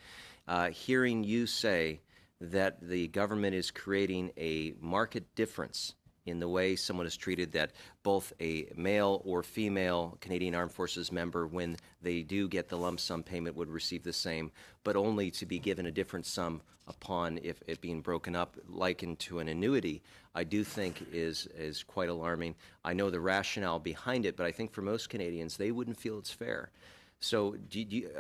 Hearing you say that the government is creating a market difference in the way someone is treated, that both a male or female Canadian Armed Forces member, when they do get the lump sum payment, would receive the same, but only to be given a different sum upon if it being broken up, likened to an annuity, I do think is quite alarming. I know the rationale behind it, but I think for most Canadians, they wouldn't feel it's fair. So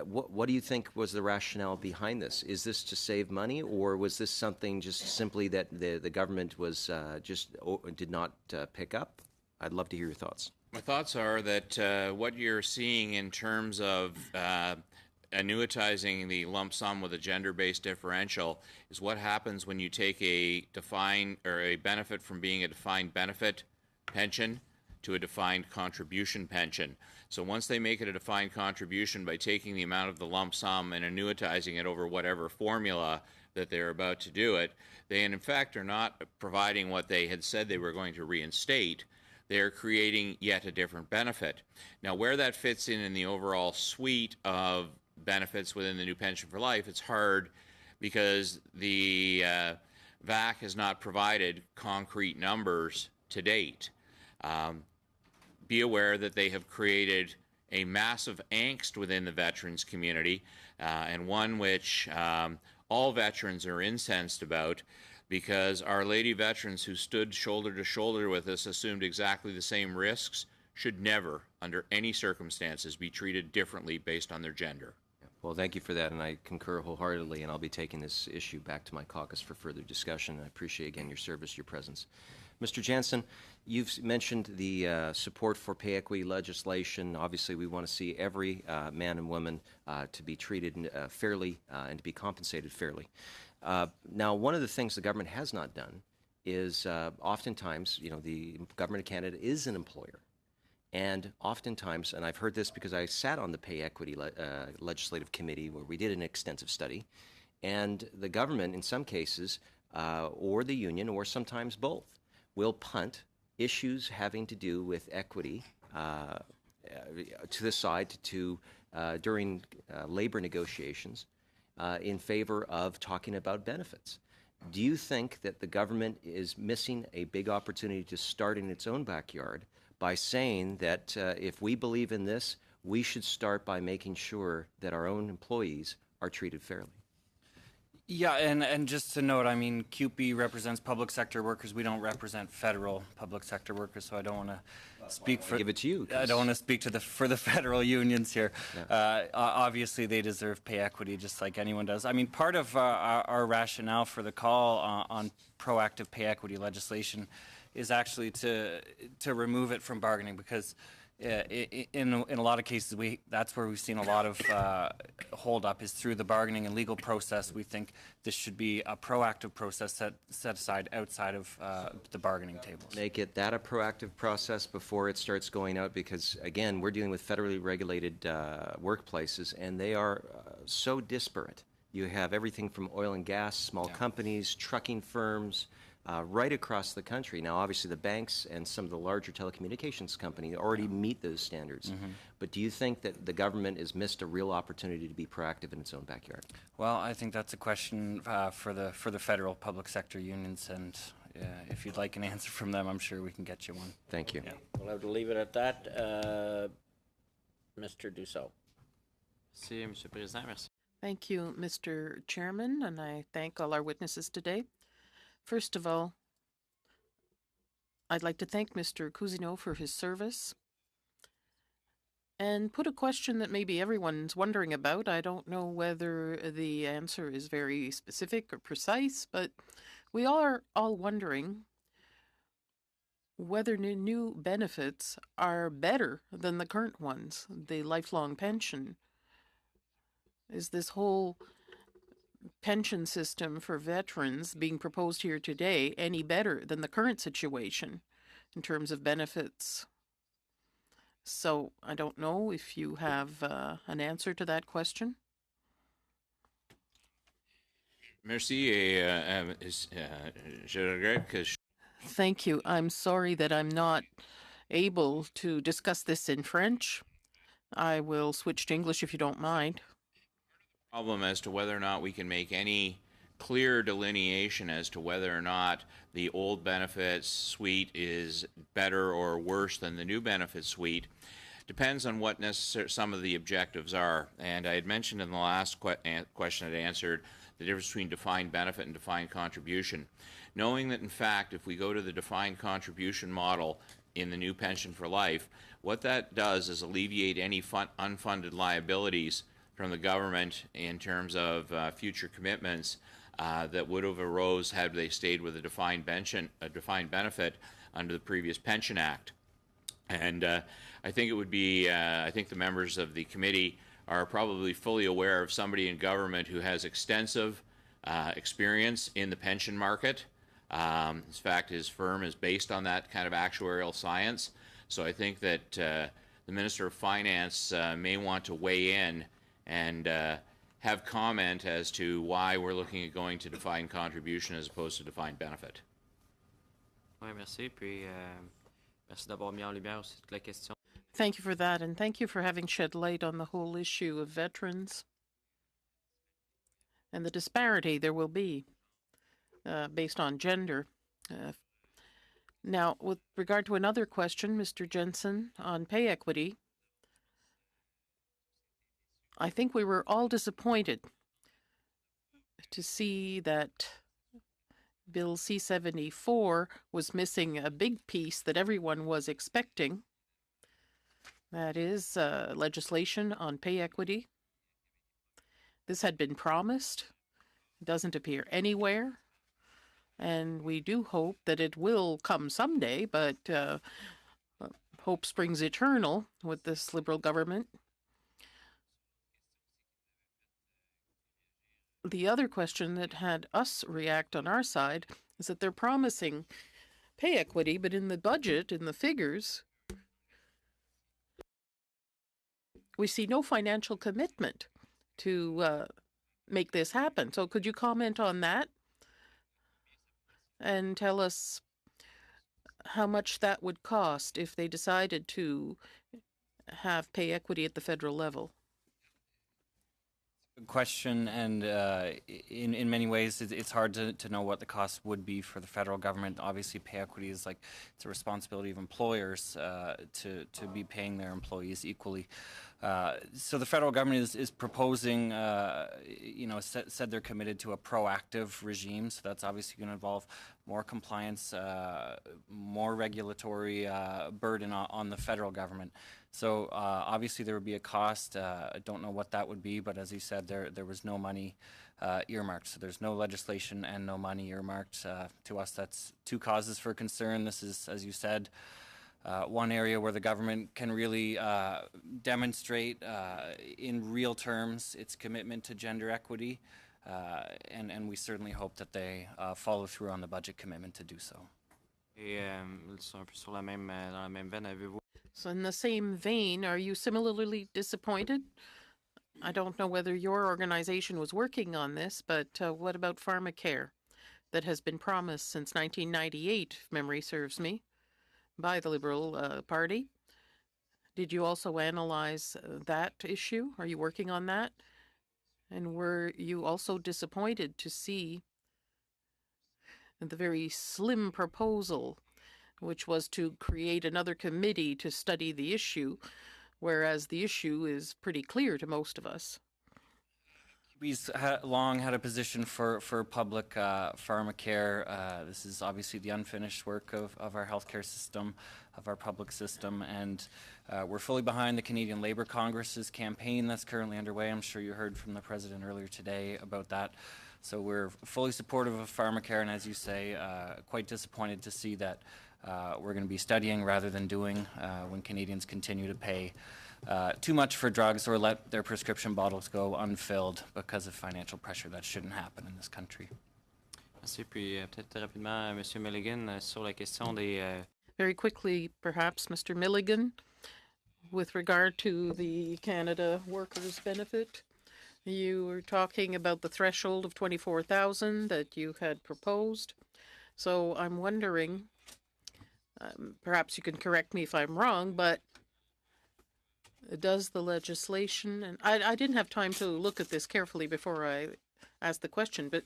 what do you think was the rationale behind this? Is this to save money, or was this something just simply that the government was did not pick up? I'd love to hear your thoughts. My thoughts are that what you're seeing in terms of annuitizing the lump sum with a gender-based differential is what happens when you take a defined or a benefit from being a defined benefit pension to a defined contribution pension. So once they make it a defined contribution by taking the amount of the lump sum and annuitizing it over whatever formula that they're about to do it, they in fact are not providing what they had said they were going to reinstate. They're creating yet a different benefit. Now, where that fits in the overall suite of benefits within the new pension for life, it's hard because the VAC has not provided concrete numbers to date. Be aware that they have created a massive angst within the veterans community, and one which all veterans are incensed about, because Our Lady veterans who stood shoulder to shoulder with us, assumed exactly the same risks, should never, under any circumstances, be treated differently based on their gender. Well, thank you for that, and I concur wholeheartedly, and I'll be taking this issue back to my caucus for further discussion. I appreciate, again, your service, your presence. Mr. Jansen, You've mentioned the support for pay equity legislation. Obviously, we want to see every man and woman to be treated fairly and to be compensated fairly. Now, one of the things the government has not done is oftentimes, the government of Canada is an employer. And oftentimes, and I've heard this because I sat on the Pay Equity Legislative Committee where we did an extensive study, and the government, in some cases, or the union, or sometimes both, will punt issues having to do with equity to the side during labor negotiations in favor of talking about benefits. Do you think that the government is missing a big opportunity to start in its own backyard by saying that if we believe in this, we should start by making sure that our own employees are treated fairly? Yeah, and just to note, I mean, CUPE represents public sector workers. We don't represent federal public sector workers, so I don't want to speak for. Give it to you. I don't want to speak for the federal unions here. Yeah. Obviously, they deserve pay equity just like anyone does. I mean, part of our rationale for the call on proactive pay equity legislation is actually to remove it from bargaining, because in a lot of cases, that's where we've seen a lot of hold up is through the bargaining and legal process. We think this should be a proactive process set aside outside of the bargaining tables. Make it that a proactive process before it starts going out, because again, we're dealing with federally regulated workplaces, and they are so disparate. You have everything from oil and gas, small companies, trucking firms, right across the country. Now, obviously, the banks and some of the larger telecommunications companies already meet those standards. Mm-hmm. But do you think that the government has missed a real opportunity to be proactive in its own backyard? Well, I think that's a question for the federal public sector unions, and if you'd like an answer from them, I'm sure we can get you one. Thank you. Yeah. We'll have to leave it at that. Mr. Dussault. Merci, Monsieur le Président. Merci. Thank you, Mr. Chairman, and I thank all our witnesses today. First of all, I'd like to thank Mr. Cousineau for his service and put a question that maybe everyone's wondering about. I don't know whether the answer is very specific or precise, but we are all wondering whether new benefits are better than the current ones, the lifelong pension. Is this whole pension system for veterans being proposed here today any better than the current situation in terms of benefits? So I don't know if you have an answer to that question. Merci, et je regrette que Thank you. I'm sorry that I'm not able to discuss this in French. I will switch to English if you don't mind. problem as to whether or not we can make any clear delineation as to whether or not the old benefits suite is better or worse than the new benefit suite depends on what some of the objectives are. And I had mentioned in the last question I answered the difference between defined benefit and defined contribution. Knowing that, in fact, if we go to the defined contribution model in the new pension for life, what that does is alleviate any unfunded liabilities from the government in terms of future commitments that would have arose had they stayed with a defined benefit under the previous Pension Act. And I think it would be, I think the members of the committee are probably fully aware of somebody in government who has extensive experience in the pension market. In fact, his firm is based on that kind of actuarial science. So I think that the Minister of Finance may want to weigh in and have comment as to why we're looking at going to defined contribution as opposed to defined benefit. Oui, merci. Puis, merci d'avoir mis en lumière aussi toute la question. Thank you for that, and thank you for having shed light on the whole issue of veterans and the disparity there will be based on gender. Now, with regard to another question, Mr. Jensen, on pay equity, I think we were all disappointed to see that Bill C-74 was missing a big piece that everyone was expecting. That is legislation on pay equity. This had been promised. It doesn't appear anywhere. And we do hope that it will come someday, but hope springs eternal with this Liberal government. The other question that had us react on our side is that they're promising pay equity, but in the budget, in the figures, we see no financial commitment to make this happen. So could you comment on that and tell us how much that would cost if they decided to have pay equity at the federal level? Good question, and in many ways it's hard to know what the cost would be for the federal government. Obviously, pay equity is like it's a responsibility of employers to be paying their employees equally. So the federal government is proposing, said they're committed to a proactive regime. So that's obviously going to involve more compliance, more regulatory burden on the federal government. So obviously there would be a cost. I don't know what that would be, but as you said, there was no money earmarked. So there's no legislation and no money earmarked. To us, that's two causes for concern. This is, as you said, one area where the government can really demonstrate in real terms its commitment to gender equity, and we certainly hope that they follow through on the budget commitment to do so. So in the same vein, are you similarly disappointed? I don't know whether your organization was working on this, but what about pharmacare that has been promised since 1998, if memory serves me, by the Liberal Party? Did you also analyze that issue? Are you working on that? And were you also disappointed to see the very slim proposal, which was to create another committee to study the issue, whereas the issue is pretty clear to most of us? We've long had a position for public pharmacare. This is obviously the unfinished work of our healthcare system, of our public system, and we're fully behind the Canadian Labour Congress's campaign that's currently underway. I'm sure you heard from the President earlier today about that. So we're fully supportive of pharmacare, and as you say, quite disappointed to see that we're going to be studying rather than doing when Canadians continue to pay too much for drugs or let their prescription bottles go unfilled because of financial pressure. That shouldn't happen in this country. Merci. Puis peut-être rapidement, Monsieur Milligan, sur la question des... Very quickly, perhaps, Mr. Milligan, with regard to the Canada Workers' Benefit. You were talking about the threshold of $24,000 that you had proposed. So I'm wondering, perhaps you can correct me if I'm wrong, but does the legislation, and I didn't have time to look at this carefully before I asked the question, but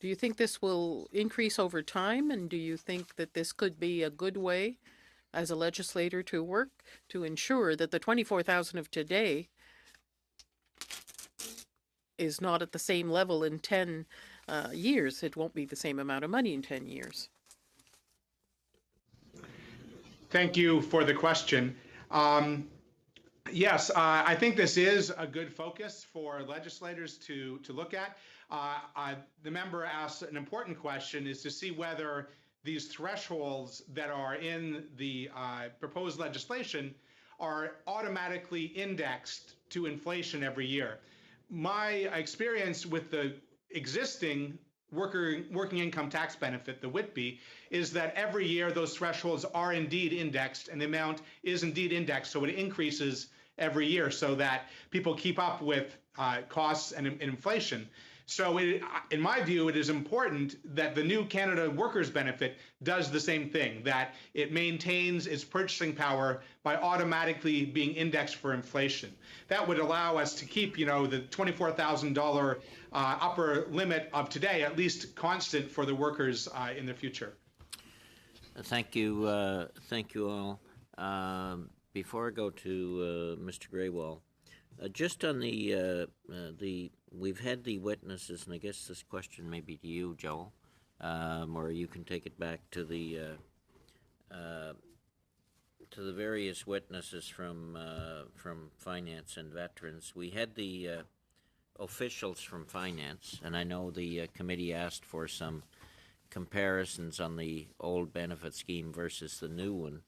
do you think this will increase over time, and do you think that this could be a good way as a legislator to work to ensure that the $24,000 of today is not at the same level in 10 years? It won't be the same amount of money in 10 years. Thank you for the question. Yes, I think this is a good focus for legislators to look at. The member asked an important question, is to see whether these thresholds that are in the proposed legislation are automatically indexed to inflation every year. My experience with the existing working income tax benefit, the WITB, is that every year those thresholds are indeed indexed, and the amount is indeed indexed, so it increases every year so that people keep up with costs and inflation. So in my view, it is important that the new Canada Workers' Benefit does the same thing, that it maintains its purchasing power by automatically being indexed for inflation. That would allow us to keep, the $24,000 upper limit of today at least constant for the workers in the future. Thank you all. Before I go to Mr. Graywall, just on we've had the witnesses, and I guess this question may be to you, Joel, or you can take it back to the various witnesses from Finance and Veterans. We had the officials from Finance, and I know the committee asked for some comparisons on the old benefit scheme versus the new one.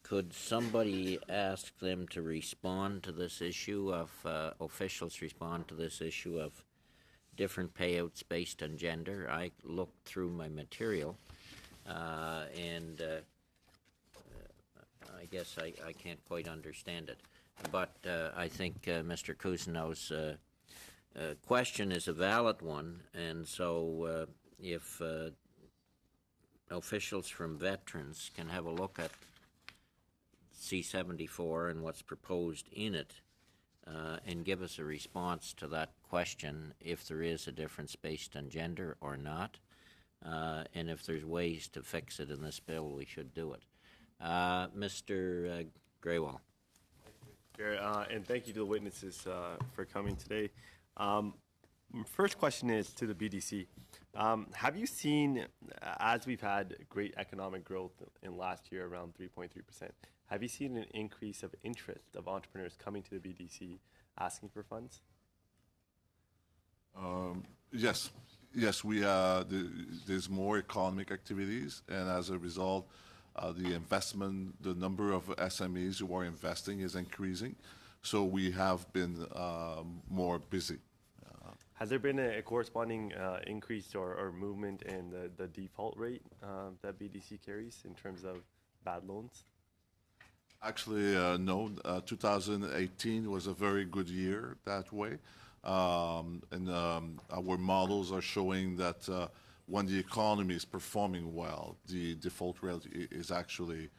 Could somebody ask them to respond to this issue of, officials respond to this issue of different payouts based on gender? I looked through my material, and I guess I can't quite understand it. But I think Mr. Cousineau's question is a valid one, and so if officials from veterans can have a look at C-74 and what's proposed in it, and give us a response to that question, if there is a difference based on gender or not, and if there's ways to fix it in this bill, we should do it. Mr. Graywall. Chair, and thank you to the witnesses for coming today. First question is to the BDC. Have you seen, as we've had great economic growth in last year, around 3.3%, have you seen an increase of interest of entrepreneurs coming to the BDC asking for funds? Yes. Yes, there's more economic activities, and as a result, the investment, the number of SMEs who are investing is increasing. So we have been more busy. Has there been a corresponding increase or movement in the default rate that BDC carries in terms of bad loans? Actually, no. 2018 was a very good year that way. And our models are showing that when the economy is performing well, the default rate is actually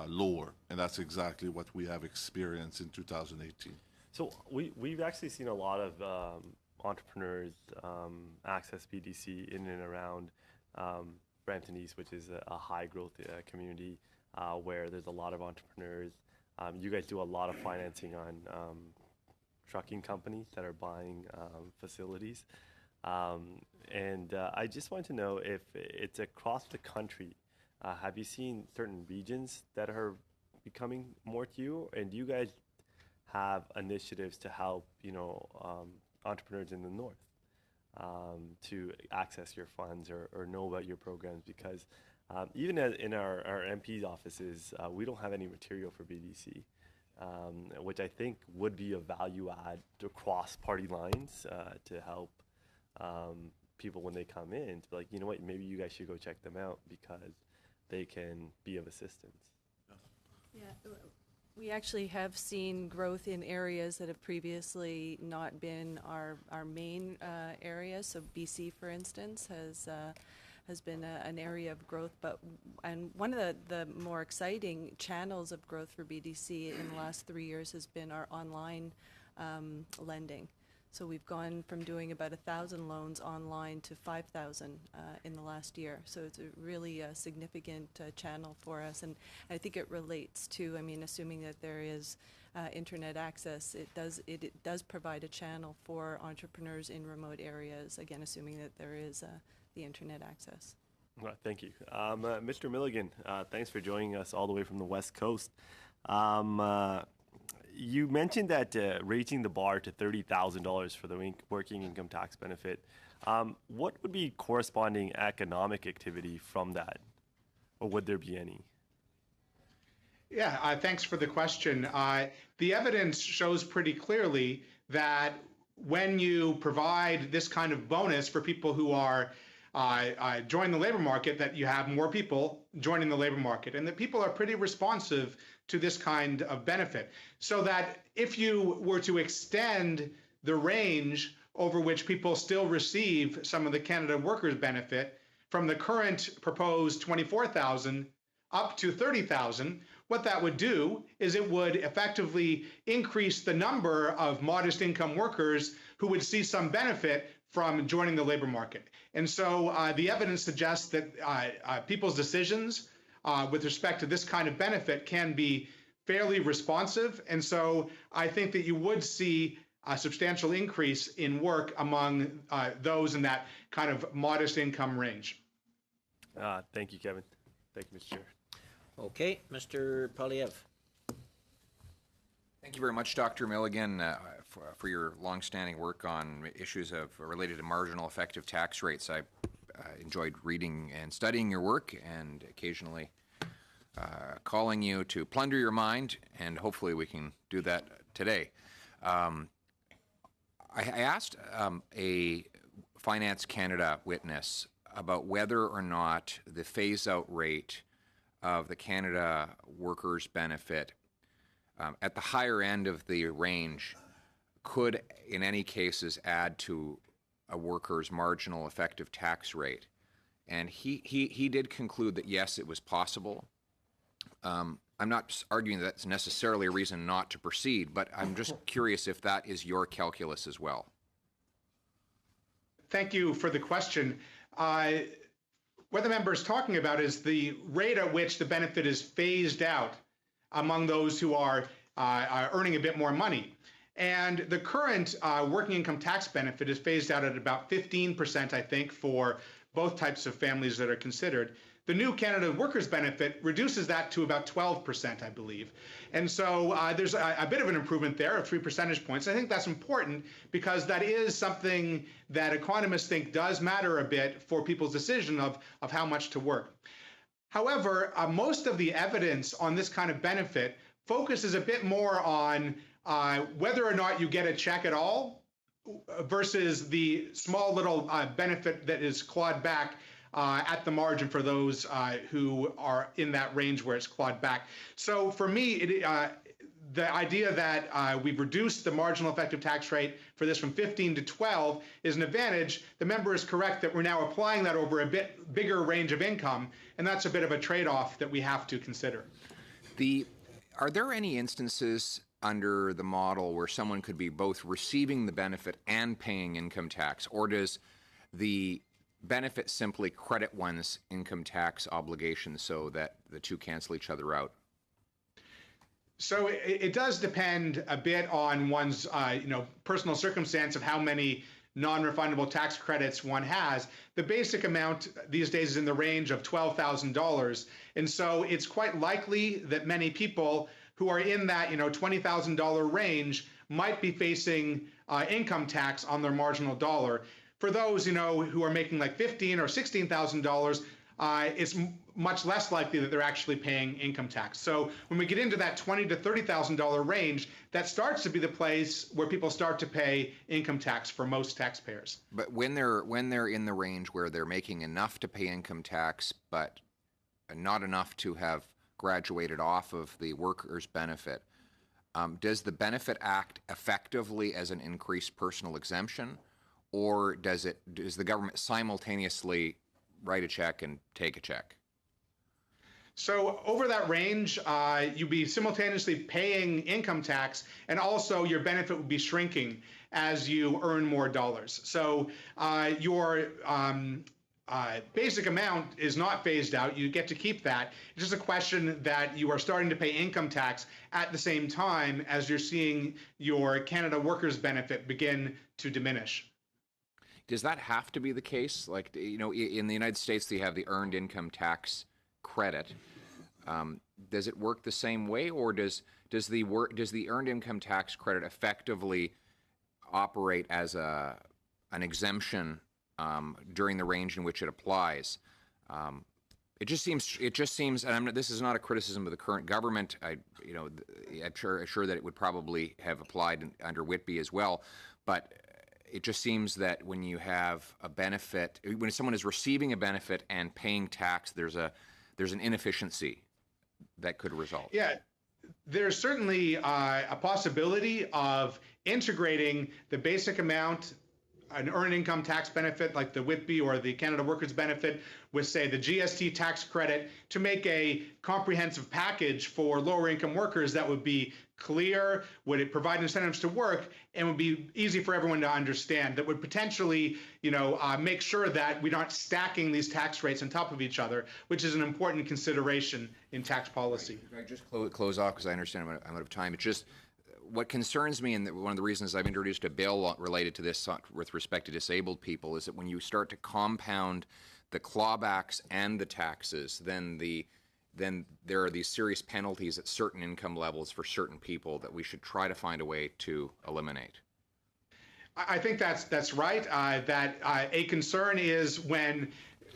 lower. And that's exactly what we have experienced in 2018. So we've actually seen a lot of entrepreneurs access BDC in and around Brampton East, which is a high growth community where there's a lot of entrepreneurs. You guys do a lot of financing on trucking companies that are buying facilities. And I just want to know if it's across the country. Have you seen certain regions that are becoming more to you? And do you guys have initiatives to help, entrepreneurs in the north to access your funds or know about your programs? Because even in our MP's offices, we don't have any material for BDC, which I think would be a value add across party lines to help people when they come in to be like, you know what, maybe you guys should go check them out because they can be of assistance. Yeah. We actually have seen growth in areas that have previously not been our main area. So BC, for instance, has been an area of growth. And one of the more exciting channels of growth for BDC in the last 3 years has been our online lending. So we've gone from doing about 1,000 loans online to 5,000 in the last year. So it's a really significant channel for us. And I think it relates to, assuming that there is internet access, it does provide a channel for entrepreneurs in remote areas, again, assuming that there is the internet access. Well, thank you. Mr. Milligan, thanks for joining us all the way from the West Coast. You mentioned that raising the bar to $30,000 for the working income tax benefit. What would be corresponding economic activity from that, or would there be any? Yeah, thanks for the question. The evidence shows pretty clearly that when you provide this kind of bonus for people who are join the labor market, that you have more people joining the labor market, and that people are pretty responsive to this kind of benefit. So that if you were to extend the range over which people still receive some of the Canada Workers benefit from the current proposed 24,000 up to 30,000, what that would do is it would effectively increase the number of modest income workers who would see some benefit from joining the labor market. And so the evidence suggests that people's decisions with respect to this kind of benefit can be fairly responsive. And so I think that you would see a substantial increase in work among those in that kind of modest income range. Thank you, Kevin. Thank you, Mr. Chair. Okay, Mr. Polyev. Thank you very much, Dr. Milligan, for your longstanding work on issues related to marginal effective tax rates. I enjoyed reading and studying your work, and occasionally calling you to plunder your mind, and hopefully we can do that today. I asked a Finance Canada witness about whether or not the phase-out rate of the Canada Workers' Benefit at the higher end of the range could, in any cases, add to a worker's marginal effective tax rate. And he did conclude that, yes, it was possible. I'm not arguing that that's necessarily a reason not to proceed, but I'm just curious if that is your calculus as well. Thank you for the question. What the member is talking about is the rate at which the benefit is phased out among those who are earning a bit more money. And the current working income tax benefit is phased out at about 15%, I think, for both types of families that are considered. The new Canada Workers' Benefit reduces that to about 12%, I believe. And so there's a bit of an improvement there of 3 percentage points. I think that's important because that is something that economists think does matter a bit for people's decision of how much to work. However, most of the evidence on this kind of benefit focuses a bit more on whether or not you get a check at all versus the small little benefit that is clawed back at the margin for those who are in that range where it's clawed back. So for me, the idea that we've reduced the marginal effective tax rate for this from 15 to 12 is an advantage. The member is correct that we're now applying that over a bit bigger range of income, and that's a bit of a trade-off that we have to consider. Are there any instances under the model where someone could be both receiving the benefit and paying income tax, or does the benefit simply credit one's income tax obligations so that the two cancel each other out? So it does depend a bit on one's personal circumstance of how many non-refundable tax credits one has. The basic amount these days is in the range of $12,000. And so it's quite likely that many people who are in that $20,000 range might be facing income tax on their marginal dollar. For those who are making like $15,000 or $16,000, it's much less likely that they're actually paying income tax. So when we get into that $20,000 to $30,000 range, that starts to be the place where people start to pay income tax for most taxpayers. But when they're in the range where they're making enough to pay income tax, but not enough to have graduated off of the workers' benefit, does the benefit act effectively as an increased personal exemption, or does the government simultaneously write a check and take a check? So over that range, you'd be simultaneously paying income tax, and also your benefit would be shrinking as you earn more dollars. So your basic amount is not phased out. You get to keep that. It's just a question that you are starting to pay income tax at the same time as you're seeing your Canada Workers' Benefit begin to diminish. Does that have to be the case? Like, in the United States, they have the earned income tax credit. Does it work the same way, or does the earned income tax credit effectively operate as an exemption during the range in which it applies? It just seems, and this is not a criticism of the current government. I'm sure that it would probably have applied under Whitby as well, but it just seems that when you have a benefit, when someone is receiving a benefit and paying tax, there's an inefficiency that could result. Yeah, there's certainly a possibility of integrating the basic amount, an earned income tax benefit like the Whitby or the Canada Workers' Benefit with, say, the GST tax credit to make a comprehensive package for lower income workers that would be clear, would it provide incentives to work, and would be easy for everyone to understand, that would potentially, make sure that we're not stacking these tax rates on top of each other, which is an important consideration in tax policy. Right. Can I just close off, because I understand I'm out of time. It's just what concerns me, and one of the reasons I've introduced a bill related to this with respect to disabled people, is that when you start to compound the clawbacks and the taxes, then there are these serious penalties at certain income levels for certain people that we should try to find a way to eliminate. I think that's right. That a concern is when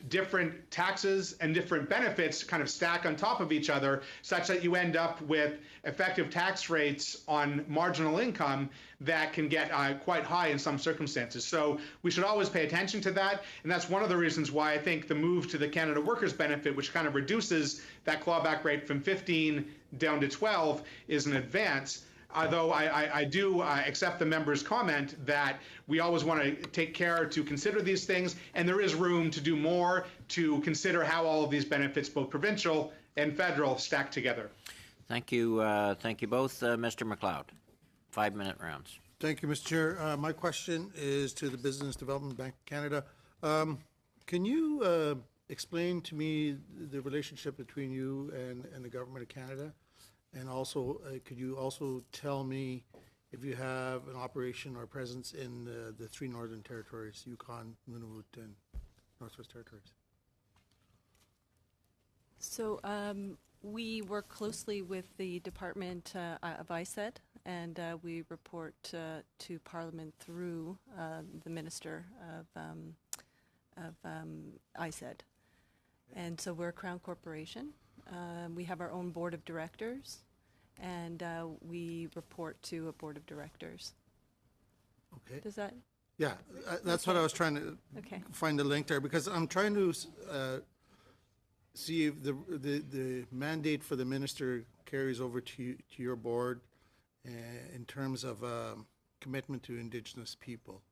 different taxes and different benefits kind of stack on top of each other, such that you end up with effective tax rates on marginal income that can get quite high in some circumstances. So we should always pay attention to that, and that's one of the reasons why I think the move to the Canada Workers Benefit, which kind of reduces that clawback rate from 15 down to 12, is an advance. Although I do accept the member's comment that we always want to take care to consider these things, and there is room to do more to consider how all of these benefits, both provincial and federal, stack together. Thank you both. Mr. McLeod, 5-minute rounds. Thank you, Mr. Chair. My question is to the Business Development Bank of Canada. Can you explain to me the relationship between you and the Government of Canada? And also, could you also tell me if you have an operation or presence in the 3 Northern Territories, Yukon, Nunavut, and Northwest Territories? So we work closely with the Department of ISED, and we report to Parliament through the Minister of ISED. And so we're a Crown Corporation. We have our own board of directors, and we report to a board of directors. Okay. Does that? Yeah, that's what I was trying to find the link there, because I'm trying to see if the mandate for the minister carries over to your board in terms of commitment to Indigenous people.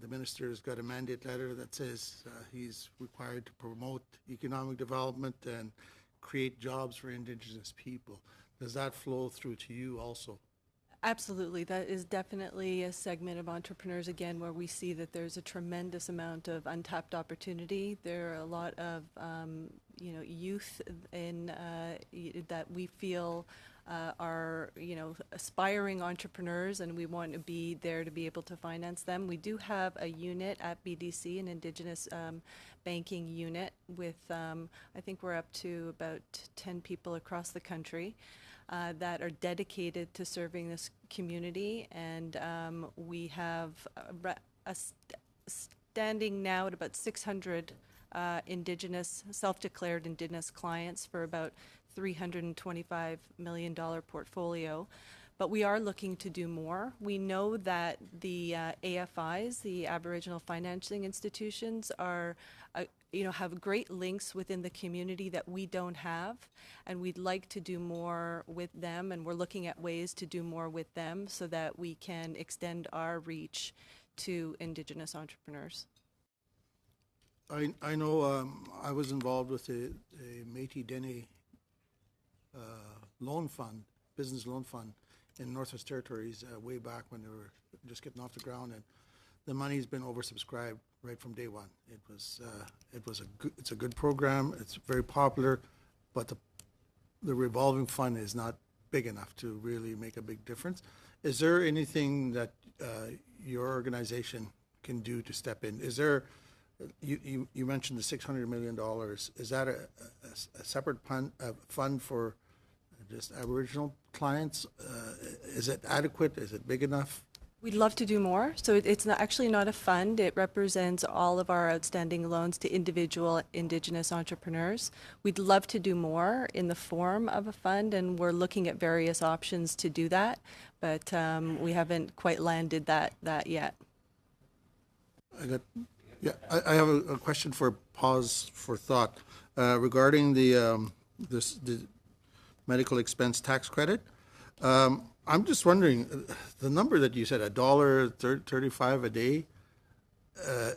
The minister's got a mandate letter that says he's required to promote economic development and create jobs for Indigenous people. Does that flow through to you also? Absolutely. That is definitely a segment of entrepreneurs, again, where we see that there's a tremendous amount of untapped opportunity. There are a lot of youth in that we feel are aspiring entrepreneurs, and we want to be there to be able to finance them. We do have a unit at BDC, an Indigenous banking unit, with I think we're up to about 10 people across the country that are dedicated to serving this community, and we have standing now at about 600 Indigenous, self-declared Indigenous clients for about $325 million portfolio. But we are looking to do more. We know that the AFIs, the Aboriginal Financing Institutions, are have great links within the community that we don't have, and we'd like to do more with them, and we're looking at ways to do more with them so that we can extend our reach to Indigenous entrepreneurs. I know I was involved with a Métis Dene loan fund, business loan fund in Northwest Territories way back when they were just getting off the ground, and the money's been oversubscribed right from day one. It's a good program. It's very popular, but the revolving fund is not big enough to really make a big difference. Is there anything that your organization can do to step in? Is there, you mentioned the $600 million. Is that a separate fund for just Aboriginal clients? Is it adequate? Is it big enough? We'd love to do more. So it's actually not a fund. It represents all of our outstanding loans to individual Indigenous entrepreneurs. We'd love to do more in the form of a fund, and we're looking at various options to do that, but we haven't quite landed that yet. I have a question for pause for thought regarding the medical expense tax credit. I'm just wondering, the number that you said, $1.35 a day,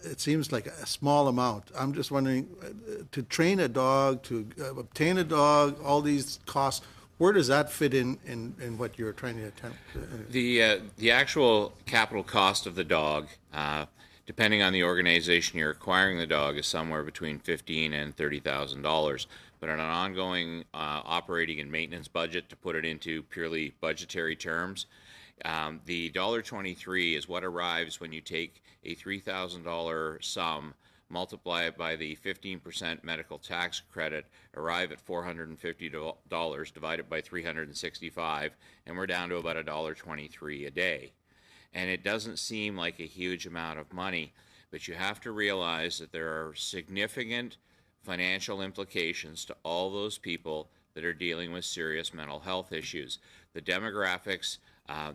it seems like a small amount. I'm just wondering, to train a dog, to obtain a dog, all these costs, where does that fit in what you're trying to attempt? The actual capital cost of the dog, depending on the organization you're acquiring the dog, is somewhere between $15,000 and $30,000. But on an ongoing operating and maintenance budget, to put it into purely budgetary terms, the $1.23 is what arrives when you take a $3,000 sum, multiply it by the 15% medical tax credit, arrive at $450, divide it by 365, and we're down to about $1.23 a day. And it doesn't seem like a huge amount of money, but you have to realize that there are significant financial implications to all those people that are dealing with serious mental health issues. The demographics,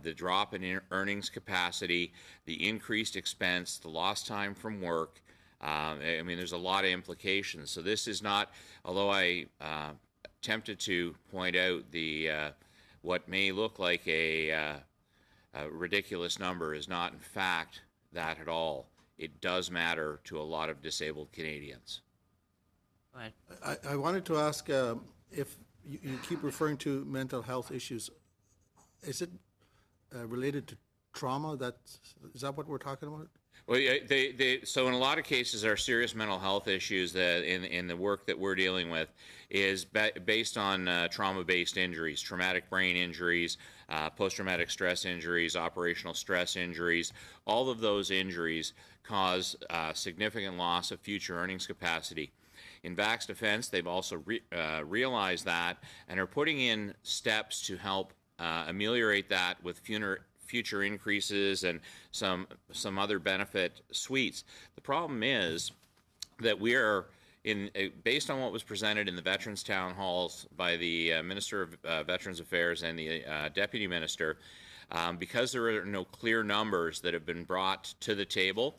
the drop in earnings capacity, the increased expense, the lost time from work. I mean, there's a lot of implications. So this is not, although I tempted to point out the what may look like a ridiculous number is not in fact that at all. It does matter to a lot of disabled Canadians. Go ahead. I wanted to ask if you keep referring to mental health issues. Is it related to trauma? Is that what we're talking about? Well, so in a lot of cases, our serious mental health issues that in the work that we're dealing with is based on trauma-based injuries, traumatic brain injuries, post-traumatic stress injuries, operational stress injuries. All of those injuries cause significant loss of future earnings capacity. In VAC's defense, they've also realized that and are putting in steps to help ameliorate that with future increases and some other benefit suites. The problem is that we are based on what was presented in the Veterans Town Halls by the Minister of Veterans Affairs and the Deputy Minister, because there are no clear numbers that have been brought to the table,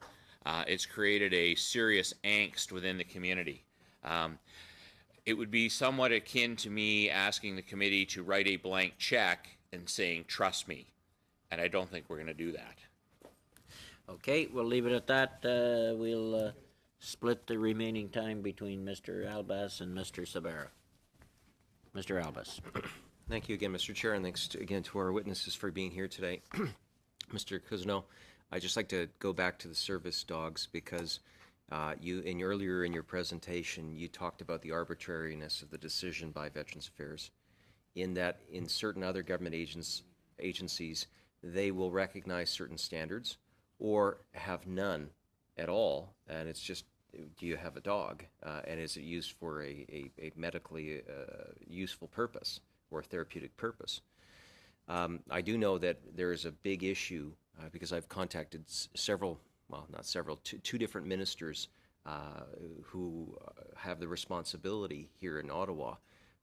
it's created a serious angst within the community. It would be somewhat akin to me asking the committee to write a blank check and saying, trust me. And I don't think we're going to do that. Okay, we'll leave it at that. We'll split the remaining time between Mr. Albas and Mr. Sabara. Mr. Albas. Thank you again, Mr. Chair, and thanks again to our witnesses for being here today. Mr. Cousineau, I'd just like to go back to the service dogs because earlier in your presentation, you talked about the arbitrariness of the decision by Veterans Affairs in that in certain other government agencies, they will recognize certain standards or have none at all, and it's just, do you have a dog, and is it used for a medically useful purpose or therapeutic purpose? I do know that there is a big issue because I've contacted two different ministers who have the responsibility here in Ottawa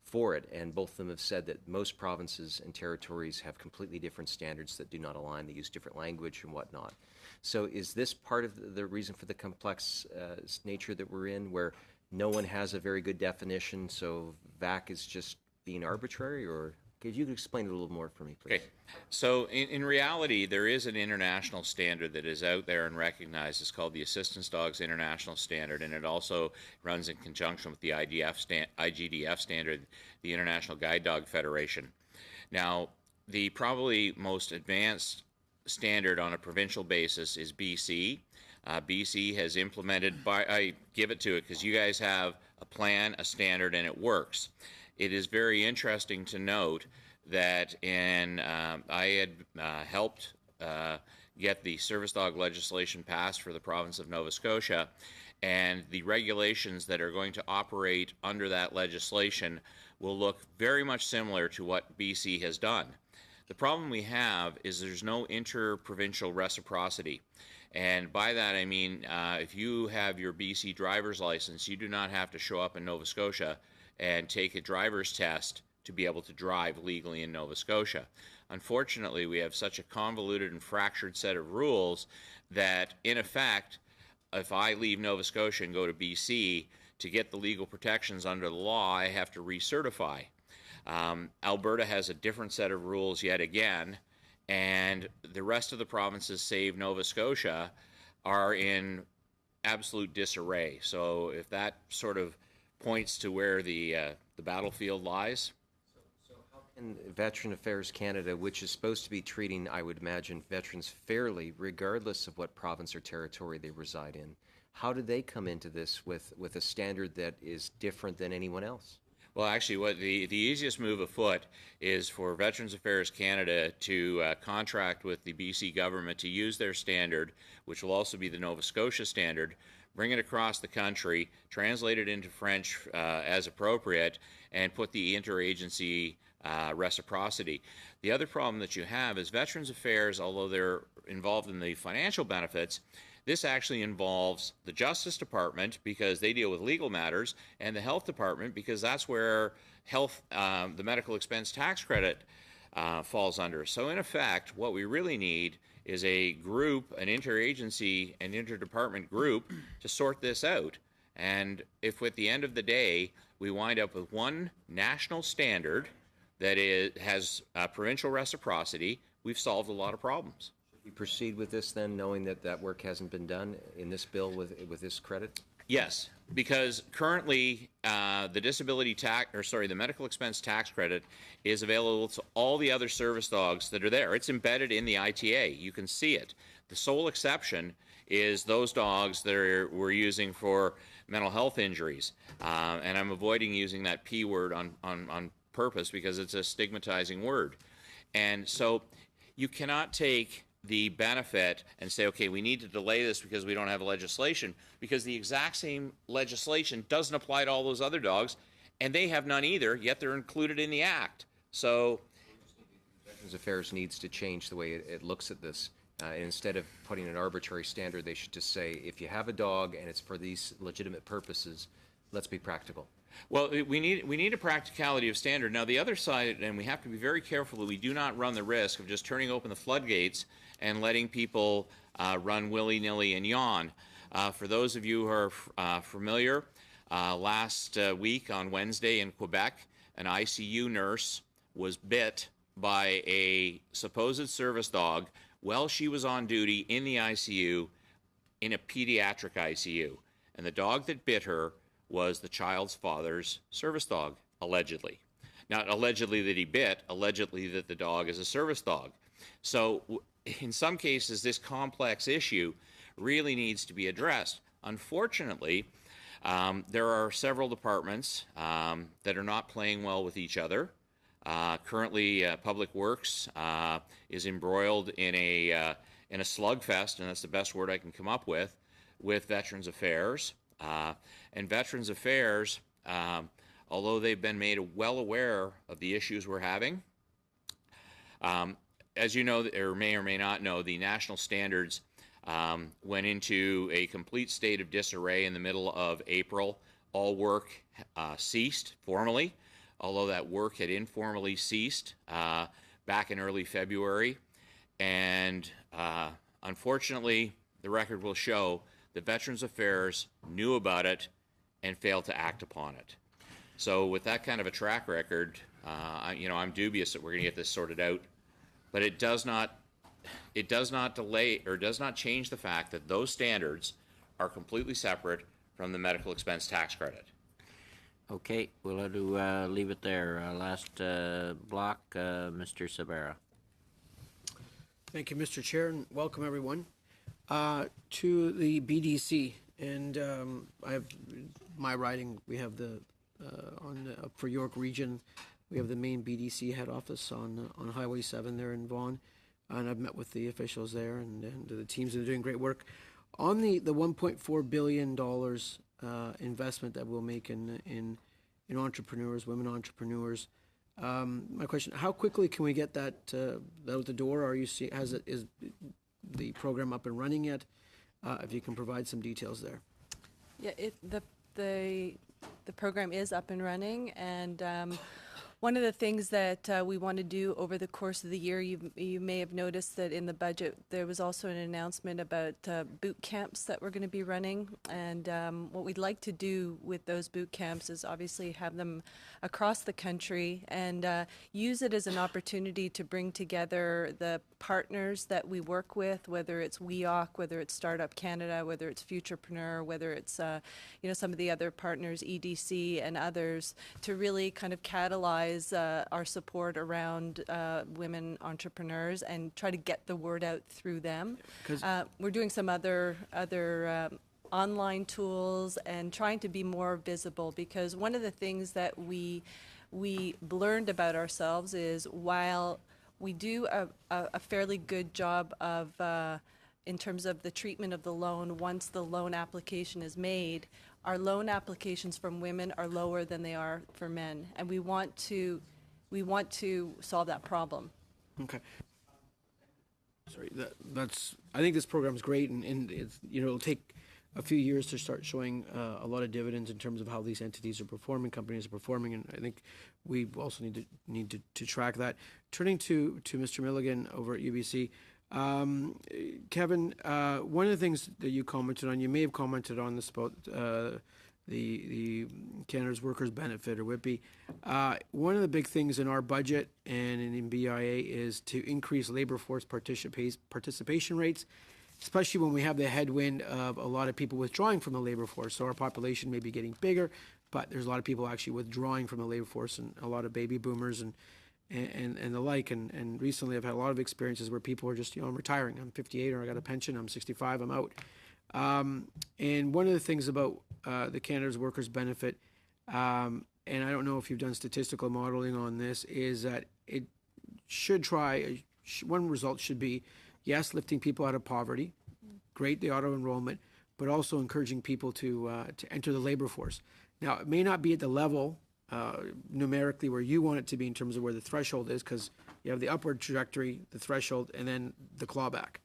for it, and both of them have said that most provinces and territories have completely different standards that do not align. They use different language and whatnot. So is this part of the reason for the complex nature that we're in, where no one has a very good definition, so VAC is just being arbitrary, or could you explain it a little more for me, please? Okay. So in reality, there is an international standard that is out there and recognized. It's called the Assistance Dogs International Standard, and it also runs in conjunction with the IGDF standard, the International Guide Dog Federation. Now, the probably most advanced standard on a provincial basis is BC. BC has implemented, I give it to it because you guys have a plan, a standard, and it works. It is very interesting to note that I had helped get the service dog legislation passed for the province of Nova Scotia, and the regulations that are going to operate under that legislation will look very much similar to what BC has done. The problem we have is there's no inter-provincial reciprocity. And by that I mean if you have your BC driver's license, you do not have to show up in Nova Scotia and take a driver's test to be able to drive legally in Nova Scotia. Unfortunately, we have such a convoluted and fractured set of rules that, in effect, if I leave Nova Scotia and go to BC, to get the legal protections under the law, I have to recertify. Alberta has a different set of rules yet again, and the rest of the provinces, save Nova Scotia, are in absolute disarray. So if that sort of points to where the battlefield lies. So how can Veteran Affairs Canada, which is supposed to be treating, I would imagine, veterans fairly, regardless of what province or territory they reside in, how do they come into this with a standard that is different than anyone else? Well, actually, what the easiest move afoot is for Veterans Affairs Canada to contract with the BC government to use their standard, which will also be the Nova Scotia standard, bring it across the country, translate it into French as appropriate, and put the interagency reciprocity. The other problem that you have is Veterans Affairs, although they're involved in the financial benefits, This actually involves the Justice Department because they deal with legal matters, and the Health Department because that's where the medical expense tax credit falls under. So in effect, what we really need is a group, an interagency and interdepartment group to sort this out. And if at the end of the day, we wind up with one national standard that has provincial reciprocity, we've solved a lot of problems. We proceed with this then, knowing that that work hasn't been done in this bill with this credit? Yes, because currently the medical expense tax credit is available to all the other service dogs that are there. It's embedded in the ITA. You can see it. The sole exception is those dogs that we're using for mental health injuries. And I'm avoiding using that P word on purpose because it's a stigmatizing word. And so you cannot take the benefit and say, okay, we need to delay this because we don't have legislation, because the exact same legislation doesn't apply to all those other dogs, and they have none either, yet they're included in the Act. So Veterans Affairs needs to change the way it looks at this. Instead of putting an arbitrary standard, they should just say, if you have a dog and it's for these legitimate purposes, let's be practical. Well, we need a practicality of standard. Now, the other side, and we have to be very careful that we do not run the risk of just turning open the floodgates and letting people run willy-nilly and yawn. For those of you who are familiar, last week on Wednesday in Quebec, an ICU nurse was bit by a supposed service dog while she was on duty in the ICU, in a pediatric ICU. And the dog that bit her was the child's father's service dog, allegedly. Not allegedly that he bit, allegedly that the dog is a service dog. So in some cases, this complex issue really needs to be addressed. Unfortunately, there are several departments that are not playing well with each other. Currently, Public Works is embroiled in a slugfest, and that's the best word I can come up with Veterans Affairs. And Veterans Affairs, although they've been made well aware of the issues we're having, as you know, or may not know, the national standards went into a complete state of disarray in the middle of April. All work ceased formally, although that work had informally ceased back in early February. And unfortunately, the record will show that Veterans Affairs knew about it and failed to act upon it. So with that kind of a track record, I'm dubious that we're going to get this sorted out. But it does not delay or does not change the fact that those standards are completely separate from the medical expense tax credit. Okay, we'll have to leave it there. Last block, Mr. Sabera. Thank you, Mr. Chair, and welcome everyone to the BDC. And I have my riding. We have the for York Region. We have the main BDC head office on Highway 7 there in Vaughan, and I've met with the officials there and the teams that are doing great work on the $1.4 billion investment that we'll make in entrepreneurs, women entrepreneurs. My question: how quickly can we get that out the door? Is the program up and running yet? If you can provide some details there. Yeah, the program is up and running, and one of the things that we want to do over the course of the year, you may have noticed that in the budget there was also an announcement about boot camps that we're going to be running, and what we'd like to do with those boot camps is obviously have them across the country and use it as an opportunity to bring together the partners that we work with, whether it's WEOC, whether it's Startup Canada, whether it's Futurepreneur, whether it's some of the other partners, EDC and others, to really kind of catalyze our support around women entrepreneurs and try to get the word out through them. We're doing some other online tools and trying to be more visible, because one of the things that we learned about ourselves is while we do a fairly good job of in terms of the treatment of the loan once the loan application is made, our loan applications from women are lower than they are for men, and we want to solve that problem. Okay. sorry, I think this program is great, and it's, it'll take a few years to start showing a lot of dividends in terms of how these entities are performing, companies are performing, and I think we also need to track that. Turning to Mr. Milligan over at UBC, Kevin, one of the things that you commented on, you may have commented on this about the Canada's Workers Benefit, or WIPBE. One of the big things in our budget and in BIA is to increase labor force participation rates, especially when we have the headwind of a lot of people withdrawing from the labor force. So our population may be getting bigger, but there's a lot of people actually withdrawing from the labor force, and a lot of baby boomers and the like. And recently I've had a lot of experiences where people are just, I'm retiring, I'm 58, or I got a pension, I'm 65, I'm out. And one of the things about the Canada's Workers Benefit, and I don't know if you've done statistical modeling on this, is that it should try, one result should be, yes, lifting people out of poverty, great, the auto-enrollment, but also encouraging people to enter the labor force. Now, it may not be at the level numerically where you want it to be in terms of where the threshold is, because you have the upward trajectory, the threshold, and then the clawback.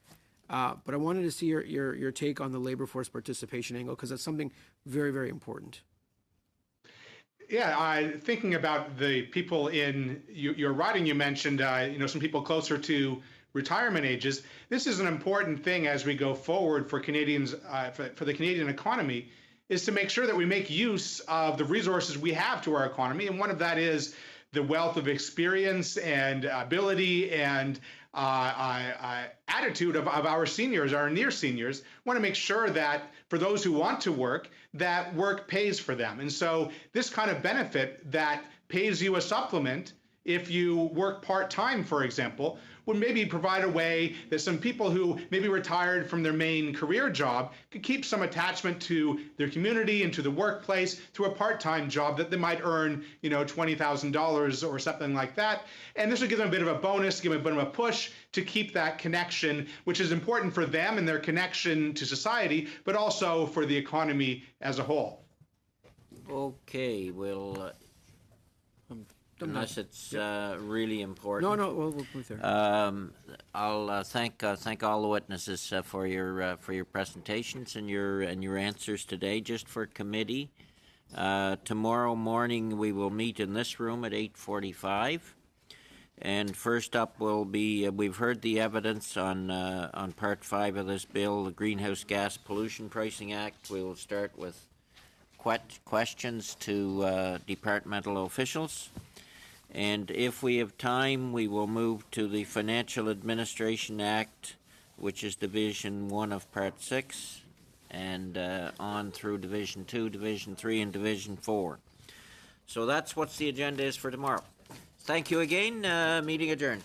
But I wanted to see your take on the labor force participation angle, because that's something very, very important. Yeah, thinking about the people in your writing, you mentioned some people closer to retirement ages. This is an important thing as we go forward for Canadians, for the Canadian economy, is to make sure that we make use of the resources we have to our economy, and one of that is the wealth of experience and ability and attitude of our seniors, our near seniors. Want to make sure that for those who want to work, that work pays for them. And so this kind of benefit that pays you a supplement if you work part-time, for example, would maybe provide a way that some people who maybe retired from their main career job could keep some attachment to their community and to the workplace through a part-time job that they might earn, $20,000 or something like that. And this would give them a bit of a bonus, give them a bit of a push to keep that connection, which is important for them and their connection to society, but also for the economy as a whole. Okay, well, unless it's really important. No, we'll move there. I'll thank all the witnesses for your presentations and your answers today. Just for committee, tomorrow morning we will meet in this room at 8:45, and first up will be we've heard the evidence on Part 5 of this bill, the Greenhouse Gas Pollution Pricing Act. We will start with questions to departmental officials. And if we have time, we will move to the Financial Administration Act, which is Division 1 of Part 6, and on through Division 2, Division 3, and Division 4. So that's what the agenda is for tomorrow. Thank you again. Meeting adjourned.